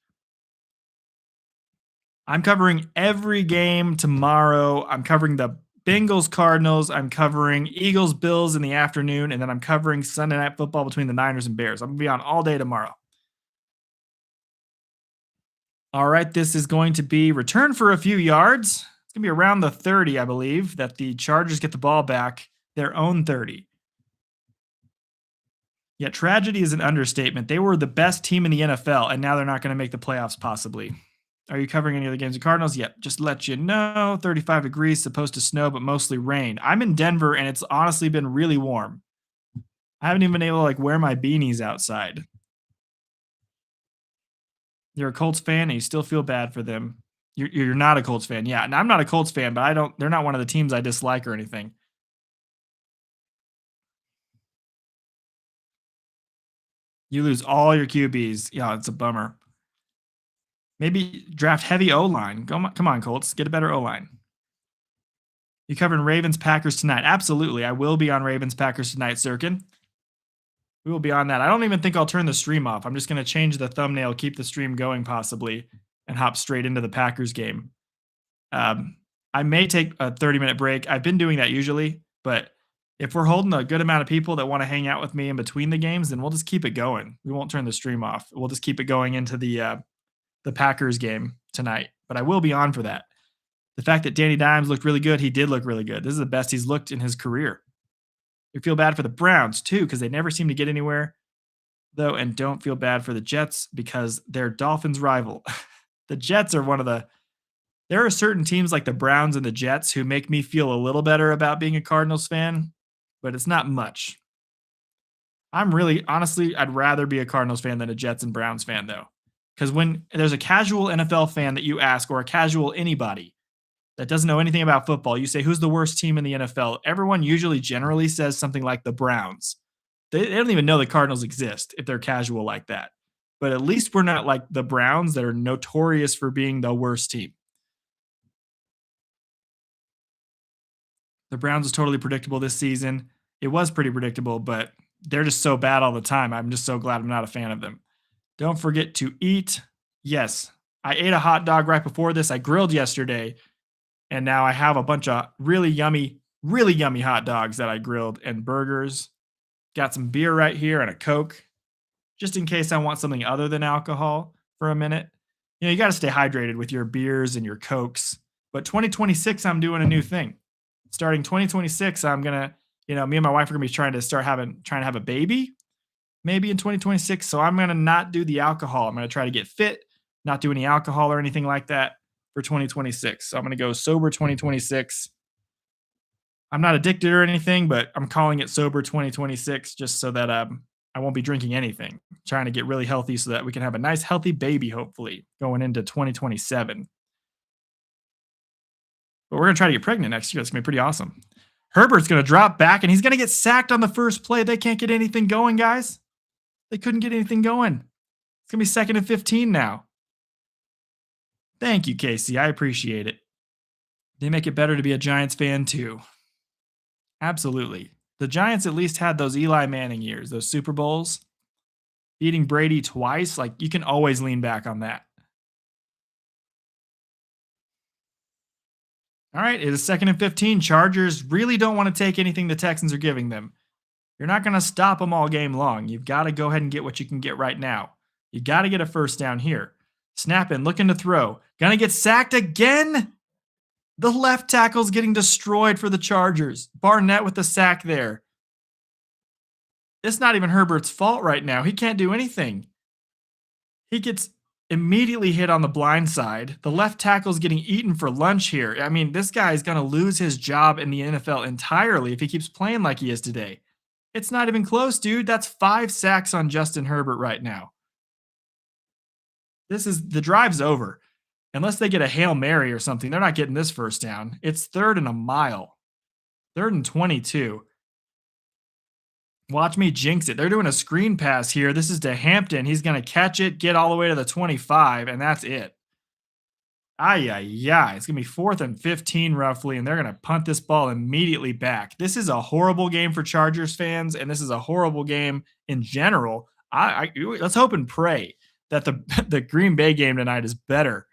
I'm covering every game tomorrow. I'm covering the Bengals, Cardinals. I'm covering Eagles, Bills in the afternoon, and then I'm covering Sunday Night Football between the Niners and Bears. I'm going to be on all day tomorrow. All right, this is going to be return for a few yards. It's going to be around the 30, I believe, that the Chargers get the ball back, their own 30. Yeah, tragedy is an understatement. They were the best team in the NFL, and now they're not going to make the playoffs possibly. Are you covering any other games of Cardinals? Yep, just let you know. 35 degrees, supposed to snow, but mostly rain. I'm in Denver, and it's honestly been really warm. I haven't even been able to wear my beanies outside. You're a Colts fan, and you still feel bad for them. You're not a Colts fan. Yeah, and I'm not a Colts fan, but they're not one of the teams I dislike or anything. You lose all your QBs. Yeah, it's a bummer. Maybe draft heavy O-line. Come on, Colts. Get a better O-line. You covering Ravens Packers tonight? Absolutely. I will be on Ravens Packers tonight, Sirkin. We will be on that. I don't even think I'll turn the stream off. I'm just going to change the thumbnail, keep the stream going possibly, and hop straight into the Packers game. I may take a 30-minute break. I've been doing that usually, but if we're holding a good amount of people that want to hang out with me in between the games, then we'll just keep it going. We won't turn the stream off. We'll just keep it going into the Packers game tonight. But I will be on for that. The fact that Danny Dimes looked really good, he did look really good. This is the best he's looked in his career. You feel bad for the Browns too, because they never seem to get anywhere, though, and don't feel bad for the Jets because they're Dolphins' rival. The Jets are there are certain teams like the Browns and the Jets who make me feel a little better about being a Cardinals fan, but it's not much. Honestly, I'd rather be a Cardinals fan than a Jets and Browns fan, though. Because when there's a casual NFL fan that you ask, or a casual anybody that doesn't know anything about football, you say, who's the worst team in the NFL? Everyone usually generally says something like the Browns. They don't even know the Cardinals exist if they're casual like that. But at least we're not like the Browns that are notorious for being the worst team. The Browns is totally predictable this season. It was pretty predictable, but they're just so bad all the time. I'm just so glad I'm not a fan of them. Don't forget to eat. Yes, I ate a hot dog right before this. I grilled yesterday, and now I have a bunch of really yummy hot dogs that I grilled and burgers. Got some beer right here and a Coke, just in case I want something other than alcohol for a minute. You got to stay hydrated with your beers and your Cokes. But 2026, I'm doing a new thing. Starting 2026, I'm going to, me and my wife are going to be trying to have a baby maybe in 2026. So I'm going to not do the alcohol. I'm going to try to get fit, not do any alcohol or anything like that for 2026. So I'm going to go sober 2026. I'm not addicted or anything, but I'm calling it sober 2026 just so that I won't be drinking anything. I'm trying to get really healthy so that we can have a nice, healthy baby, hopefully, going into 2027. But we're going to try to get pregnant next year. That's going to be pretty awesome. Herbert's going to drop back, and he's going to get sacked on the first play. They can't get anything going, guys. They couldn't get anything going. It's going to be 2nd and 15 now. Thank you, Casey. I appreciate it. They make it better to be a Giants fan, too. Absolutely. The Giants at least had those Eli Manning years, those Super Bowls. Beating Brady twice, you can always lean back on that. All right, it is 2nd and 15. Chargers really don't want to take anything the Texans are giving them. You're not going to stop them all game long. You've got to go ahead and get what you can get right now. You got to get a first down here. Snap in, looking to throw. Gonna get sacked again? The left tackle's getting destroyed for the Chargers. Barnett with the sack there. It's not even Herbert's fault right now. He can't do anything. He gets immediately hit on the blind side. The left tackle's getting eaten for lunch here. I mean, this guy is going to lose his job in the NFL entirely if he keeps playing like he is today. It's not even close, dude. That's 5 sacks on Justin Herbert right now. The drive's over. Unless they get a Hail Mary or something, they're not getting this first down. It's 3rd and a mile. 3rd and 22. Watch me jinx it. They're doing a screen pass here. This is to Hampton. He's going to catch it, get all the way to the 25, and that's it. It's going to be 4th and 15 roughly, and they're going to punt this ball immediately back. This is a horrible game for Chargers fans, and this is a horrible game in general. Let's hope and pray that the Green Bay game tonight is better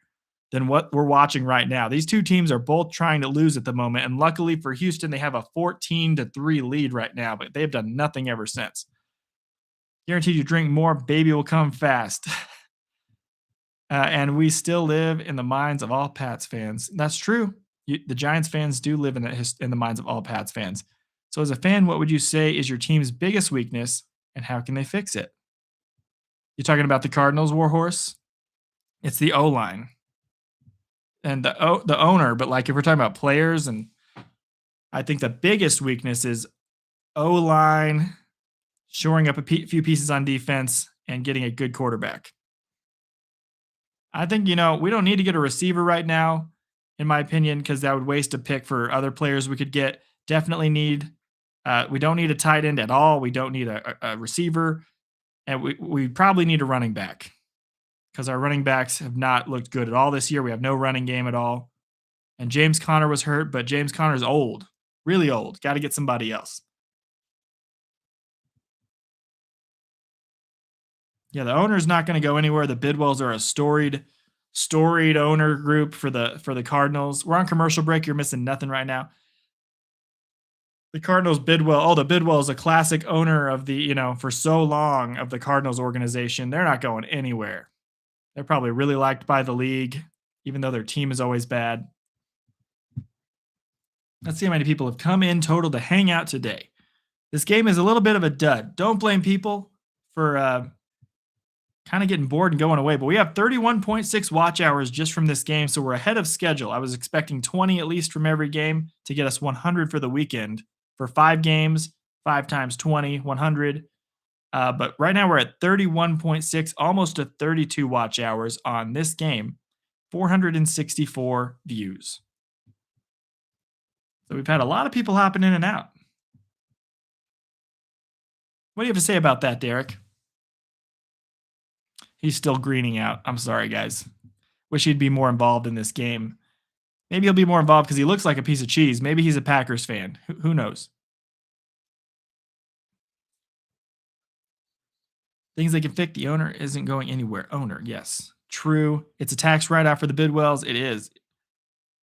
than what we're watching right now. These two teams are both trying to lose at the moment. And luckily for Houston, they have a 14-3 lead right now, but they've done nothing ever since. Guaranteed you drink more, baby will come fast. And we still live in the minds of all Pats fans. That's true. The Giants fans do live in the minds of all Pats fans. So, as a fan, what would you say is your team's biggest weakness and how can they fix it? You're talking about the Cardinals, Warhorse? It's the O line and the owner. But like if we're talking about players, and I think the biggest weakness is O line, shoring up a few pieces on defense, and getting a good quarterback. I think, we don't need to get a receiver right now, in my opinion, because that would waste a pick for other players we could get. Definitely we don't need a tight end at all. We don't need a receiver. And we probably need a running back because our running backs have not looked good at all this year. We have no running game at all. And James Conner was hurt, but James Conner is old, really old. Got to get somebody else. Yeah, the owner's not going to go anywhere. The Bidwells are a storied owner group for the Cardinals. We're on commercial break. You're missing nothing right now. The Cardinals the Bidwell is a classic owner of for so long of the Cardinals organization. They're not going anywhere. They're probably really liked by the league, even though their team is always bad. Let's see how many people have come in total to hang out today. This game is a little bit of a dud. Don't blame people for kind of getting bored and going away, but we have 31.6 watch hours just from this game, so we're ahead of schedule. I was expecting 20 at least from every game to get us 100 for the weekend. For 5 games, 5 times 20, 100. But right now we're at 31.6, almost to 32 watch hours on this game, 464 views. So we've had a lot of people hopping in and out. What do you have to say about that, Derek? He's still greening out. I'm sorry, guys. Wish he'd be more involved in this game. Maybe he'll be more involved because he looks like a piece of cheese. Maybe he's a Packers fan. Who knows? Things they can fix. The owner isn't going anywhere. Owner, yes. True. It's a tax write-off for the Bidwells. It is.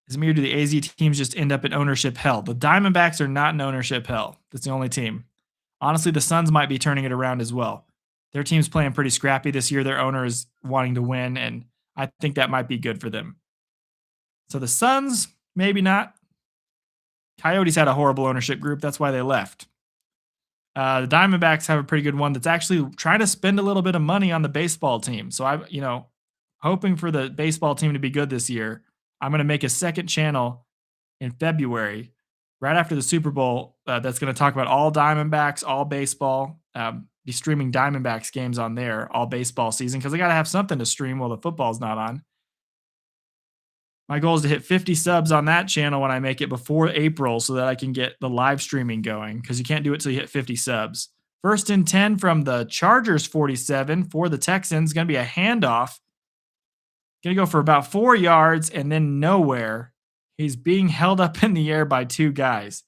As mere, do the AZ teams just end up in ownership hell? The Diamondbacks are not in ownership hell. That's the only team. Honestly, the Suns might be turning it around as well. Their team's playing pretty scrappy this year. Their owner is wanting to win, and I think that might be good for them. So the Suns, maybe not. Coyotes had a horrible ownership group. That's why they left. The Diamondbacks have a pretty good one that's actually trying to spend a little bit of money on the baseball team. So I'm, hoping for the baseball team to be good this year. I'm going to make a second channel in February, right after the Super Bowl, that's going to talk about all Diamondbacks, all baseball. Be streaming Diamondbacks games on there all baseball season because I got to have something to stream while the football's not on. My goal is to hit 50 subs on that channel when I make it before April so that I can get the live streaming going because you can't do it till you hit 50 subs. 1st and 10 from the Chargers 47 for the Texans. Going to be a handoff. Going to go for about 4 yards and then nowhere. He's being held up in the air by 2 guys.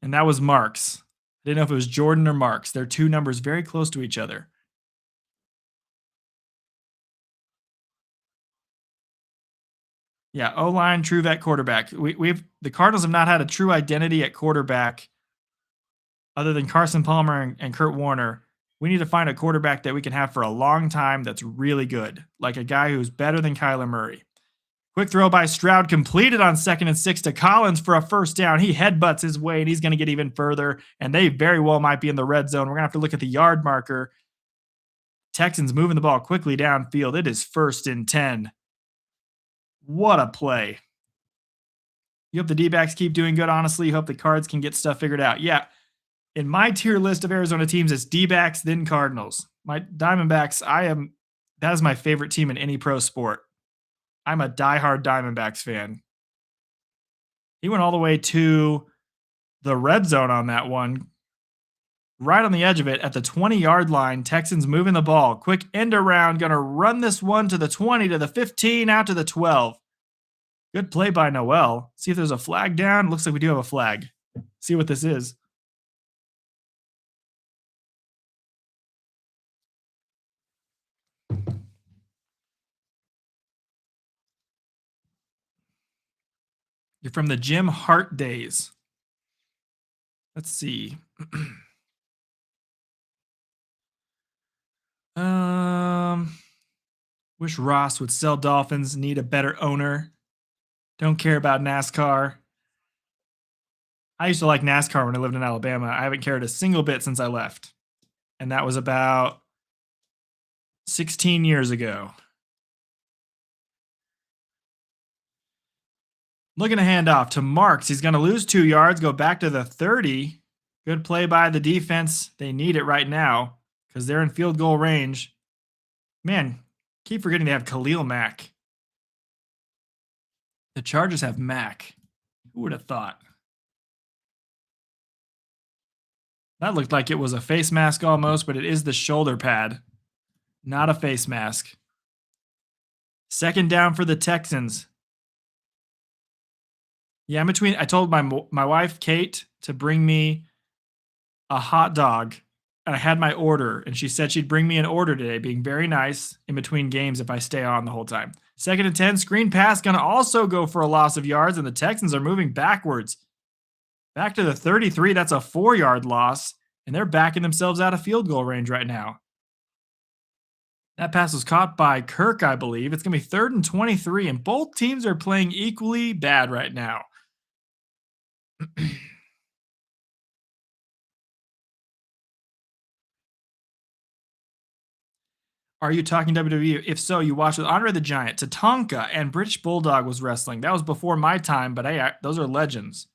And that was Marks. I didn't know if it was Jordan or Marks. They're 2 numbers very close to each other. Yeah, O-line, true vet, quarterback. The Cardinals have not had a true identity at quarterback other than Carson Palmer and Kurt Warner. We need to find a quarterback that we can have for a long time that's really good, like a guy who's better than Kyler Murray. Quick throw by Stroud completed on 2nd and 6 to Collins for a first down. He headbutts his way, and he's going to get even further, and they very well might be in the red zone. We're going to have to look at the yard marker. Texans moving the ball quickly downfield. It is 1st and 10. What a play. You hope the D-backs keep doing good, honestly. You hope the Cards can get stuff figured out. Yeah, in my tier list of Arizona teams, it's D-backs, then Cardinals. My Diamondbacks, that is my favorite team in any pro sport. I'm a diehard Diamondbacks fan. He went all the way to the red zone on that one. Right on the edge of it at the 20-yard line. Texans moving the ball. Quick end around. Going to run this one to the 20, to the 15, out to the 12. Good play by Noel. See if there's a flag down. Looks like we do have a flag. See what this is. You're from the Jim Hart days. Let's see. um, Wish Ross would sell Dolphins. Need a better owner. Don't care about NASCAR. I used to like NASCAR when I lived in Alabama. I haven't cared a single bit since I left. And that was about 16 years ago. Looking to hand off to Marks. He's going to lose 2 yards, go back to the 30. Good play by the defense. They need it right now because they're in field goal range. Man, keep forgetting they have Khalil Mack. The Chargers have Mack. Who would have thought? That looked like it was a face mask almost, but it is the shoulder pad, not a face mask. Second down for the Texans. Yeah, I told my wife, Kate, to bring me a hot dog. And I had my order, and she said she'd bring me an order today, being very nice in between games if I stay on the whole time. 2nd and 10, screen pass, going to also go for a loss of yards, and the Texans are moving backwards. Back to the 33, that's a 4-yard loss, and they're backing themselves out of field goal range right now. That pass was caught by Kirk, I believe. It's going to be 3rd and 23, and both teams are playing equally bad right now. Are you talking WWE? If so, you watched with Andre the Giant, Tatanka, and British Bulldog was wrestling. That was before my time, but hey, those are legends.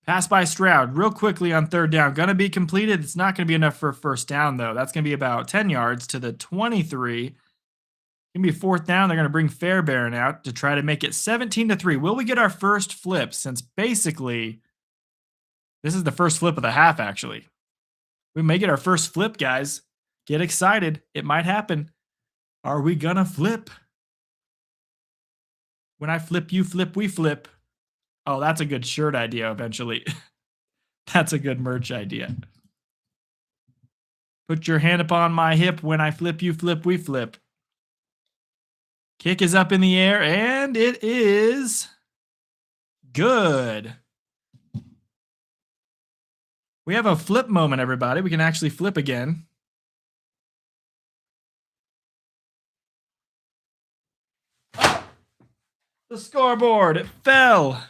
Pass by Stroud real quickly on 3rd down. Going to be completed. It's not going to be enough for a first down, though. That's going to be about 10 yards to the 23. Going to be 4th down. They're going to bring Fairbairn out to try to make it 17-3. Will we get our first flip since basically this is the first flip of the half, actually? We may get our first flip, guys. Get excited. It might happen. Are we going to flip? When I flip, you flip, we flip. Oh, that's a good shirt idea eventually. That's a good merch idea. Put your hand upon my hip. When I flip, you flip, we flip. Kick is up in the air, and it is good. We have a flip moment, everybody. We can actually flip again. The scoreboard, it fell.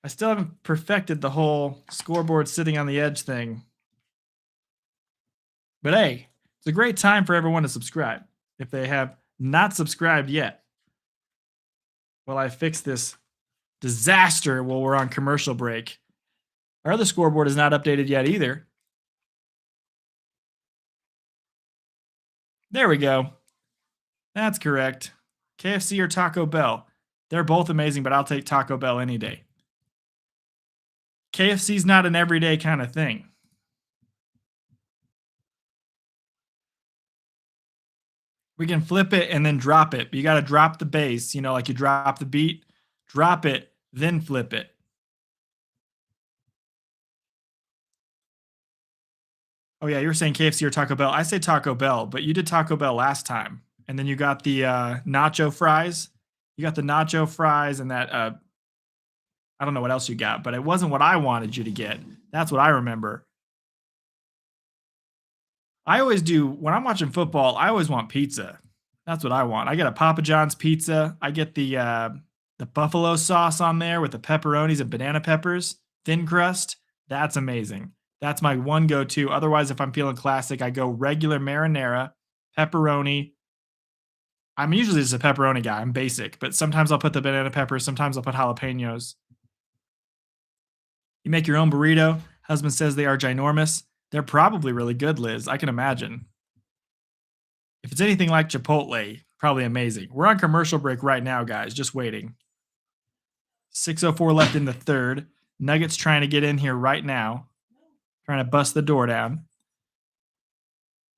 I still haven't perfected the whole scoreboard sitting on the edge thing. But hey, it's a great time for everyone to subscribe if they have not subscribed yet. While I fix this disaster while we're on commercial break. Our other scoreboard is not updated yet either. There we go. That's correct. KFC or Taco Bell. They're both amazing, but I'll take Taco Bell any day. KFC's not an everyday kind of thing. We can flip it and then drop it. But you got to drop the base, like you drop the beat, drop it, then flip it. Oh, yeah, you were saying KFC or Taco Bell. I say Taco Bell, but you did Taco Bell last time. And then you got the nacho fries. You got the nacho fries and that, I don't know what else you got, but it wasn't what I wanted you to get. That's what I remember. I always do, when I'm watching football, I always want pizza. That's what I want. I get a Papa John's pizza. I get the buffalo sauce on there with the pepperonis and banana peppers, thin crust. That's amazing. That's my one go-to. Otherwise, if I'm feeling classic, I go regular marinara, pepperoni. I'm usually just a pepperoni guy. I'm basic, but sometimes I'll put the banana peppers. Sometimes I'll put jalapenos. You make your own burrito. Husband says they are ginormous. They're probably really good, Liz. I can imagine. If it's anything like Chipotle, probably amazing. We're on commercial break right now, guys. Just waiting. 6:04 left in the third. Nuggets trying to get in here right now. Trying to bust the door down.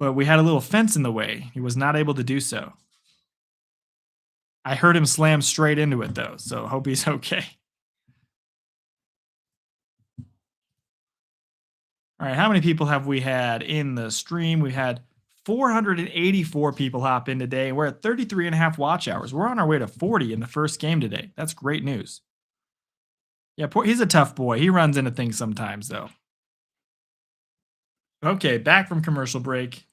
But we had a little fence in the way. He was not able to do so. I heard him slam straight into it, though, so hope he's okay. All right, how many people have we had in the stream? We had 484 people hop in today. We're at 33 and a half watch hours. We're on our way to 40 in the first game today. That's great news. Yeah, he's a tough boy. He runs into things sometimes, though. Okay, back from commercial break.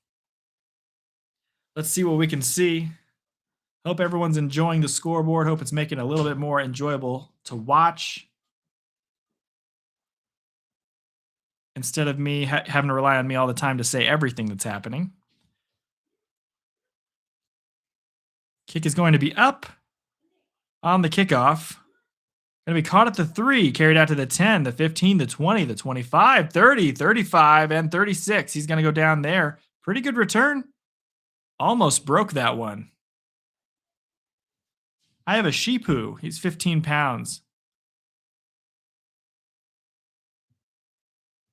Let's see what we can see. Hope everyone's enjoying the scoreboard. Hope it's making it a little bit more enjoyable to watch instead of me having to rely on me all the time to say everything that's happening. Kick is going to be up on the kickoff. Going to be caught at the 3, carried out to the 10, the 15, the 20, the 25, 30, 35, and 36. He's going to go down there. Pretty good return. Almost broke that one. I have a sheepoo. He's 15 pounds.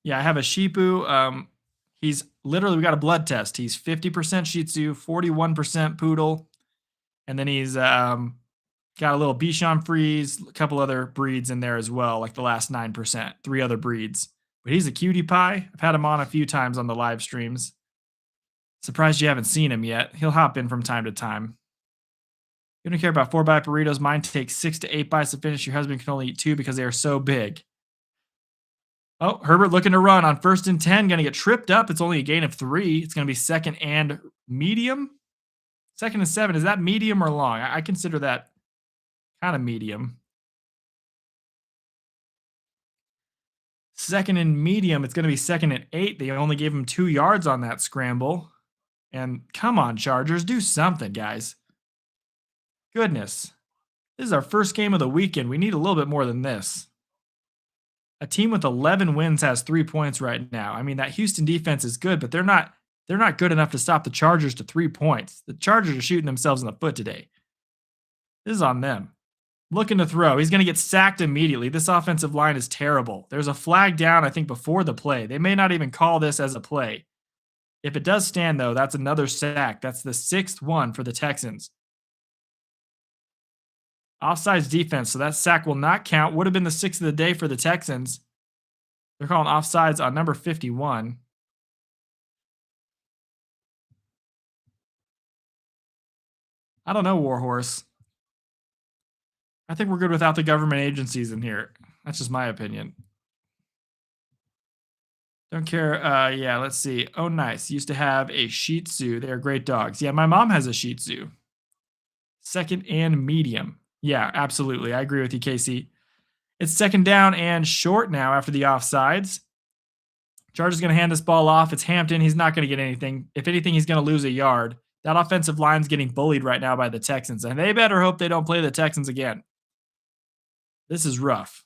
Yeah, I have a sheepoo. He's literally, we got a blood test. He's 50% Shih Tzu, 41% Poodle. And then he's got a little Bichon Frise, a couple other breeds in there as well, like the last 9%, 3 other breeds. But he's a cutie pie. I've had him on a few times on the live streams. Surprised you haven't seen him yet. He'll hop in from time to time. You don't care about 4-bite burritos. Mine takes 6 to 8 bites to finish. Your husband can only eat 2 because they are so big. Oh, Herbert looking to run on 1st and 10. Going to get tripped up. It's only a gain of 3. It's going to be 2nd and medium. 2nd and 7. Is that medium or long? I consider that kind of medium. 2nd and medium. It's going to be 2nd and 8. They only gave him 2 yards on that scramble. And come on, Chargers. Do something, guys. Goodness. This is our first game of the weekend. We need a little bit more than this. A team with 11 wins has 3 points right now. I mean, that Houston defense is good, but they're not good enough to stop the Chargers to 3 points. The Chargers are shooting themselves in the foot today. This is on them. Looking to throw. He's going to get sacked immediately. This offensive line is terrible. There's a flag down, I think, before the play. They may not even call this as a play. If it does stand, though, that's another sack. That's the 6th one for the Texans. Offsides defense, so that sack will not count. Would have been the 6th of the day for the Texans. They're calling offsides on number 51. I don't know, Warhorse. I think we're good without the government agencies in here. That's just my opinion. Don't care. Yeah, let's see. Oh, nice. Used to have a Shih Tzu. They're great dogs. Yeah, my mom has a Shih Tzu. 2nd and medium. Yeah, absolutely. I agree with you, Casey. It's 2nd down and short now after the offsides. Chargers going to hand this ball off. It's Hampton. He's not going to get anything. If anything, he's going to lose a yard. That offensive line's getting bullied right now by the Texans, and they better hope they don't play the Texans again. This is rough.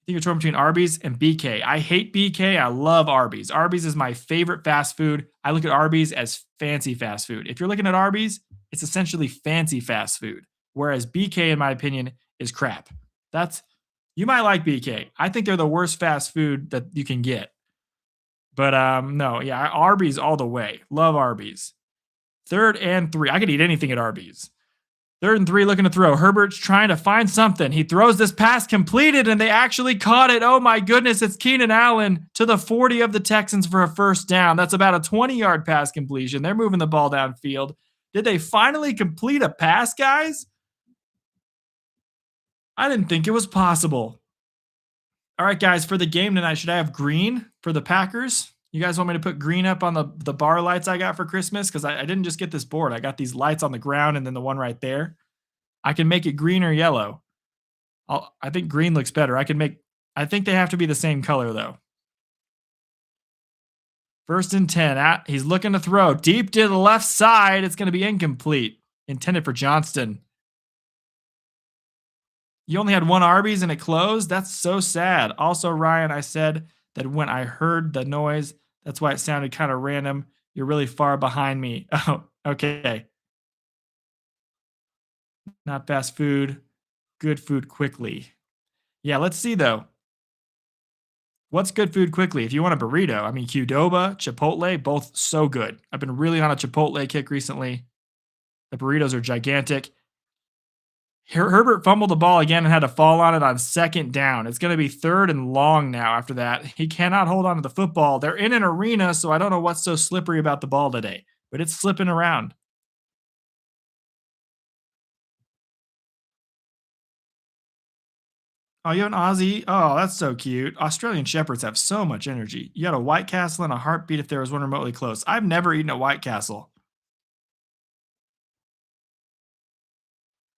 I think you're torn between Arby's and BK. I hate BK. I love Arby's. Arby's is my favorite fast food. I look at Arby's as fancy fast food. If you're looking at Arby's, it's essentially fancy fast food. Whereas BK, in my opinion, is crap. You might like BK. I think they're the worst fast food that you can get. But no, yeah, Arby's all the way. Love Arby's. 3rd and 3. I could eat anything at Arby's. 3rd and 3, looking to throw. Herbert's trying to find something. He throws this pass completed, and they actually caught it. Oh, my goodness. It's Keenan Allen to the 40 of the Texans for a 1st down. That's about a 20-yard pass completion. They're moving the ball downfield. Did they finally complete a pass, guys? I didn't think it was possible. All right, guys, for the game tonight, should I have green for the Packers? You guys want me to put green up on the bar lights I got for Christmas? Because I didn't just get this board. I got these lights on the ground and then the one right there. I can make it green or yellow. I think green looks better. I think they have to be the same color, though. 1st and 10. He's looking to throw. Deep to the left side. It's going to be incomplete. Intended for Johnston. You only had one Arby's and it closed? That's so sad. Also, Ryan, I said that when I heard the noise, that's why it sounded kind of random. You're really far behind me. Oh, okay. Not fast food. Good food quickly. Yeah, let's see, though. What's good food quickly? If you want a burrito, I mean, Qdoba, Chipotle, both so good. I've been really on a Chipotle kick recently. The burritos are gigantic. Herbert fumbled the ball again and had to fall on it on second down. It's going to be third and long now after that. He cannot hold on to the football. They're in an arena, so I don't know what's so slippery about the ball today, but it's slipping around. Oh, you have an Aussie? Oh, that's so cute. Australian Shepherds have so much energy. You got a White Castle in a heartbeat if there was one remotely close. I've never eaten a White Castle.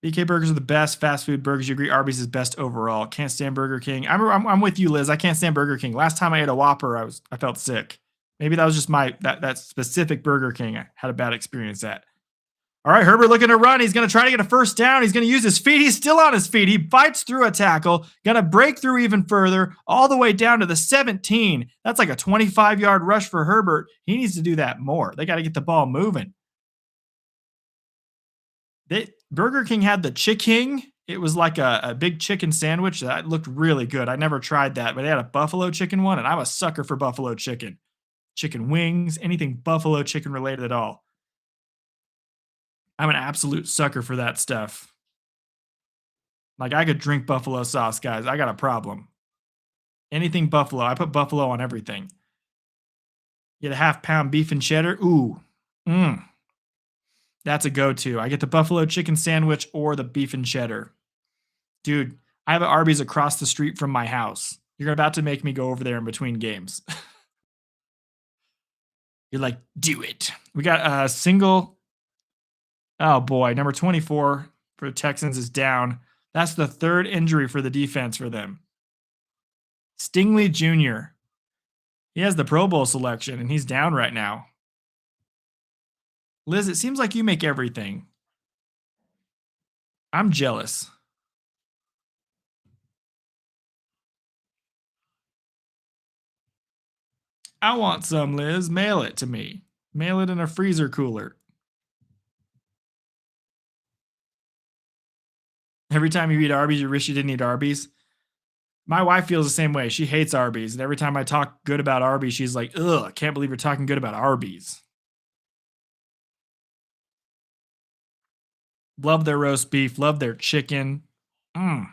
BK burgers are the best fast food burgers. You agree Arby's is best overall. Can't stand Burger King. I'm with you, Liz. I can't stand Burger King. Last time I ate a Whopper, I felt sick. Maybe that was just that specific Burger King I had a bad experience at. All right, Herbert looking to run. He's going to try to get a first down. He's going to use his feet. He's still on his feet. He bites through a tackle, going to break through even further, all the way down to the 17. That's like a 25-yard rush for Herbert. He needs to do that more. They got to get the ball moving. Burger King had the Chick-King. It was like a big chicken sandwich that looked really good. I never tried that, but they had a buffalo chicken one, and I'm a sucker for buffalo chicken. Chicken wings, anything buffalo chicken related at all. I'm an absolute sucker for that stuff. Like, I could drink buffalo sauce, guys. I got a problem. Anything buffalo. I put buffalo on everything. Get a half-pound beef and cheddar. Ooh. That's a go-to. I get the buffalo chicken sandwich or the beef and cheddar. Dude, I have an Arby's across the street from my house. You're about to make me go over there in between games. You're like, do it. We got a single. Oh boy, number 24 for the Texans is down. That's the third injury for the defense for them. Stingley Jr. He has the Pro Bowl selection, and he's down right now. Liz, it seems like you make everything. I'm jealous. I want some, Liz. Mail it to me. Mail it in a freezer cooler. Every time you eat Arby's, you wish you didn't eat Arby's. My wife feels the same way. She hates Arby's. And every time I talk good about Arby's, she's like, ugh, I can't believe you're talking good about Arby's. Love their roast beef. Love their chicken. All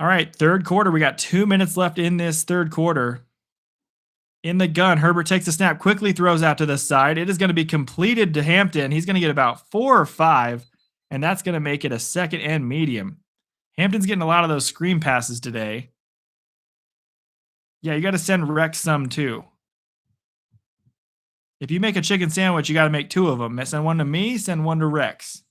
right, third quarter. We got 2 minutes left in this third quarter. In the gun, Herbert takes a snap, quickly throws out to the side. It is going to be completed to Hampton. He's going to get about 4 or 5, and that's going to make it a second and medium. Hampton's getting a lot of those screen passes today. Yeah, you got to send Rex some too. If you make a chicken sandwich, you got to make 2 of them. Send one to me, send one to Rex.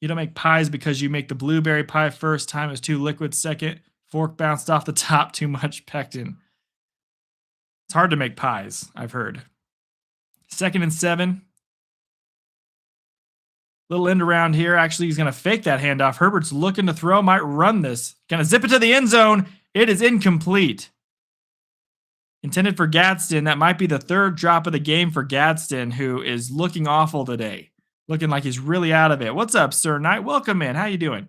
You don't make pies because you make the blueberry pie first, time is too liquid second, fork bounced off the top, too much pectin. It's hard to make pies, I've heard. 2nd and 7. Little end around here. Actually, he's going to fake that handoff. Herbert's looking to throw, might run this. Going to zip it to the end zone. It is incomplete. Intended for Gadsden. That might be the 3rd drop of the game for Gadsden, who is looking awful today. Looking like he's really out of it. What's up, Sir Knight? Welcome in. How you doing?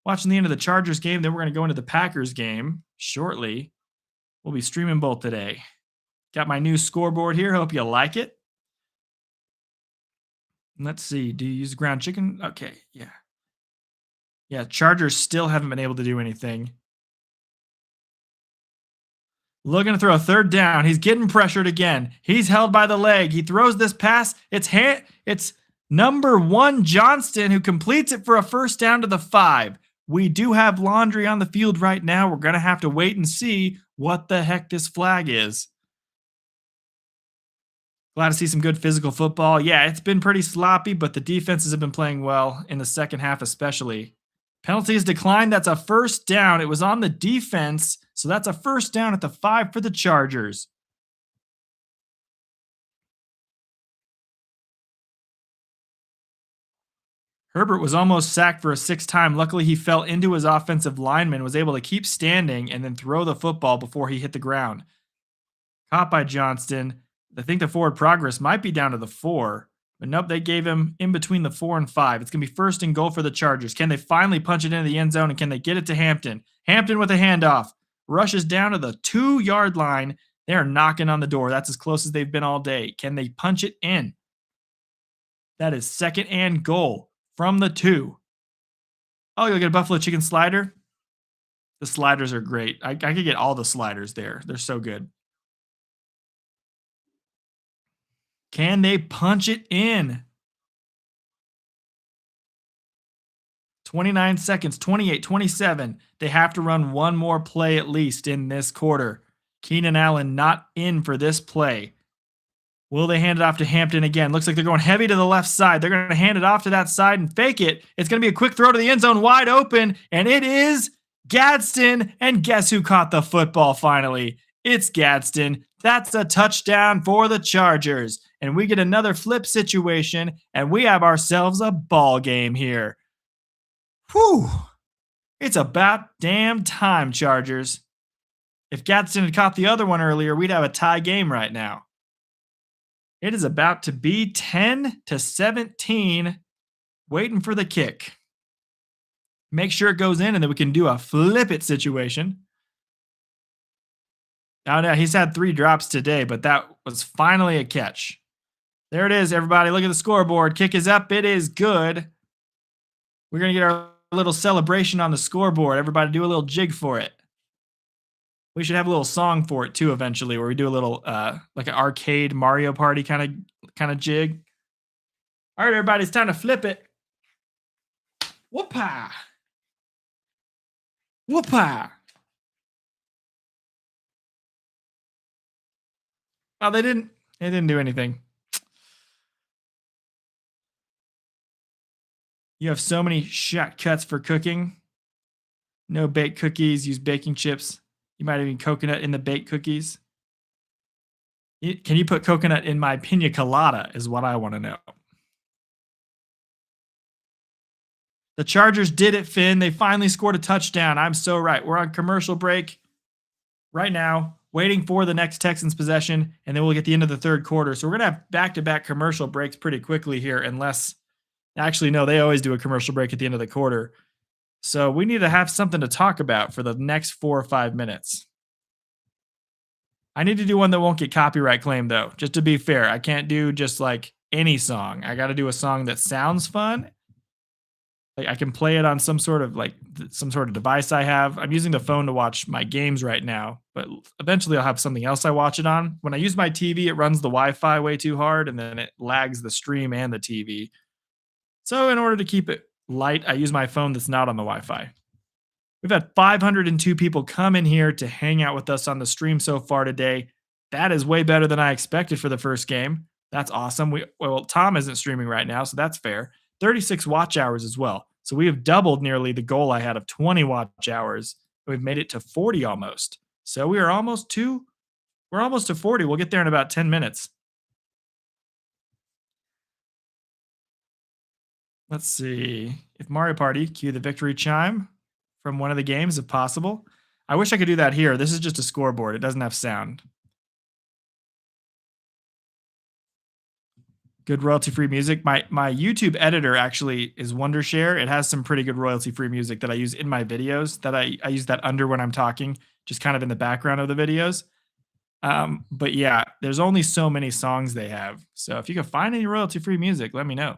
Watching the end of the Chargers game. Then we're going to go into the Packers game shortly. We'll be streaming both today. Got my new scoreboard here. Hope you like it. Let's see. Do you use ground chicken? Okay, yeah. Yeah, Chargers still haven't been able to do anything. Looking to throw a 3rd down. He's getting pressured again. He's held by the leg. He throws this pass. It's number 1 Johnston who completes it for a 1st down to the 5. We do have laundry on the field right now. We're going to have to wait and see what the heck this flag is. Glad to see some good physical football. Yeah, it's been pretty sloppy, but the defenses have been playing well in the second half especially. Penalties declined. That's a 1st down. It was on the defense, so that's a 1st down at the 5 for the Chargers. Herbert was almost sacked for a 6th time. Luckily, he fell into his offensive lineman, was able to keep standing, and then throw the football before he hit the ground. Caught by Johnston. I think the forward progress might be down to the 4. But nope, they gave him in between the 4 and 5. It's going to be 1st and goal for the Chargers. Can they finally punch it into the end zone, and can they get it to Hampton? Hampton with a handoff. Rushes down to the 2-yard line. They are knocking on the door. That's as close as they've been all day. Can they punch it in? That is second and goal from the 2. Oh, you'll get a buffalo chicken slider? The sliders are great. I could get all the sliders there. They're so good. Can they punch it in? 29 seconds, 28, 27. They have to run one more play at least in this quarter. Keenan Allen not in for this play. Will they hand it off to Hampton again? Looks like they're going heavy to the left side. They're going to hand it off to that side and fake it. It's going to be a quick throw to the end zone, wide open, and it is Gadsden. And guess who caught the football finally? It's Gadsden. That's a touchdown for the Chargers. And we get another flip situation, and we have ourselves a ball game here. Whew. It's about damn time, Chargers. If Gadsden had caught the other one earlier, we'd have a tie game right now. It is about to be 10-17, waiting for the kick. Make sure it goes in, and then we can do a flip it situation. Now, he's had 3 drops today, but that was finally a catch. There it is, everybody. Look at the scoreboard. Kick is up. It is good. We're going to get our little celebration on the scoreboard. Everybody do a little jig for it. We should have a little song for it too eventually, where we do a little like an arcade Mario Party kind of jig. All right, everybody, it's time to flip it. Whoop-ah. Whoop-ah. Oh, they didn't do anything. You have so many shortcuts for cooking. No baked cookies, use baking chips. You might have even coconut in the baked cookies. Can you put coconut in my pina colada is what I want to know. The Chargers did it, Finn. They finally scored a touchdown. I'm so right. We're on commercial break right now, waiting for the next Texans possession, and then we'll get the end of the third quarter. So we're going to have back-to-back commercial breaks pretty quickly here, unless actually, no, they always do a commercial break at the end of the quarter. So we need to have something to talk about for the next 4 or 5 minutes. I need to do one that won't get copyright claimed, though, just to be fair. I can't do just like any song. I got to do a song that sounds fun. Like I can play it on some sort of device I have. I'm using the phone to watch my games right now, but eventually I'll have something else I watch it on. When I use my TV, it runs the Wi-Fi way too hard, and then it lags the stream and the TV. So in order to keep it light, I use my phone that's not on the Wi-Fi. We've had 502 people come in here to hang out with us on the stream so far today. That is way better than I expected for the first game. That's awesome. Well, Tom isn't streaming right now, so that's fair. 36 watch hours as well. So we have doubled nearly the goal I had of 20 watch hours. We've made it to 40 almost. So we're almost to 40. We'll get there in about 10 minutes. Let's see. If Mario Party, cue the victory chime from one of the games if possible. I wish I could do that here. This is just a scoreboard. It doesn't have sound. Good royalty-free music. My YouTube editor actually is Wondershare. It has some pretty good royalty-free music that I use in my videos that I use that under when I'm talking, just kind of in the background of the videos. But yeah, there's only so many songs they have. So if you can find any royalty-free music, let me know.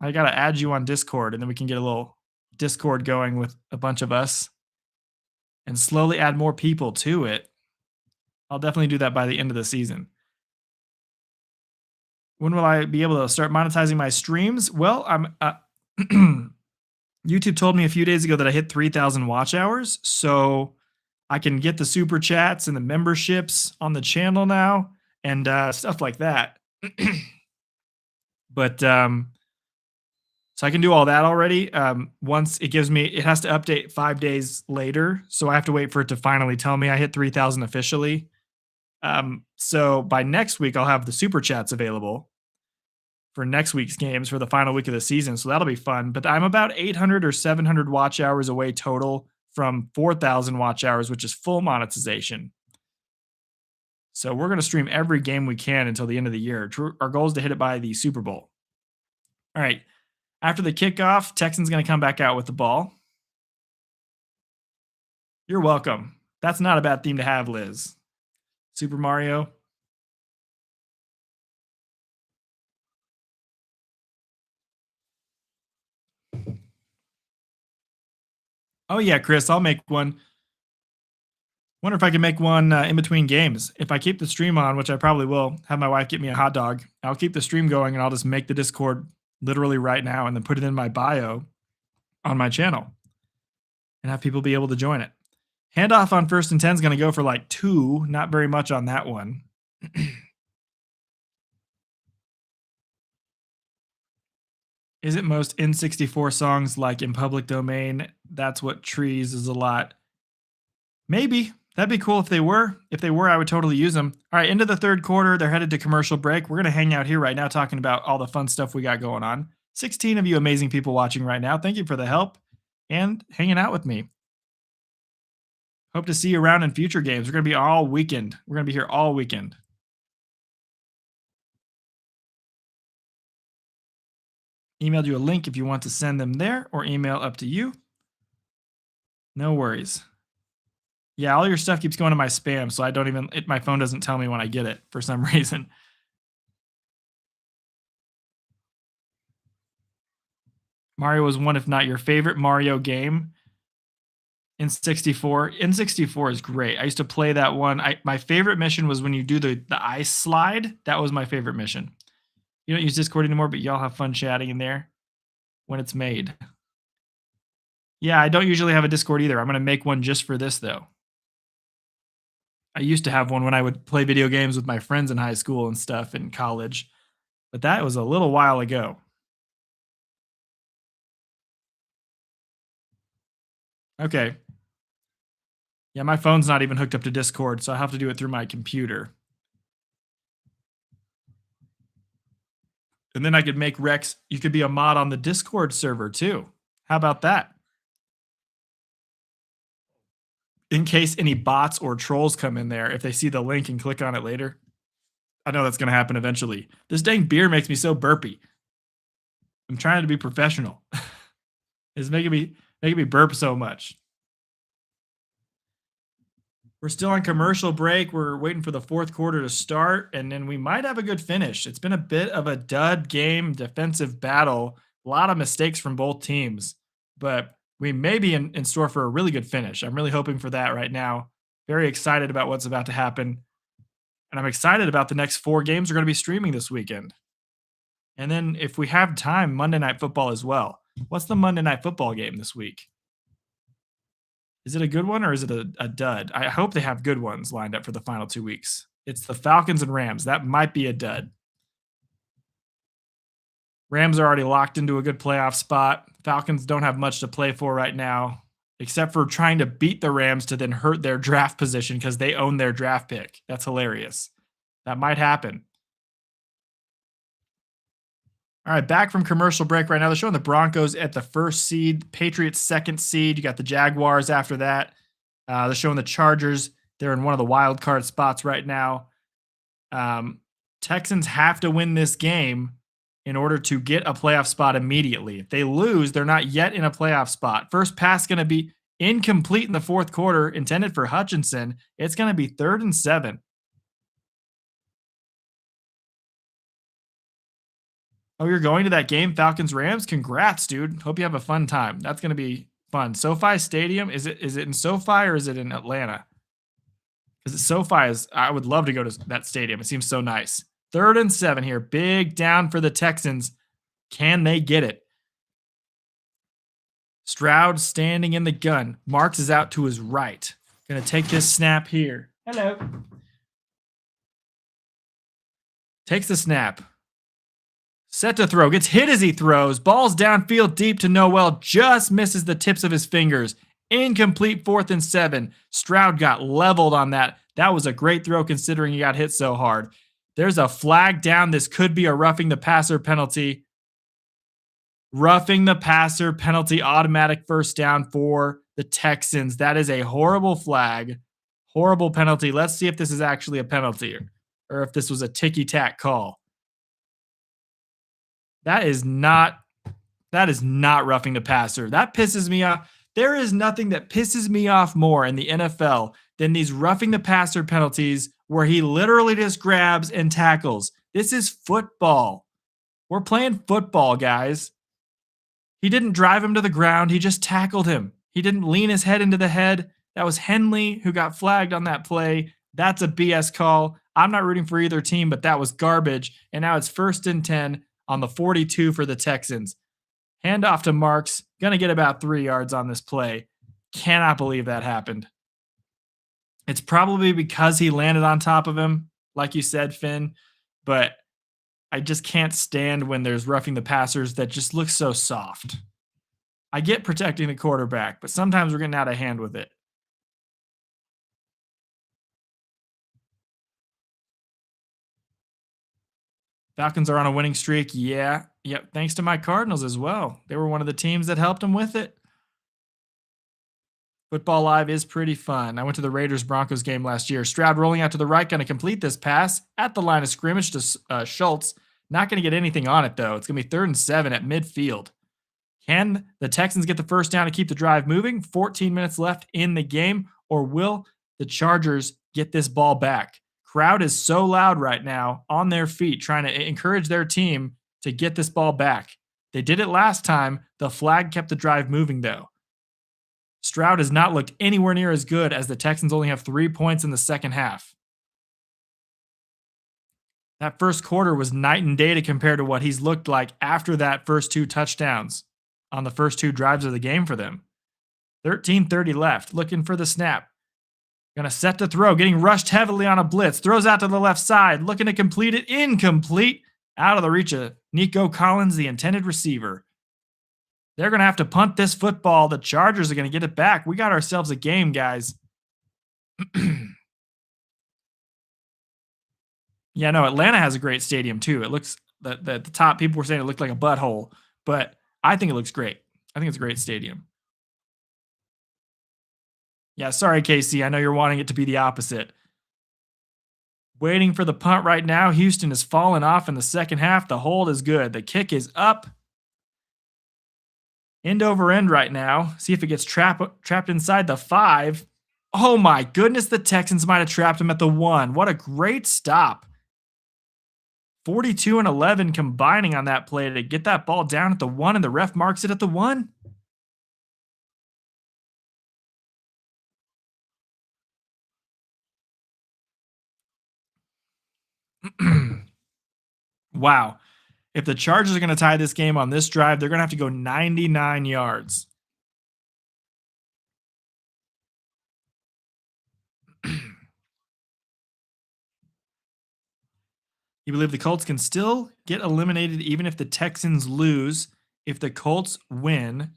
I got to add you on Discord, and then we can get a little Discord going with a bunch of us and slowly add more people to it. I'll definitely do that by the end of the season. When will I be able to start monetizing my streams? Well, YouTube told me a few days ago that I hit 3,000 watch hours, so I can get the super chats and the memberships on the channel now and stuff like that. But so I can do all that already. Once it gives me, it has to update 5 days later, so I have to wait for it to finally tell me I hit 3,000 officially. So by next week, I'll have the super chats available for next week's games for the final week of the season. So that'll be fun. But I'm about 800 or 700 watch hours away total from 4,000 watch hours, which is full monetization. So we're going to stream every game we can until the end of the year. Our goal is to hit it by the Super Bowl. All right. After the kickoff, Texans going to come back out with the ball. You're welcome. That's not a bad theme to have, Liz. Super Mario. Oh yeah, Chris, I'll make one. Wonder if I can make one in between games. If I keep the stream on, which I probably will, have my wife get me a hot dog. I'll keep the stream going and I'll just make the Discord literally right now and then put it in my bio on my channel and have people be able to join it. Handoff on 1st and 10 is going to go for like 2, not very much on that one. Is it most N64 songs like in public domain? That's what trees is a lot. Maybe. That'd be cool if they were. If they were, I would totally use them. All right, into the third quarter. They're headed to commercial break. We're going to hang out here right now talking about all the fun stuff we got going on. 16 of you amazing people watching right now. Thank you for the help and hanging out with me. Hope to see you around in future games. We're going to be all weekend. We're going to be here all weekend. Emailed you a link if you want to send them there, or email, up to you. No worries. Yeah, all your stuff keeps going to my spam, so I don't even, my phone doesn't tell me when I get it for some reason. Mario was one, if not your favorite Mario game. N64. N64 is great. I used to play that one. My favorite mission was when you do the ice slide. That was my favorite mission. You don't use Discord anymore, but y'all have fun chatting in there when it's made. Yeah, I don't usually have a Discord either. I'm going to make one just for this, though. I used to have one when I would play video games with my friends in high school and stuff in college, but that was a little while ago. Okay. Yeah, my phone's not even hooked up to Discord, so I have to do it through my computer. And then I could make Rex, you could be a mod on the Discord server too. How about that? In case any bots or trolls come in there, if they see the link and click on it later. I know that's going to happen eventually. This dang beer makes me so burpy. I'm trying to be professional. It's making me burp so much. We're still on commercial break. We're waiting for the fourth quarter to start, and then we might have a good finish. It's been a bit of a dud game, defensive battle, a lot of mistakes from both teams, but we may be in store for a really good finish. I'm really hoping for that right now. Very excited about what's about to happen, and I'm excited about the next 4 games we're going to be streaming this weekend. And then if we have time, Monday Night Football as well. What's the Monday Night Football game this week? Is it a good one or is it a dud? I hope they have good ones lined up for the final 2 weeks. It's the Falcons and Rams. That might be a dud. Rams are already locked into a good playoff spot. Falcons don't have much to play for right now, except for trying to beat the Rams to then hurt their draft position because they own their draft pick. That's hilarious. That might happen. All right, back from commercial break right now. They're showing the Broncos at the 1st seed, Patriots 2nd seed. You got the Jaguars after that. They're showing the Chargers. They're in one of the wild card spots right now. Texans have to win this game in order to get a playoff spot immediately. If they lose, they're not yet in a playoff spot. First pass going to be incomplete in the fourth quarter, intended for Hutchinson. It's going to be 3rd and 7. Oh, you're going to that game, Falcons-Rams? Congrats, dude. Hope you have a fun time. That's going to be fun. SoFi Stadium, is it in SoFi or is it in Atlanta? Because SoFi I would love to go to that stadium. It seems so nice. 3rd and 7 here. Big down for the Texans. Can they get it? Stroud standing in the gun. Marks is out to his right. Going to take this snap here. Hello. Takes the snap. Set to throw. Gets hit as he throws. Ball's downfield deep to Noel. Just misses the tips of his fingers. Incomplete 4th and 7. Stroud got leveled on that. That was a great throw considering he got hit so hard. There's a flag down. This could be a roughing the passer penalty. Roughing the passer penalty. Automatic first down for the Texans. That is a horrible flag. Horrible penalty. Let's see if this is actually a penalty or if this was a ticky-tack call. That is not roughing the passer. That pisses me off. There is nothing that pisses me off more in the NFL than these roughing the passer penalties where he literally just grabs and tackles. This is football. We're playing football, guys. He didn't drive him to the ground. He just tackled him. He didn't lean his head into the head. That was Henley who got flagged on that play. That's a BS call. I'm not rooting for either team, but that was garbage. And now it's 1st and 10 on the 42 for the Texans. Hand off to Marks. Going to get about 3 yards on this play. Cannot believe that happened. It's probably because he landed on top of him, like you said, Finn. But I just can't stand when there's roughing the passers that just look so soft. I get protecting the quarterback, but sometimes we're getting out of hand with it. Falcons are on a winning streak. Yeah. Yep. Thanks to my Cardinals as well. They were one of the teams that helped them with it. Football Live is pretty fun. I went to the Raiders-Broncos game last year. Stroud rolling out to the right, going to complete this pass at the line of scrimmage to Schultz. Not going to get anything on it, though. It's going to be 3rd and 7 at midfield. Can the Texans get the first down to keep the drive moving? 14 minutes left in the game. Or will the Chargers get this ball back? Crowd is so loud right now on their feet trying to encourage their team to get this ball back. They did it last time. The flag kept the drive moving, though. Stroud has not looked anywhere near as good as the Texans only have 3 points in the second half. That first quarter was night and day to compare to what he's looked like after that first 2 touchdowns on the first 2 drives of the game for them. 13:30 left, looking for the snap. Gonna set to throw, getting rushed heavily on a blitz. Throws out to the left side, looking to complete it. Incomplete. Out of the reach of Nico Collins, the intended receiver. They're going to have to punt this football. The Chargers are going to get it back. We got ourselves a game, guys. Yeah, no, Atlanta has a great stadium, too. It looks, the top people were saying it looked like a butthole, but I think it looks great. I think it's a great stadium. Yeah, sorry, KC. I know you're wanting it to be the opposite. Waiting for the punt right now. Houston has fallen off in the second half. The hold is good. The kick is up. End over end right now. See if it gets trapped inside the 5. Oh my goodness, the Texans might have trapped him at the 1. What a great stop. 42 and 11 combining on that play to get that ball down at the 1, and the ref marks it at the 1. Wow. If the Chargers are going to tie this game on this drive, they're going to have to go 99 yards. You believe the Colts can still get eliminated even if the Texans lose? If the Colts win,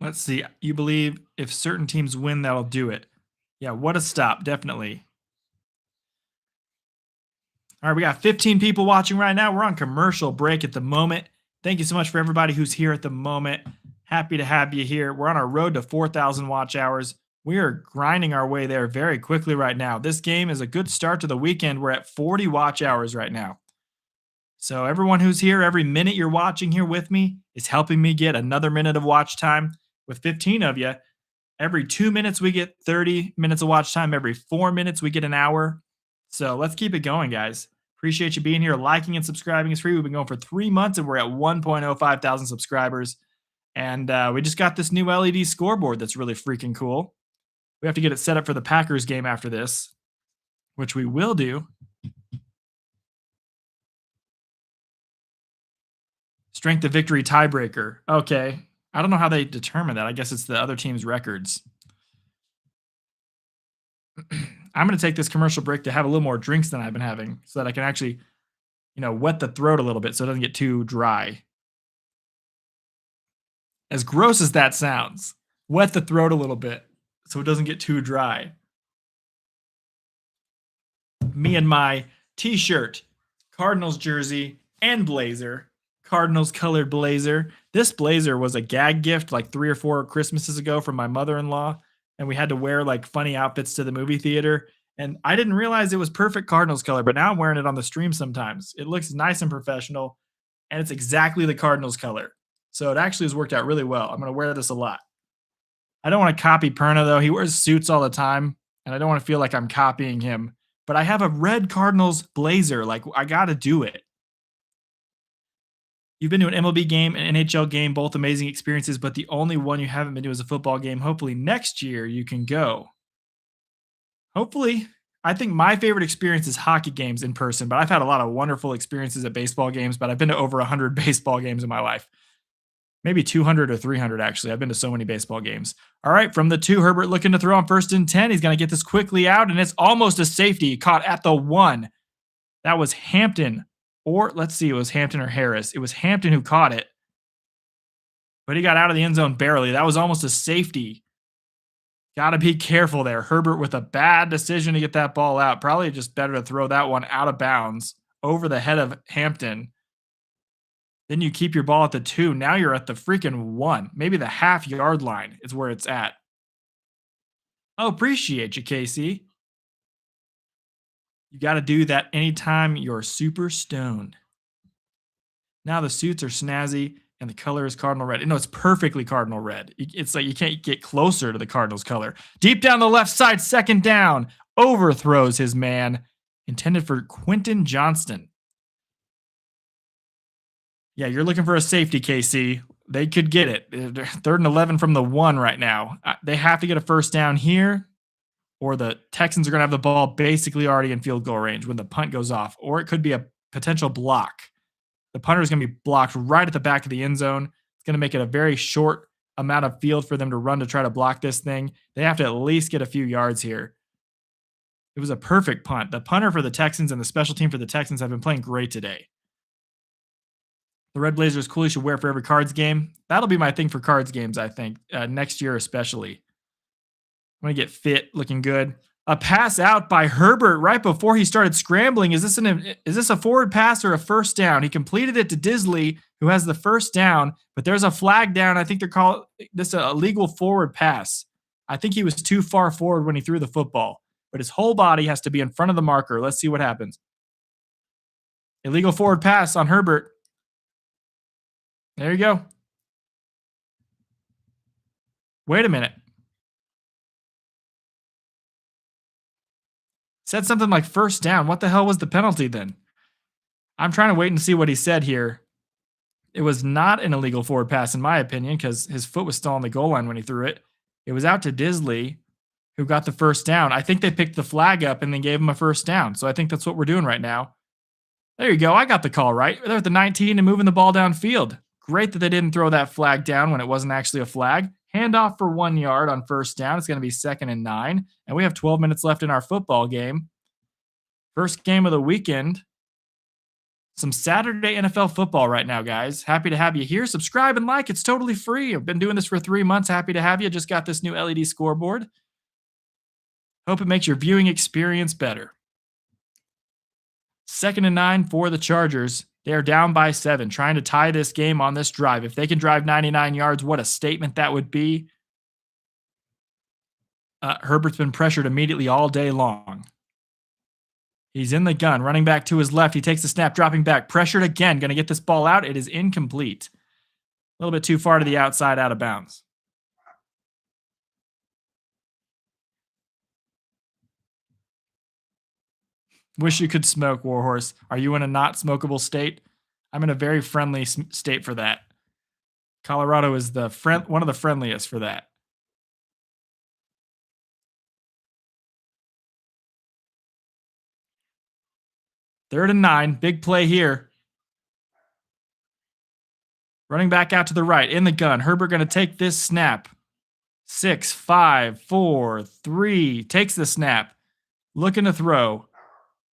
let's see. You believe if certain teams win, that'll do it. Yeah, what a stop. Definitely. All right, we got 15 people watching right now. We're on commercial break at the moment. Thank you so much for everybody who's here at the moment. Happy to have you here. We're on our road to 4,000 watch hours. We are grinding our way there very quickly right now. This game is a good start to the weekend. We're at 40 watch hours right now. So everyone who's here, every minute you're watching here with me is helping me get another minute of watch time. With 15 of you, every 2 minutes we get 30 minutes of watch time. Every 4 minutes we get an hour. So let's keep it going, guys. Appreciate you being here. Liking and subscribing is free. We've been going for 3 months and we're at 1.05 thousand subscribers. And we just got this new LED scoreboard that's really freaking cool. We have to get it set up for the Packers game after this, which we will do. Strength of victory tiebreaker. Okay. I don't know how they determine that. I guess it's the other team's records. I'm going to take this commercial break to have a little more drinks than I've been having so that I can actually, wet the throat a little bit so it doesn't get too dry. As gross as that sounds, wet the throat a little bit so it doesn't get too dry. Me and my t-shirt, Cardinals jersey, and blazer. Cardinals colored blazer. This blazer was a gag gift like 3 or 4 Christmases ago from my mother-in-law, and we had to wear like funny outfits to the movie theater. And I didn't realize it was perfect Cardinals color, but now I'm wearing it on the stream sometimes. It looks nice and professional, and it's exactly the Cardinals color. So it actually has worked out really well. I'm going to wear this a lot. I don't want to copy Perna though. He wears suits all the time, and I don't want to feel like I'm copying him. But I have a red Cardinals blazer. Like I got to do it. You've been to an MLB game, an NHL game, both amazing experiences, but the only one you haven't been to is a football game. Hopefully next year you can go. Hopefully. I think my favorite experience is hockey games in person, but I've had a lot of wonderful experiences at baseball games, but I've been to over 100 baseball games in my life. Maybe 200 or 300, actually. I've been to so many baseball games. All right, from the 2, Herbert looking to throw on 1st and 10. He's going to get this quickly out, and it's almost a safety. Caught at the 1. That was Hampton. Or, let's see, it was Hampton or Harris. It was Hampton who caught it. But he got out of the end zone barely. That was almost a safety. Got to be careful there. Herbert with a bad decision to get that ball out. Probably just better to throw that one out of bounds over the head of Hampton. Then you keep your ball at the 2. Now you're at the freaking 1. Maybe the half-yard line is where it's at. Oh, appreciate you, Casey. You got to do that anytime you're super stoned. Now the suits are snazzy, and the color is cardinal red. No, it's perfectly cardinal red. It's like you can't get closer to the Cardinals color. Deep down the left side, 2nd down. Overthrows his man. Intended for Quentin Johnston. Yeah, you're looking for a safety, KC. They could get it. They're 3rd and 11 from the 1 right now. They have to get a 1st down here, or the Texans are going to have the ball basically already in field goal range when the punt goes off, or it could be a potential block. The punter is going to be blocked right at the back of the end zone. It's going to make it a very short amount of field for them to run to try to block this thing. They have to at least get a few yards here. It was a perfect punt. The punter for the Texans and the special team for the Texans have been playing great today. The red blazer is cool. You should wear it for every Cards game. That'll be my thing for Cards games, I think, next year especially. I'm going to get fit, looking good. A pass out by Herbert right before he started scrambling. Is this a forward pass or a 1st down? He completed it to Disley, who has the 1st down, but there's a flag down. I think they're calling this a illegal forward pass. I think he was too far forward when he threw the football, but his whole body has to be in front of the marker. Let's see what happens. Illegal forward pass on Herbert. There you go. Wait a minute. Said something like 1st down. What the hell was the penalty then? I'm trying to wait and see what he said here. It was not an illegal forward pass, in my opinion, because his foot was still on the goal line when he threw it. It was out to Disley, who got the 1st down. I think they picked the flag up and then gave him a 1st down. So I think that's what we're doing right now. There you go. I got the call right. They're at the 19 and moving the ball downfield. Great that they didn't throw that flag down when it wasn't actually a flag. Handoff for 1 yard on 1st down. It's going to be 2nd and 9. And we have 12 minutes left in our football game. First game of the weekend. Some Saturday NFL football right now, guys. Happy to have you here. Subscribe and like. It's totally free. I've been doing this for 3 months. Happy to have you. Just got this new LED scoreboard. Hope it makes your viewing experience better. 2nd and 9 for the Chargers. They are down by 7, trying to tie this game on this drive. If they can drive 99 yards, what a statement that would be. Herbert's been pressured immediately all day long. He's in the gun, running back to his left. He takes the snap, dropping back. Pressured again, going to get this ball out. It is incomplete. A little bit too far to the outside, out of bounds. Wish you could smoke, Warhorse. Are you in a not smokable state? I'm in a very friendly state for that. Colorado is one of the friendliest for that. Third and 9. Big play here. Running back out to the right. In the gun. Herbert going to take this snap. 6, 5, 4, 3. Takes the snap. Looking to throw.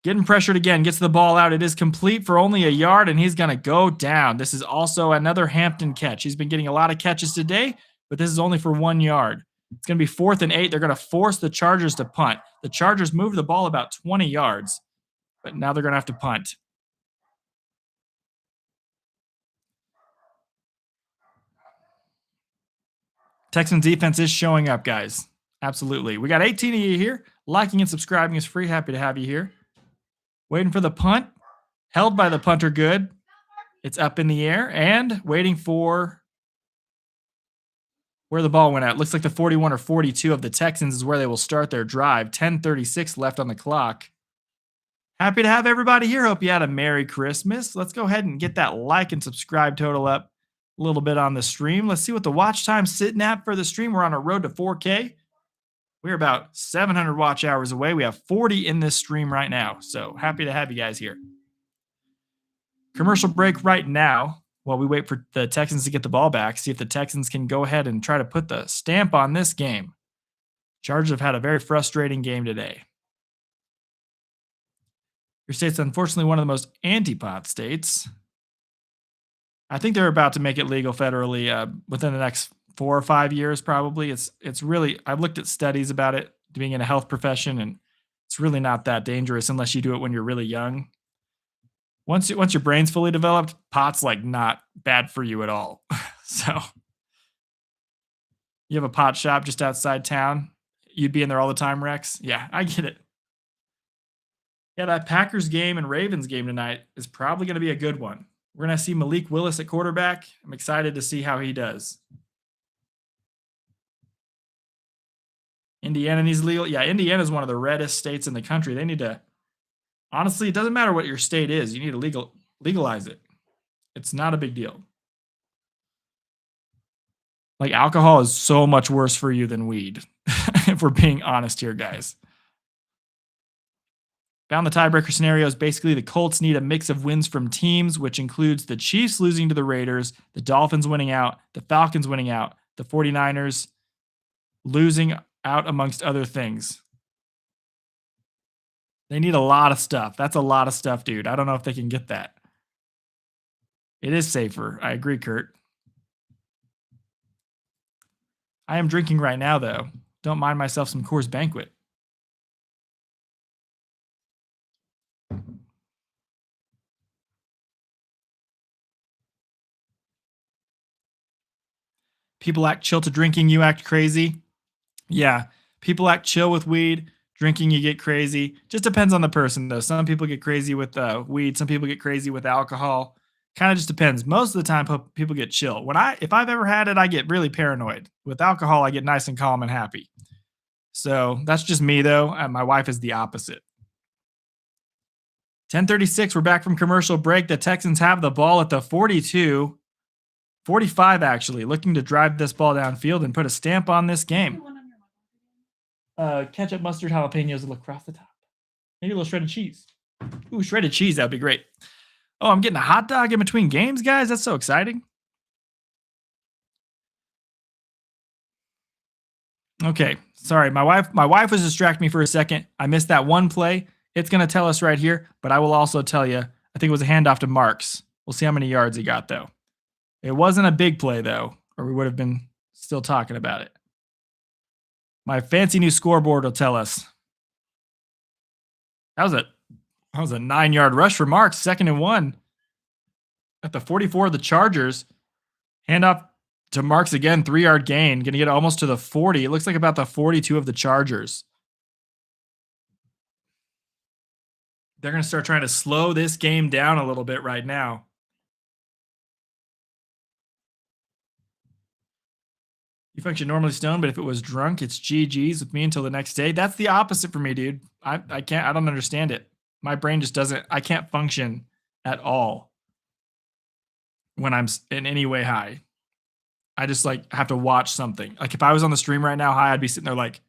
Getting pressured again, gets the ball out. It is complete for only a yard, and he's going to go down. This is also another Hampton catch. He's been getting a lot of catches today, but this is only for 1 yard. It's going to be 4th and 8. They're going to force the Chargers to punt. The Chargers moved the ball about 20 yards, but now they're going to have to punt. Texans defense is showing up, guys. Absolutely. We got 18 of you here. Liking and subscribing is free. Happy to have you here. Waiting for the punt. Held by the punter good. It's up in the air and waiting for where the ball went at. Looks like the 41 or 42 of the Texans is where they will start their drive. 10:36 left on the clock. Happy to have everybody here. Hope you had a Merry Christmas. Let's go ahead and get that like and subscribe total up a little bit on the stream. Let's see what the watch time's sitting at for the stream. We're on a road to 4K. We're about 700 watch hours away. We have 40 in this stream right now. So happy to have you guys here. Commercial break right now while we wait for the Texans to get the ball back. See if the Texans can go ahead and try to put the stamp on this game. Chargers have had a very frustrating game today. Your state's unfortunately one of the most anti-pot states. I think they're about to make it legal federally within the next 4 or 5 years, probably. It's really, I've looked at studies about it, being in a health profession, and it's really not that dangerous unless you do it when you're really young. Once your brain's fully developed, pot's like not bad for you at all. So you have a pot shop just outside town. You'd be in there all the time, Rex. Yeah, I get it. Yeah, that Packers game and Ravens game tonight is probably going to be a good one. We're going to see Malik Willis at quarterback. I'm excited to see how he does. Indiana needs legal. Yeah, Indiana is one of the reddest states in the country. They need to, honestly, it doesn't matter what your state is. You need to legalize it. It's not a big deal. Like, alcohol is so much worse for you than weed, if we're being honest here, guys. Found the tiebreaker scenarios. Basically, the Colts need a mix of wins from teams, which includes the Chiefs losing to the Raiders, the Dolphins winning out, the Falcons winning out, the 49ers losing out, amongst other things. They need a lot of stuff. That's a lot of stuff, dude. I don't know if they can get that. It is safer. I agree, Kurt. I am drinking right now, though. Don't mind myself some Coors Banquet. People act chill to drinking, you act crazy. Yeah, people act chill with weed. Drinking, you get crazy. Just depends on the person, though. Some people get crazy with weed. Some people get crazy with alcohol. Kind of just depends. Most of the time, people get chill. If I've ever had it, I get really paranoid. With alcohol, I get nice and calm and happy. So that's just me, though. My wife is the opposite. 10:36. We're back from commercial break. The Texans have the ball at the 42. 45, actually, looking to drive this ball downfield and put a stamp on this game. Ketchup, mustard, jalapenos, and across the top. Maybe a little shredded cheese. Ooh, shredded cheese, that'd be great. Oh, I'm getting a hot dog in between games, guys. That's so exciting. Okay, sorry. My wife was distracting me for a second. I missed that one play. It's going to tell us right here, but I will also tell you, I think it was a handoff to Marks. We'll see how many yards he got, though. It wasn't a big play, though, or we would have been still talking about it. My fancy new scoreboard will tell us. That was a 9-yard rush for Marks, 2nd and 1. At the 44 of the Chargers. Handoff to Marks again, 3-yard gain. Going to get almost to the 40. It looks like about the 42 of the Chargers. They're going to start trying to slow this game down a little bit right now. You function normally stoned, but if it was drunk, it's GG's with me until the next day. That's the opposite for me, dude. I don't understand it. My brain just doesn't, I can't function at all when I'm in any way high. I just like have to watch something. Like if I was on the stream right now high, I'd be sitting there like,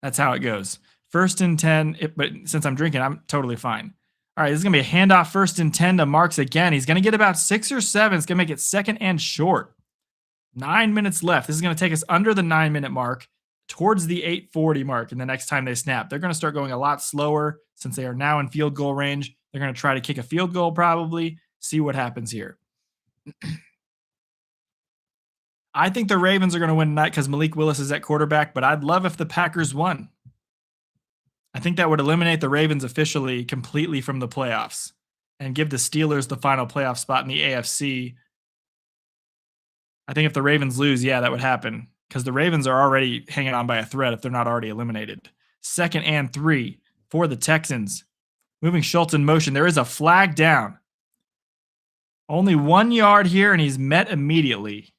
that's how it goes. 1st and 10, but since I'm drinking, I'm totally fine. All right, this is going to be a handoff 1st and 10 to Marks again. He's going to get about 6 or 7. It's going to make it 2nd and short. 9 minutes left. This is going to take us under the 9-minute mark towards the 8:40 mark. And the next time they snap, they're going to start going a lot slower since they are now in field goal range. They're going to try to kick a field goal, probably see what happens here. I think the Ravens are going to win tonight because Malik Willis is at quarterback, but I'd love if the Packers won. I think that would eliminate the Ravens officially completely from the playoffs and give the Steelers the final playoff spot in the AFC. I think if the Ravens lose, yeah, that would happen because the Ravens are already hanging on by a thread if they're not already eliminated. 2nd and 3 for the Texans. Moving Schultz in motion. There is a flag down. Only 1 yard here, and he's met immediately.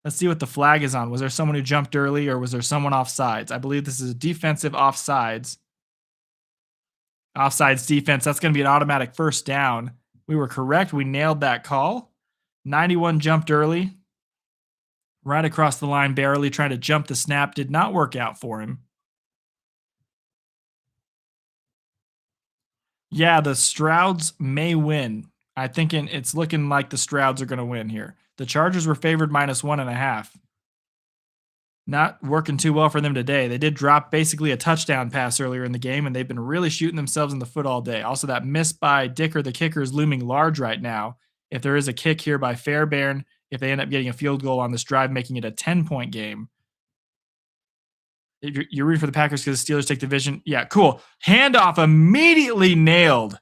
Let's see what the flag is on. Was there someone who jumped early or was there someone offsides? I believe this is a defensive offsides. Offsides defense. That's going to be an automatic first down. We were correct. We nailed that call. 91 jumped early. Right across the line, barely trying to jump the snap. Did not work out for him. Yeah, the Strouds may win. I think it's looking like the Strouds are going to win here. The Chargers were favored -1.5. Not working too well for them today. They did drop basically a touchdown pass earlier in the game, and they've been really shooting themselves in the foot all day. Also, that miss by Dicker, the kicker, is looming large right now. If there is a kick here by Fairbairn, if they end up getting a field goal on this drive, making it a 10-point game. You're rooting for the Packers because the Steelers take the division. Yeah, cool. Handoff immediately nailed.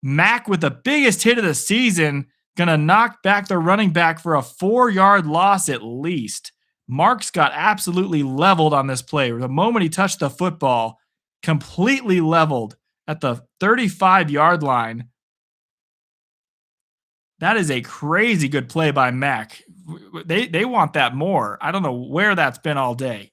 Mack with the biggest hit of the season, going to knock back the running back for a 4-yard loss at least. Marks got absolutely leveled on this play. The moment he touched the football, completely leveled at the 35-yard line. That is a crazy good play by Mack. They want that more. I don't know where that's been all day.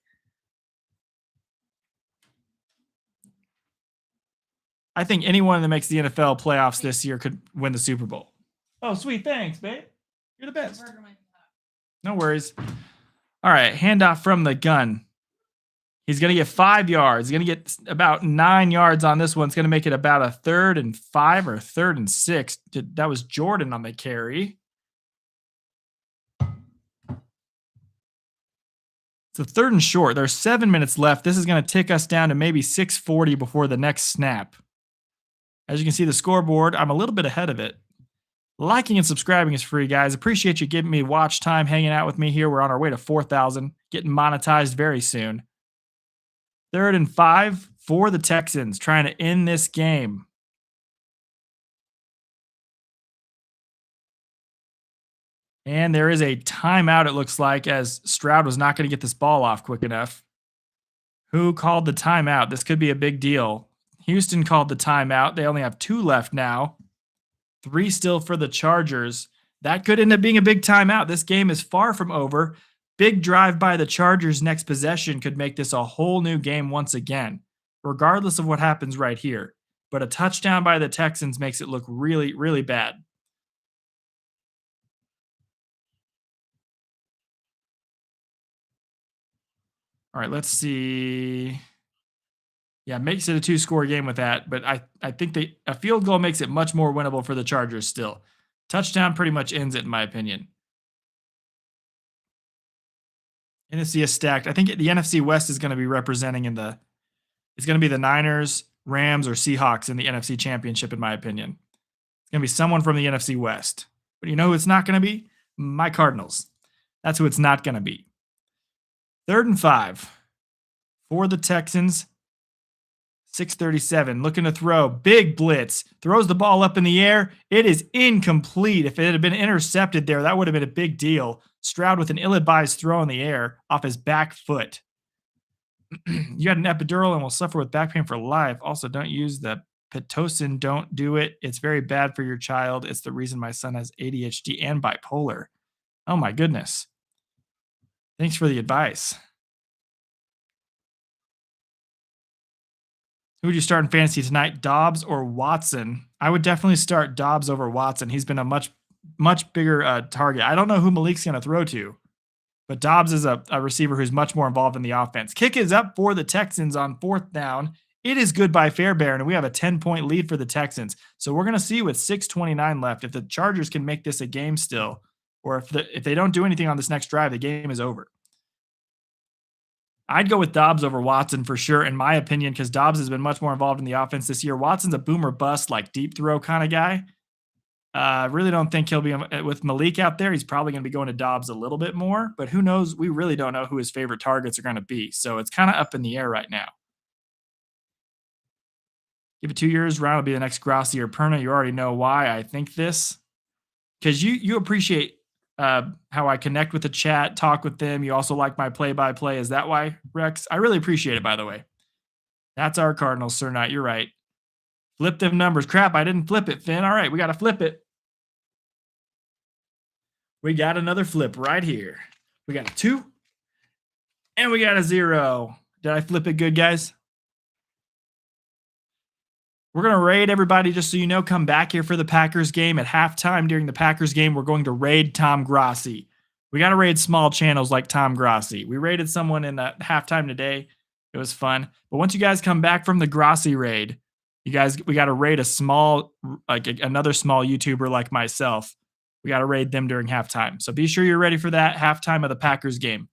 I think anyone that makes the NFL playoffs this year could win the Super Bowl. Oh, sweet. Thanks, babe. You're the best. No worries. All right. Handoff from the gun. He's going to get 5 yards. He's going to get about 9 yards on this one. It's going to make it about a 3rd and 5 or 3rd and 6. That was Jordan on the carry. It's a 3rd and short. There's 7 minutes left. This is going to tick us down to maybe 6:40 before the next snap. As you can see, the scoreboard, I'm a little bit ahead of it. Liking and subscribing is free, guys. Appreciate you giving me watch time, hanging out with me here. We're on our way to 4,000, getting monetized very soon. 3rd and 5 for the Texans, trying to end this game. And there is a timeout, it looks like, as Stroud was not going to get this ball off quick enough. Who called the timeout? This could be a big deal. Houston called the timeout. They only have 2 left now. 3 still for the Chargers. That could end up being a big timeout. This game is far from over. Big drive by the Chargers next possession could make this a whole new game once again, regardless of what happens right here. But a touchdown by the Texans makes it look really, really bad. All right, let's see. Yeah, makes it a 2-score game with that, but I think a field goal makes it much more winnable for the Chargers still. Touchdown pretty much ends it, in my opinion. NFC is stacked. I think the NFC West is going to be representing it's going to be the Niners, Rams, or Seahawks in the NFC Championship, in my opinion. It's going to be someone from the NFC West. But you know who it's not going to be? My Cardinals. That's who it's not going to be. 3rd and 5 for the Texans. 6:37, looking to throw. Big blitz. Throws the ball up in the air. It is incomplete. If it had been intercepted there, that would have been a big deal. Stroud with an ill-advised throw in the air off his back foot. You had an epidural and will suffer with back pain for life. Also, don't use the Pitocin. Don't do it. It's very bad for your child. It's the reason my son has ADHD and bipolar. Oh, my goodness. Thanks for the advice. Who would you start in fantasy tonight, Dobbs or Watson? I would definitely start Dobbs over Watson. He's been a much bigger target. I don't know who Malik's going to throw to, but Dobbs is a receiver who's much more involved in the offense. Kick is up for the Texans on 4th down. It is good by Fairbairn, and we have a 10-point lead for the Texans. So we're going to see with 6:29 left if the Chargers can make this a game still, or if they don't do anything on this next drive, the game is over. I'd go with Dobbs over Watson for sure, in my opinion, because Dobbs has been much more involved in the offense this year. Watson's a boomer bust, like deep throw kind of guy. I really don't think he'll be with Malik out there. He's probably going to be going to Dobbs a little bit more, but who knows? We really don't know who his favorite targets are going to be. So it's kind of up in the air right now. Give it 2 years. Ryan will be the next Grossi or Perna. You already know why I think this, because you appreciate how I connect with the chat, talk with them. You also like my play-by-play. Is that why, Rex? I really appreciate it, by the way. That's our Cardinals, Sir Knight. You're right. Flip them numbers. Crap, I didn't flip it, Finn. All right, we got to flip it. We got another flip right here. We got a 2. And we got a 0. Did I flip it good, guys? We're going to raid everybody, just so you know. Come back here for the Packers game. At halftime during the Packers game, we're going to raid Tom Grossi. We got to raid small channels like Tom Grossi. We raided someone in the halftime today. It was fun. But once you guys come back from the Grossi raid, we got to raid a small, another small YouTuber like myself. We got to raid them during halftime. So be sure you're ready for that halftime of the Packers game.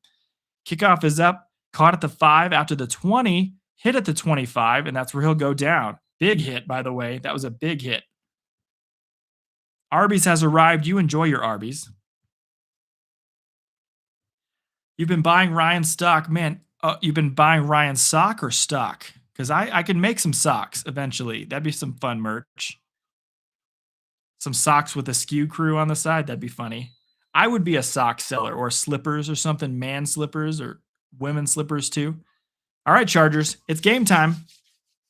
Kickoff is up, caught at the 5 after the 20, hit at the 25, and that's where he'll go down. Big hit, by the way. That was a big hit. Arby's has arrived. You enjoy your Arby's. You've been buying Ryan's stock. Man, you've been buying Ryan's sock or stock? Because I can make some socks eventually. That'd be some fun merch. Some socks with a skew crew on the side. That'd be funny. I would be a sock seller or slippers or something. Man slippers or women's slippers too. All right, Chargers. It's game time.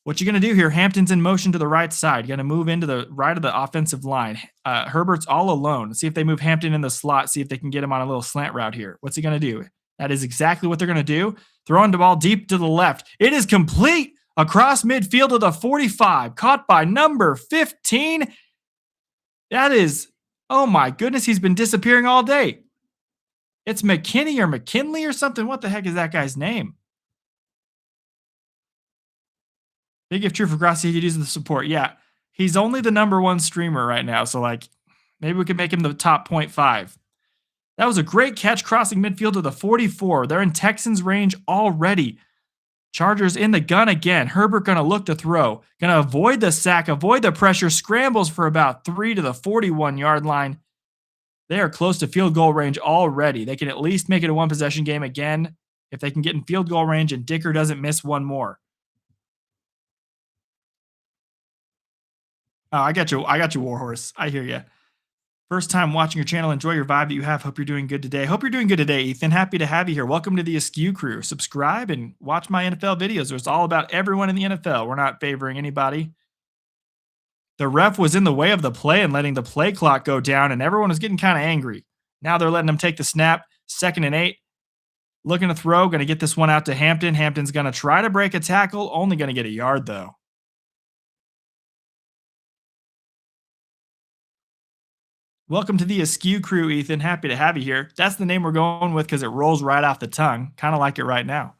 What you going to do here, Hampton's in motion to the right side. You're going to move into the right of the offensive line. Herbert's all alone. See if they move Hampton in the slot. See if they can get him on a little slant route here. What's he going to do? That is exactly what they're going to do. Throwing the ball deep to the left. It is complete across midfield to the 45. Caught by number 15. That is, oh my goodness, he's been disappearing all day. It's McKinney or McKinley or something. What the heck is that guy's name? Big if true for Grossi, he could use the support. Yeah, he's only the number 1 streamer right now. So, maybe we could make him the top 0.5. That was a great catch crossing midfield to the 44. They're in Texans range already. Chargers in the gun again. Herbert going to look to throw. Going to avoid the sack, avoid the pressure. Scrambles for about 3 to the 41-yard line. They are close to field goal range already. They can at least make it a 1-possession game again if they can get in field goal range and Dicker doesn't miss one more. Oh, I got you, Warhorse. I hear you. First time watching your channel. Enjoy your vibe that you have. Hope you're doing good today. Hope you're doing good today, Ethan. Happy to have you here. Welcome to the Askew crew. Subscribe and watch my NFL videos. It's all about everyone in the NFL. We're not favoring anybody. The ref was in the way of the play and letting the play clock go down, and everyone was getting kind of angry. Now they're letting them take the snap. 2nd and 8. Looking to throw. Going to get this one out to Hampton. Hampton's going to try to break a tackle. Only going to get a yard, though. Welcome to the Askew crew, Ethan. Happy to have you here. That's the name we're going with because it rolls right off the tongue. Kind of like it right now.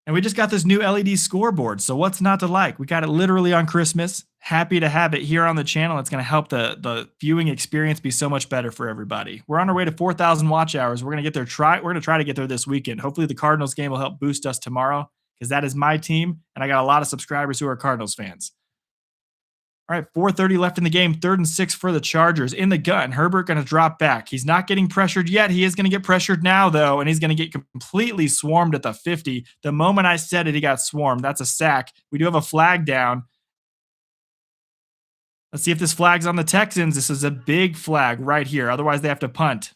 And we just got this new LED scoreboard, so what's not to like? We got it literally on Christmas. Happy to have it here on the channel. It's going to help the viewing experience be so much better for everybody. We're on our way to 4,000 watch hours. We're going to get there. We're going to try to get there this weekend. Hopefully the Cardinals game will help boost us tomorrow because that is my team, and I got a lot of subscribers who are Cardinals fans. All right, 4:30 left in the game. 3rd and 6 for the Chargers. In the gun, Herbert going to drop back. He's not getting pressured yet. He is going to get pressured now, though, and he's going to get completely swarmed at the 50. The moment I said it, he got swarmed. That's a sack. We do have a flag down. Let's see if this flag's on the Texans. This is a big flag right here. Otherwise, they have to punt.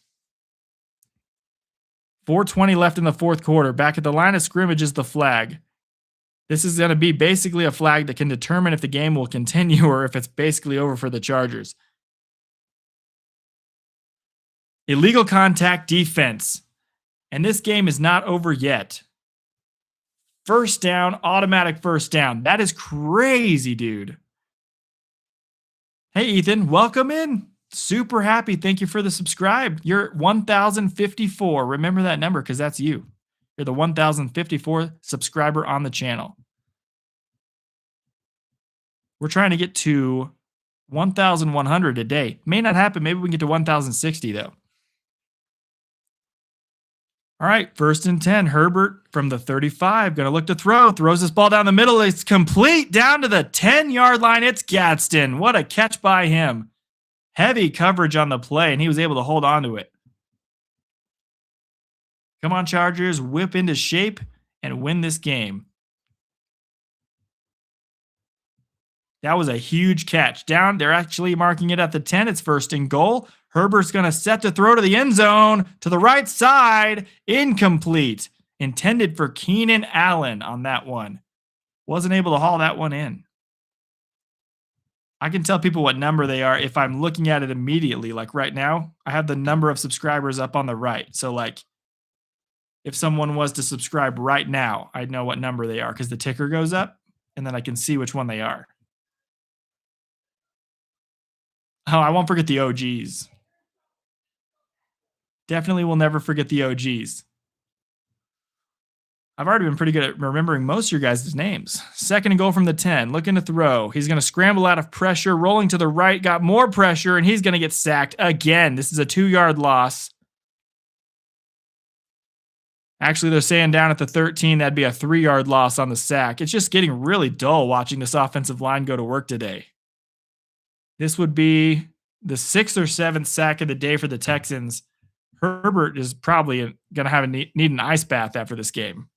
4:20 left in the 4th quarter. Back at the line of scrimmage is the flag. This is going to be basically a flag that can determine if the game will continue or if it's basically over for the Chargers. Illegal contact defense. And this game is not over yet. First down, automatic first down. That is crazy, dude. Hey, Ethan, welcome in. Super happy. Thank you for the subscribe. You're 1,054. Remember that number because that's you. You're the 1,054th subscriber on the channel. We're trying to get to 1,100 a day. May not happen. Maybe we can get to 1,060, though. All right, 1st and 10. Herbert from the 35. Going to look to throw. Throws this ball down the middle. It's complete down to the 10-yard line. It's Gadsden. What a catch by him. Heavy coverage on the play, and he was able to hold on to it. Come on, Chargers. Whip into shape and win this game. That was a huge catch. Down, they're actually marking it at the 10. It's 1st and goal. Herbert's going to set to throw to the end zone. To the right side. Incomplete. Intended for Keenan Allen on that one. Wasn't able to haul that one in. I can tell people what number they are if I'm looking at it immediately. Like right now, I have the number of subscribers up on the right. So like if someone was to subscribe right now, I'd know what number they are because the ticker goes up and then I can see which one they are. Oh, I won't forget the OGs. Definitely will never forget the OGs. I've already been pretty good at remembering most of your guys' names. Second and goal from the 10, looking to throw. He's going to scramble out of pressure, rolling to the right, got more pressure, and he's going to get sacked again. This is a 2-yard loss. Actually, they're saying down at the 13, that'd be a 3-yard loss on the sack. It's just getting really dull watching this offensive line go to work today. This would be the 6th or 7th sack of the day for the Texans. Herbert is probably going to have need an ice bath after this game.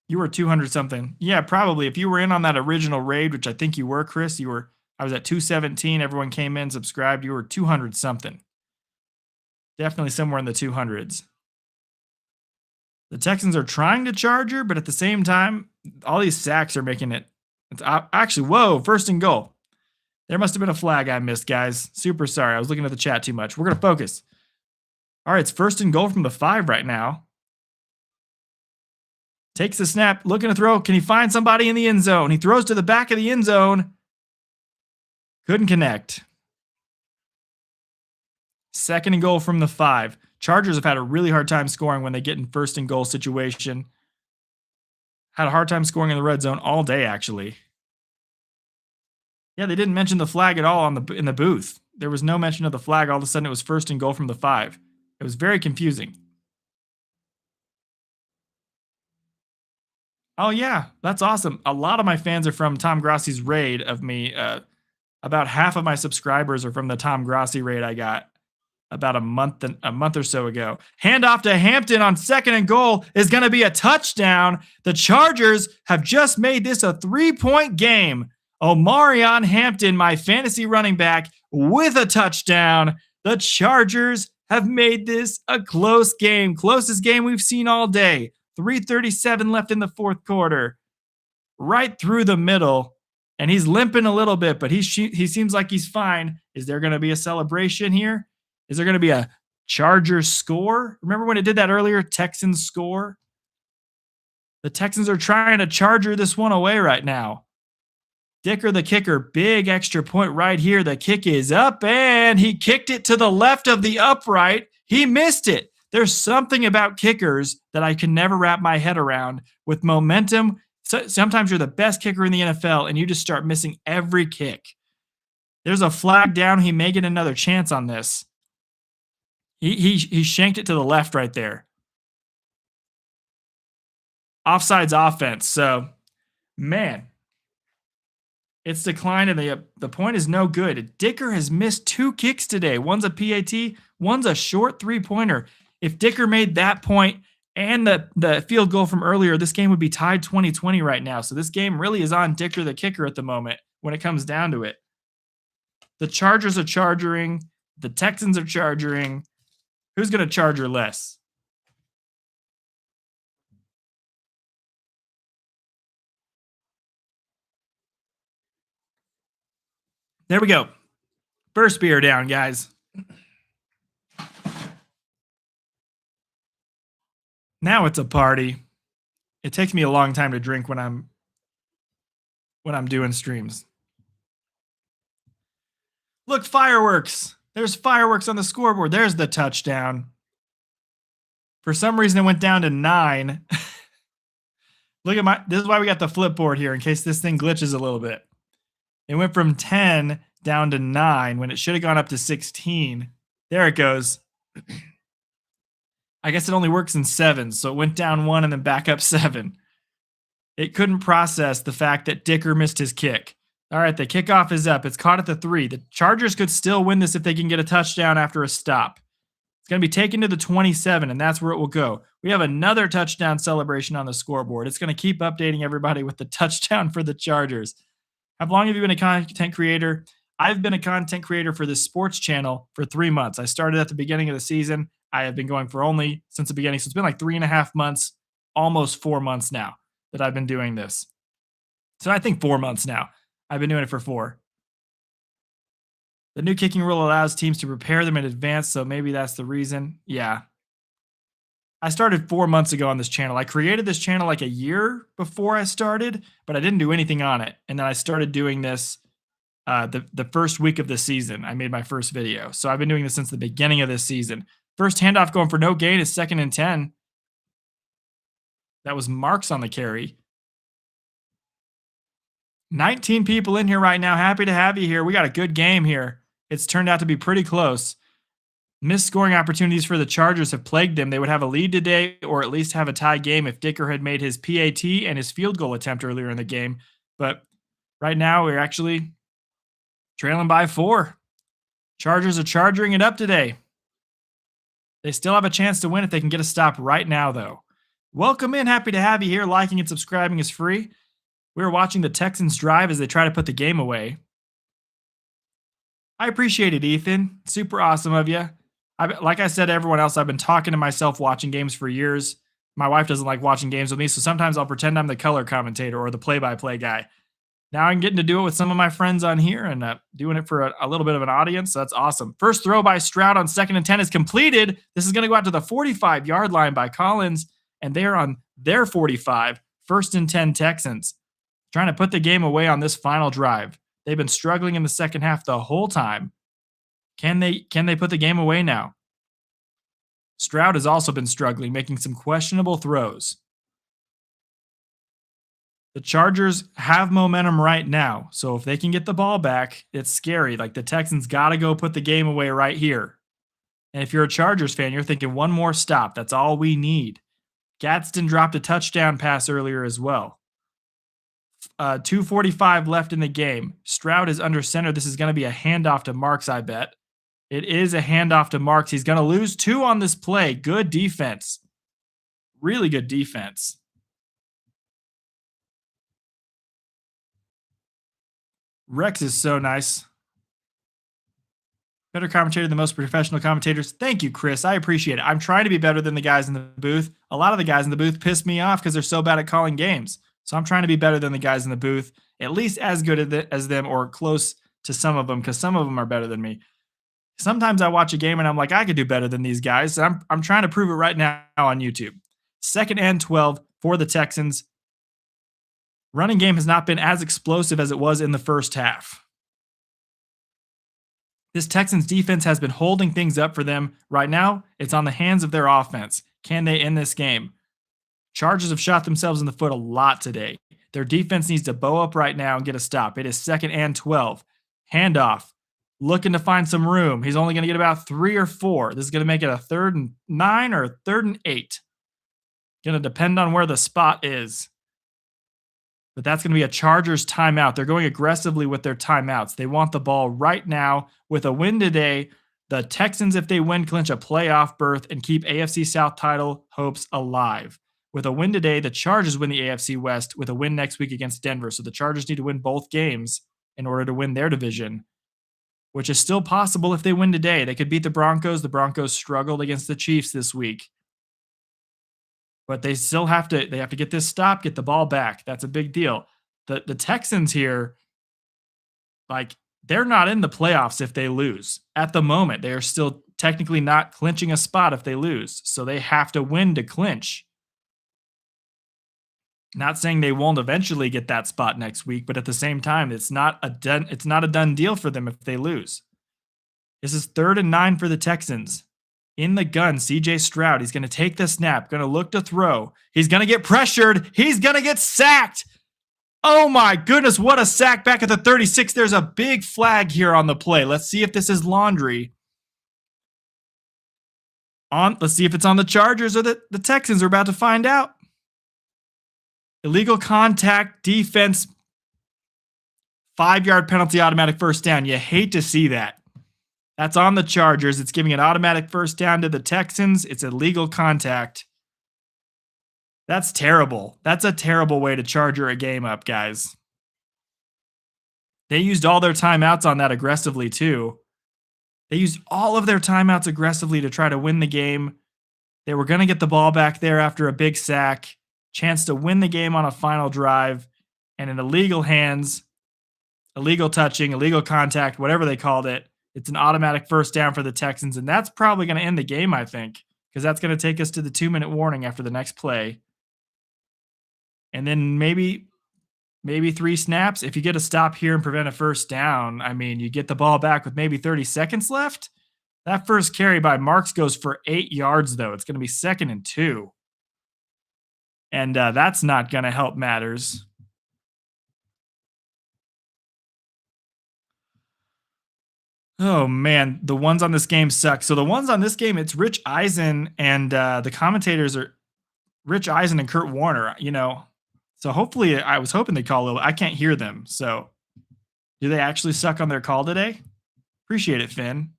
You were 200 something. Yeah, probably. If you were in on that original raid, which I think you were, Chris, I was at 217. Everyone came in, subscribed. You were 200 something. Definitely somewhere in the 200s. The Texans are trying to charge her, but at the same time, all these sacks are making it. It's actually, whoa, first and goal. There must have been a flag I missed, guys. Super sorry. I was looking at the chat too much. We're going to focus. All right, it's first and goal from the 5 right now. Takes the snap, looking to throw. Can he find somebody in the end zone? He throws to the back of the end zone. Couldn't connect. Second and goal from the 5. Chargers have had a really hard time scoring when they get in first and goal situation. Had a hard time scoring in the red zone all day, actually. Yeah, they didn't mention the flag at all in the booth. There was no mention of the flag. All of a sudden, it was first and goal from the 5. It was very confusing. Oh, yeah, that's awesome. A lot of my fans are from Tom Grassi's raid of me. About half of my subscribers are from the Tom Grassi raid I got about a month or so ago. Handoff to Hampton on second and goal is going to be a touchdown. The Chargers have just made this a 3-point game. Omarion Hampton, my fantasy running back, with a touchdown. The Chargers have made this a close game. Closest game we've seen all day. 3:37 left in the fourth quarter. Right through the middle. And he's limping a little bit, but he seems like he's fine. Is there going to be a celebration here? Is there going to be a Chargers score? Remember when it did that earlier? Texans score? The Texans are trying to Charger this one away right now. Dicker the kicker, big extra point right here. The kick is up, and he kicked it to the left of the upright. He missed it. There's something about kickers that I can never wrap my head around. With momentum, sometimes you're the best kicker in the NFL, and you just start missing every kick. There's a flag down. He may get another chance on this. He shanked it to the left right there. Offsides offense. So, man, it's declined, and the point is no good. Dicker has missed 2 kicks today. One's a PAT, one's a short 3-pointer. If Dicker made that point and the field goal from earlier, this game would be tied 20-20 right now. So this game really is on Dicker the kicker at the moment when it comes down to it. The Chargers are charging. The Texans are charging. Who's going to charger less? There we go. First beer down, guys. Now it's a party. It takes me a long time to drink when I'm doing streams. Look, fireworks. There's fireworks on the scoreboard. There's the touchdown. For some reason, it went down to 9. Look at this is why we got the flipboard here in case this thing glitches a little bit. It went from 10 down to 9 when it should have gone up to 16. There it goes. I guess it only works in 7s, so it went down 1 and then back up 7. It couldn't process the fact that Dicker missed his kick. All right, the kickoff is up. It's caught at the 3. The Chargers could still win this if they can get a touchdown after a stop. It's going to be taken to the 27, and that's where it will go. We have another touchdown celebration on the scoreboard. It's going to keep updating everybody with the touchdown for the Chargers. How long have you been a content creator? I've been a content creator for this sports channel for 3 months. I started at the beginning of the season. I have been going for only since the beginning. So it's been like 3.5 months, almost 4 months now. that I've been doing this. So I think 4 months now. I've been doing it for 4. The new kicking rule allows teams to prepare them in advance, so maybe that's the reason. Yeah. I started 4 months ago on this channel. I created this channel like a year before I started, but I didn't do anything on it. And then I started doing this the first week of the season. I made my first video. So I've been doing this since the beginning of this season. First handoff going for no gain is 2nd and 10. That was Marks on the carry. 19 people in here right now. Happy to have you here. We got a good game here. It's turned out to be pretty close. Missed scoring opportunities for the Chargers have plagued them. They would have a lead today or at least have a tie game if Dicker had made his PAT and his field goal attempt earlier in the game. But right now, we're actually trailing by 4. Chargers are charging it up today. They still have a chance to win if they can get a stop right now, though. Welcome in. Happy to have you here. Liking and subscribing is free. We were watching the Texans drive as they try to put the game away. I appreciate it, Ethan. Super awesome of you. Like I said to everyone else, I've been talking to myself watching games for years. My wife doesn't like watching games with me, so sometimes I'll pretend I'm the color commentator or the play-by-play guy. Now I'm getting to do it with some of my friends on here and doing it for a little bit of an audience, so that's awesome. First throw by Stroud on 2nd and 10 is completed. This is going to go out to the 45-yard line by Collins, and they're on their 45, 1st and 10 Texans. Trying to put the game away on this final drive. They've been struggling in the second half the whole time. Can they put the game away now? Stroud has also been struggling, making some questionable throws. The Chargers have momentum right now, so if they can get the ball back, it's scary. Like the Texans got to go put the game away right here. And if you're a Chargers fan, you're thinking one more stop. That's all we need. Gadsden dropped a touchdown pass earlier as well. 2:45 left in the game. Stroud is under center. This is going to be a handoff to Marks, I bet. It is a handoff to Marks. He's going to lose 2 on this play. Good defense. Really good defense. Rex is so nice. Better commentator than most professional commentators. Thank you, Chris. I appreciate it. I'm trying to be better than the guys in the booth. A lot of the guys in the booth piss me off because they're so bad at calling games. So I'm trying to be better than the guys in the booth, at least as good as them or close to some of them, because some of them are better than me. Sometimes I watch a game and I'm like, I could do better than these guys. I'm trying to prove it right now on YouTube. 2nd and 12 for the Texans. Running game has not been as explosive as it was in the first half. This Texans defense has been holding things up for them. Right now, it's on the hands of their offense. Can they end this game? Chargers have shot themselves in the foot a lot today. Their defense needs to bow up right now and get a stop. It is 2nd and 12. Handoff. Looking to find some room. He's only going to get about 3 or 4. This is going to make it a 3rd and 9 or a 3rd and 8. Going to depend on where the spot is. But that's going to be a Chargers timeout. They're going aggressively with their timeouts. They want the ball right now. With a win today, the Texans, if they win, clinch a playoff berth and keep AFC South title hopes alive. With a win today, the Chargers win the AFC West with a win next week against Denver. So the Chargers need to win both games in order to win their division, which is still possible if they win today. They could beat the Broncos. The Broncos struggled against the Chiefs this week. But they still have to get this stop, get the ball back. That's a big deal. The Texans here, like, they're not in the playoffs if they lose. At the moment, they are still technically not clinching a spot if they lose. So they have to win to clinch. Not saying they won't eventually get that spot next week, but at the same time, it's not a done deal for them if they lose. This is 3rd and 9 for the Texans. In the gun, CJ Stroud. He's going to take the snap, going to look to throw. He's going to get pressured. He's going to get sacked. Oh my goodness, what a sack back at the 36. There's a big flag here on the play. Let's see if this is laundry. Let's see if it's on the Chargers or the Texans. We're about to find out. Illegal contact, defense, 5-yard penalty, automatic first down. You hate to see that. That's on the Chargers. It's giving an automatic first down to the Texans. It's illegal contact. That's terrible. That's a terrible way to Charger a game up, guys. They used all their timeouts on that aggressively, too. They used all of their timeouts aggressively to try to win the game. They were going to get the ball back there after a big sack. chance to win the game on a final drive, and in illegal hands, illegal touching, illegal contact, whatever they called it, it's an automatic first down for the Texans. And that's probably going to end the game, I think, because that's going to take us to the 2-minute warning after the next play. And then maybe 3 snaps. If you get a stop here and prevent a first down, I mean, you get the ball back with maybe 30 seconds left. That first carry by Marks goes for 8 yards, though. It's going to be 2nd and 2. And that's not going to help matters. Oh, man. The ones on this game suck. So the ones on this game, it's Rich Eisen, and the commentators are Rich Eisen and Kurt Warner, So hopefully, I was hoping they'd call a little. I can't hear them. So do they actually suck on their call today? Appreciate it, Finn.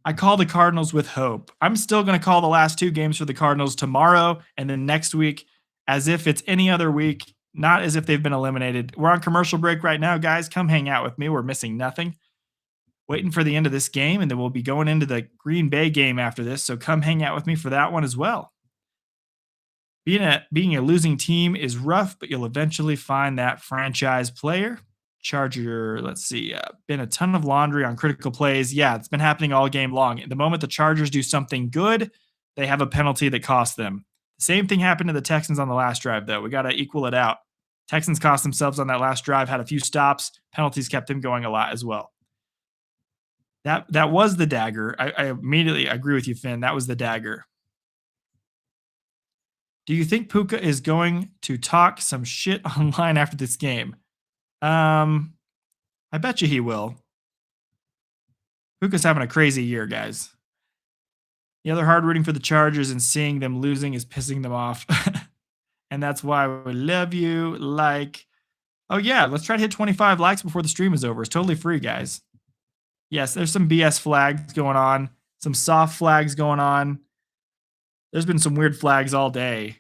I call the Cardinals with hope. I'm still going to call the last 2 games for the Cardinals tomorrow and then next week as if it's any other week, not as if they've been eliminated. We're on commercial break right now, guys. Come hang out with me. We're missing nothing. Waiting for the end of this game, and then we'll be going into the Green Bay game after this, so come hang out with me for that one as well. Being a losing team is rough, but you'll eventually find that franchise player. Charger, let's see, been a ton of laundry on critical plays. Yeah, it's been happening all game long. The moment the Chargers do something good, they have a penalty that costs them. The same thing happened to the Texans on the last drive, though. We got to equal it out. Texans cost themselves on that last drive, had a few stops. Penalties kept them going a lot as well. That was the dagger. I immediately agree with you, Finn. That was the dagger. Do you think Puka is going to talk some shit online after this game? I bet you he will. Puka's having a crazy year, guys. The other hard rooting for the Chargers and seeing them losing is pissing them off. And that's why we love you. Oh yeah, let's try to hit 25 likes before the stream is over. It's totally free, guys. Yes, there's some BS flags going on, some soft flags going on. There's been some weird flags all day.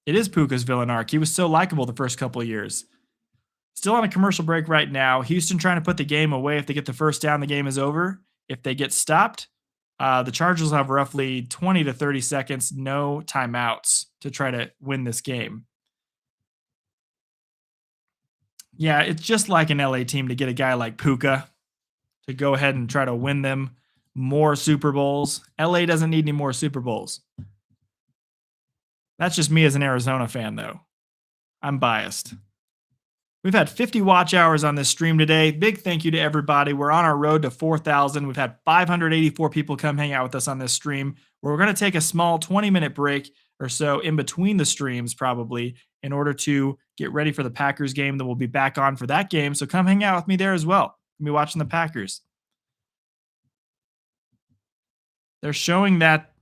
It is Puka's villain arc. He was so likable the first couple of years. Still on a commercial break right now. Houston trying to put the game away. If they get the first down, the game is over. If they get stopped, the Chargers will have roughly 20 to 30 seconds, no timeouts to try to win this game. Yeah, it's just like an LA team to get a guy like Puka to go ahead and try to win them more Super Bowls. LA doesn't need any more Super Bowls. That's just me as an Arizona fan, though. I'm biased. We've had 50 watch hours on this stream today. Big thank you to everybody. We're on our road to 4,000. We've had 584 people come hang out with us on this stream. We're going to take a small 20-minute break or so in between the streams, probably, in order to get ready for the Packers game. Then we'll be back on for that game. So come hang out with me there as well. We'll be watching the Packers. They're showing that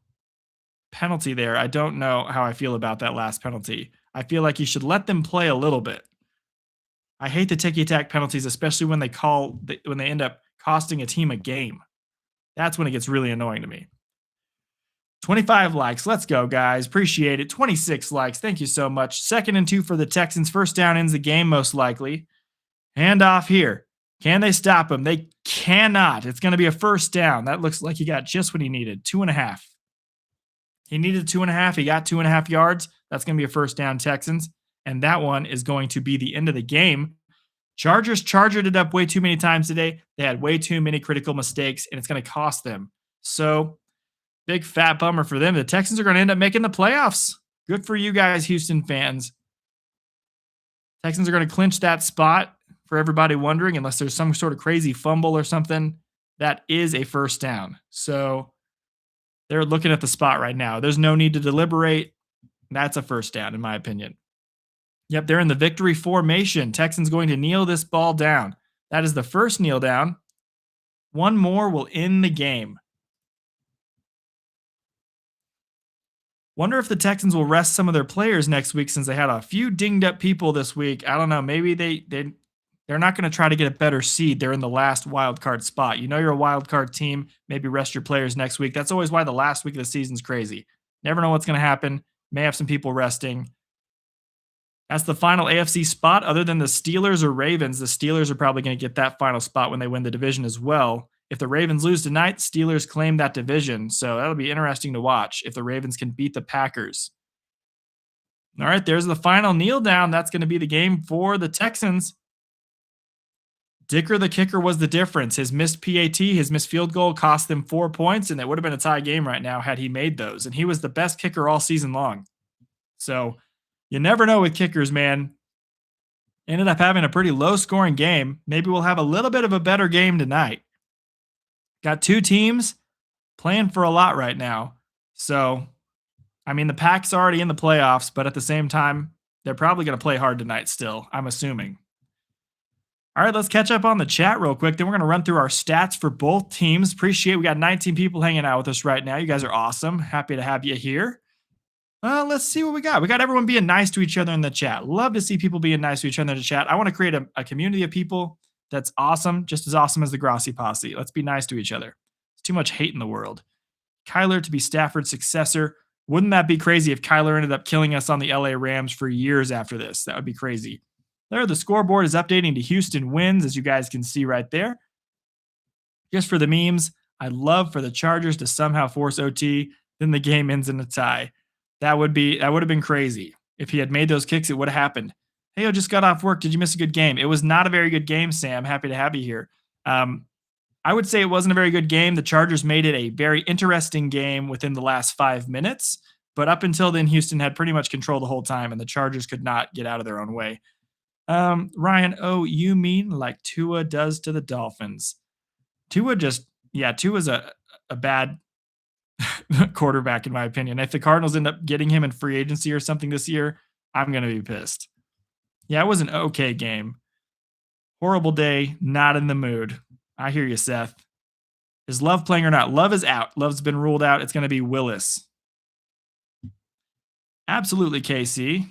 penalty there. I don't know how I feel about that last penalty. I feel like you should let them play a little bit. I hate the ticky-tack penalties, especially when they end up costing a team a game. That's when it gets really annoying to me. 25 likes. Let's go, guys. Appreciate it. 26 likes. Thank you so much. 2nd and 2 for the Texans. First down ends the game, most likely. Hand off here. Can they stop him? They cannot. It's going to be a first down. That looks like he got just what he needed. 2.5. He needed 2.5. He got 2.5 yards. That's going to be a first down, Texans. And that one is going to be the end of the game. Chargers chargered it up way too many times today. They had way too many critical mistakes, and it's going to cost them. So, big fat bummer for them. The Texans are going to end up making the playoffs. Good for you guys, Houston fans. Texans are going to clinch that spot for everybody wondering, unless there's some sort of crazy fumble or something. That is a first down. So, they're looking at the spot right now. There's no need to deliberate. That's a first down, in my opinion. Yep, they're in the victory formation. Texans going to kneel this ball down. That is the first kneel down. One more will end the game. Wonder if the Texans will rest some of their players next week since they had a few dinged up people this week. I don't know. Maybe they're not going to try to get a better seed. They're in the last wild card spot. You know you're a wild card team. Maybe rest your players next week. That's always why the last week of the season's crazy. Never know what's going to happen. May have some people resting. That's the final AFC spot. Other than the Steelers or Ravens, the Steelers are probably going to get that final spot when they win the division as well. If the Ravens lose tonight, Steelers claim that division. So that'll be interesting to watch if the Ravens can beat the Packers. All right, there's the final kneel down. That's going to be the game for the Texans. Dicker, the kicker, was the difference. His missed PAT, his missed field goal cost them 4 points, and it would have been a tie game right now had he made those. And he was the best kicker all season long. So you never know with kickers, man. Ended up having a pretty low scoring game. Maybe we'll have a little bit of a better game tonight. Got two teams playing for a lot right now. So, I mean, the Pack's already in the playoffs, but at the same time, they're probably going to play hard tonight still, I'm assuming. All right, let's catch up on the chat real quick. Then we're going to run through our stats for both teams. Appreciate we got 19 people hanging out with us right now. You guys are awesome. Happy to have you here. Let's see what we got. We got everyone being nice to each other in the chat. Love to see people being nice to each other in the chat. I want to create a community of people that's awesome, just as awesome as the Grossi Posse. Let's be nice to each other. There's too much hate in the world. Kyler to be Stafford's successor. Wouldn't that be crazy if Kyler ended up killing us on the LA Rams for years after this? That would be crazy. There, the scoreboard is updating to Houston wins, as you guys can see right there. Just for the memes, I'd love for the Chargers to somehow force OT, then the game ends in a tie. That would have been crazy. If he had made those kicks, it would have happened. Hey, I just got off work. Did you miss a good game? It was not a very good game, Sam. Happy to have you here. I would say it wasn't a very good game. The Chargers made it a very interesting game within the last 5 minutes. But up until then, Houston had pretty much control the whole time, and the Chargers could not get out of their own way. Ryan, oh, you mean like Tua does to the Dolphins? Tua's a bad quarterback, in my opinion. If the Cardinals end up getting him in free agency or something this year, I'm going to be pissed. Yeah, it was an okay game. Horrible day, not in the mood. I hear you, Seth. Is Love playing or not? Love is out. Love's been ruled out. It's going to be Willis. Absolutely, KC.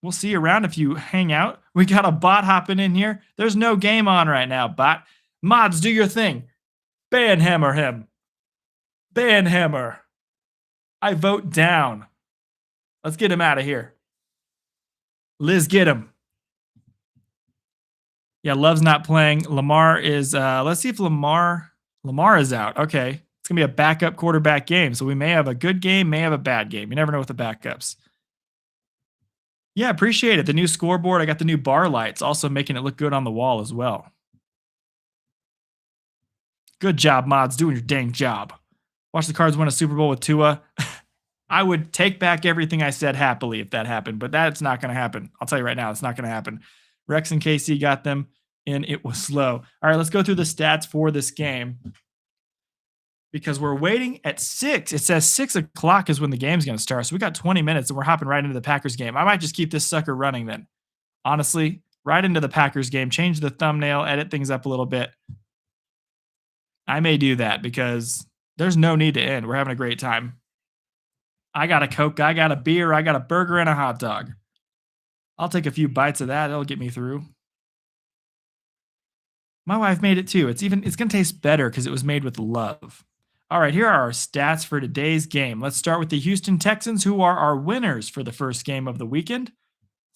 We'll see you around if you hang out. We got a bot hopping in here. There's no game on right now, bot. Mods, do your thing. Banhammer him. Banhammer. I vote down. Let's get him out of here. Liz, get him. Yeah, Love's not playing. Lamar is, let's see if Lamar is out. Okay. It's going to be a backup quarterback game. So we may have a good game, may have a bad game. You never know with the backups. Yeah, appreciate it. The new scoreboard. I got the new bar lights, also making it look good on the wall as well. Good job, mods. Doing your dang job. Watch the Cards win a Super Bowl with Tua. I would take back everything I said happily if that happened, but that's not going to happen. I'll tell you right now, it's not going to happen. Rex and KC got them, and it was slow. All right, let's go through the stats for this game because we're waiting at 6. It says 6 o'clock is when the game's going to start, so we got 20 minutes, and we're hopping right into the Packers game. I might just keep this sucker running then. Honestly, right into the Packers game. Change the thumbnail, edit things up a little bit. I may do that because there's no need to end. We're having a great time. I got a Coke, I got a beer, I got a burger, and a hot dog. I'll take a few bites of that. It'll get me through. My wife made it too. It's going to taste better because it was made with love. All right, here are our stats for today's game. Let's start with the Houston Texans, who are our winners for the first game of the weekend.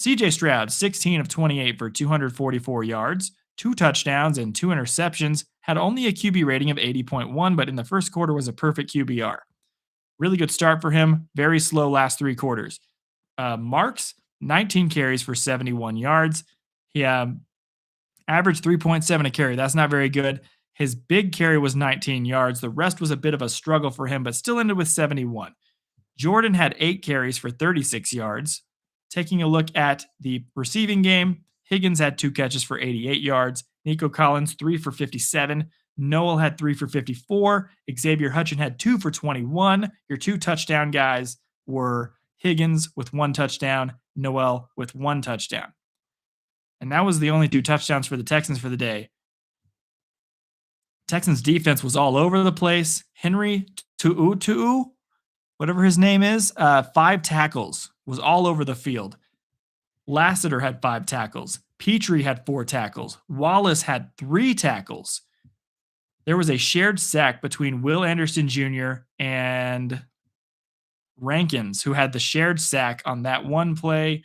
CJ Stroud, 16 of 28 for 244 yards, 2 touchdowns, and 2 interceptions. Had only a QB rating of 80.1, but in the first quarter was a perfect QBR. Really good start for him. Very slow last 3 quarters. Marks, 19 carries for 71 yards. He averaged 3.7 a carry. That's not very good. His big carry was 19 yards. The rest was a bit of a struggle for him, but still ended with 71. Jordan had 8 carries for 36 yards. Taking a look at the receiving game, Higgins had 2 catches for 88 yards. Nico Collins, 3 for 57. Noel had 3 for 54. Xavier Hutchin had 2 for 21. Your 2 touchdown guys were Higgins with 1 touchdown, Noel with 1 touchdown. And that was the only 2 touchdowns for the Texans for the day. Texans defense was all over the place. Henry Tu'u, whatever his name is, 5 tackles, was all over the field. Lassiter had 5 tackles. Petrie had 4 tackles. Wallace had 3 tackles. There was a shared sack between Will Anderson Jr. and Rankins, who had the shared sack on that one play.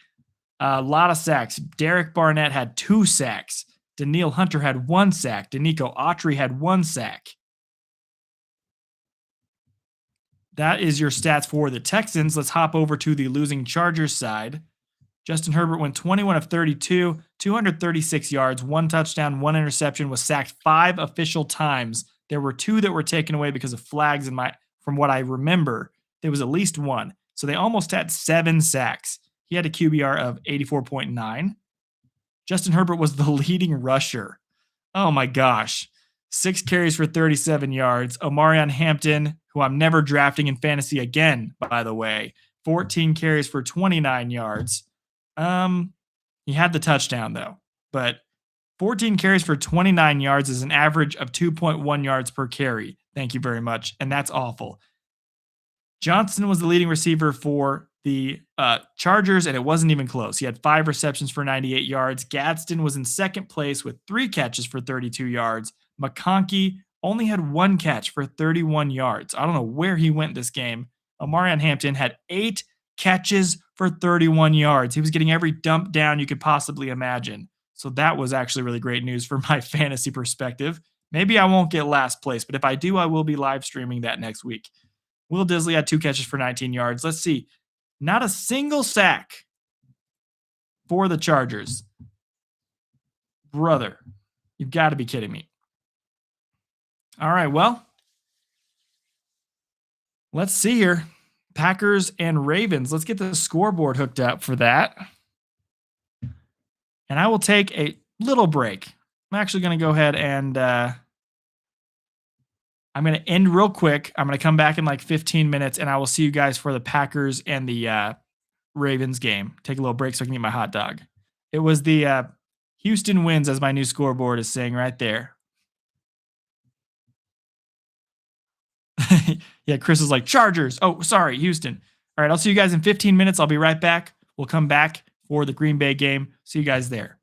A lot of sacks. Derek Barnett had 2 sacks. Danielle Hunter had 1 sack. Danico Autry had 1 sack. That is your stats for the Texans. Let's hop over to the losing Chargers side. Justin Herbert went 21 of 32, 236 yards, 1 touchdown, 1 interception, was sacked 5 official times. There were 2 that were taken away because of flags from what I remember. There was at least 1. So they almost had 7 sacks. He had a QBR of 84.9. Justin Herbert was the leading rusher. Oh my gosh. 6 carries for 37 yards. Omarion Hampton, who I'm never drafting in fantasy again, by the way, 14 carries for 29 yards. He had the touchdown though, but 14 carries for 29 yards is an average of 2.1 yards per carry. Thank you very much. And that's awful. Johnson was the leading receiver for the Chargers, and it wasn't even close. He had 5 receptions for 98 yards. Gadsden was in second place with 3 catches for 32 yards. McConkey only had 1 catch for 31 yards. I don't know where he went this game. Omarion Hampton had 8 catches for 31 yards. He was getting every dump down you could possibly imagine. So that was actually really great news from my fantasy perspective. Maybe I won't get last place, but if I do, I will be live streaming that next week. Will Disley had 2 catches for 19 yards. Let's see. Not a single sack for the Chargers. Brother, you've got to be kidding me. All right, well, let's see here. Packers and Ravens. Let's get the scoreboard hooked up for that. And I will take a little break. I'm actually going to go ahead and I'm going to end real quick. I'm going to come back in like 15 minutes, and I will see you guys for the Packers and the Ravens game. Take a little break so I can eat my hot dog. It was the Houston wins, as my new scoreboard is saying right there. Yeah, Chris is like, Chargers. Oh, sorry, Houston. All right, I'll see you guys in 15 minutes. I'll be right back. We'll come back for the Green Bay game. See you guys there.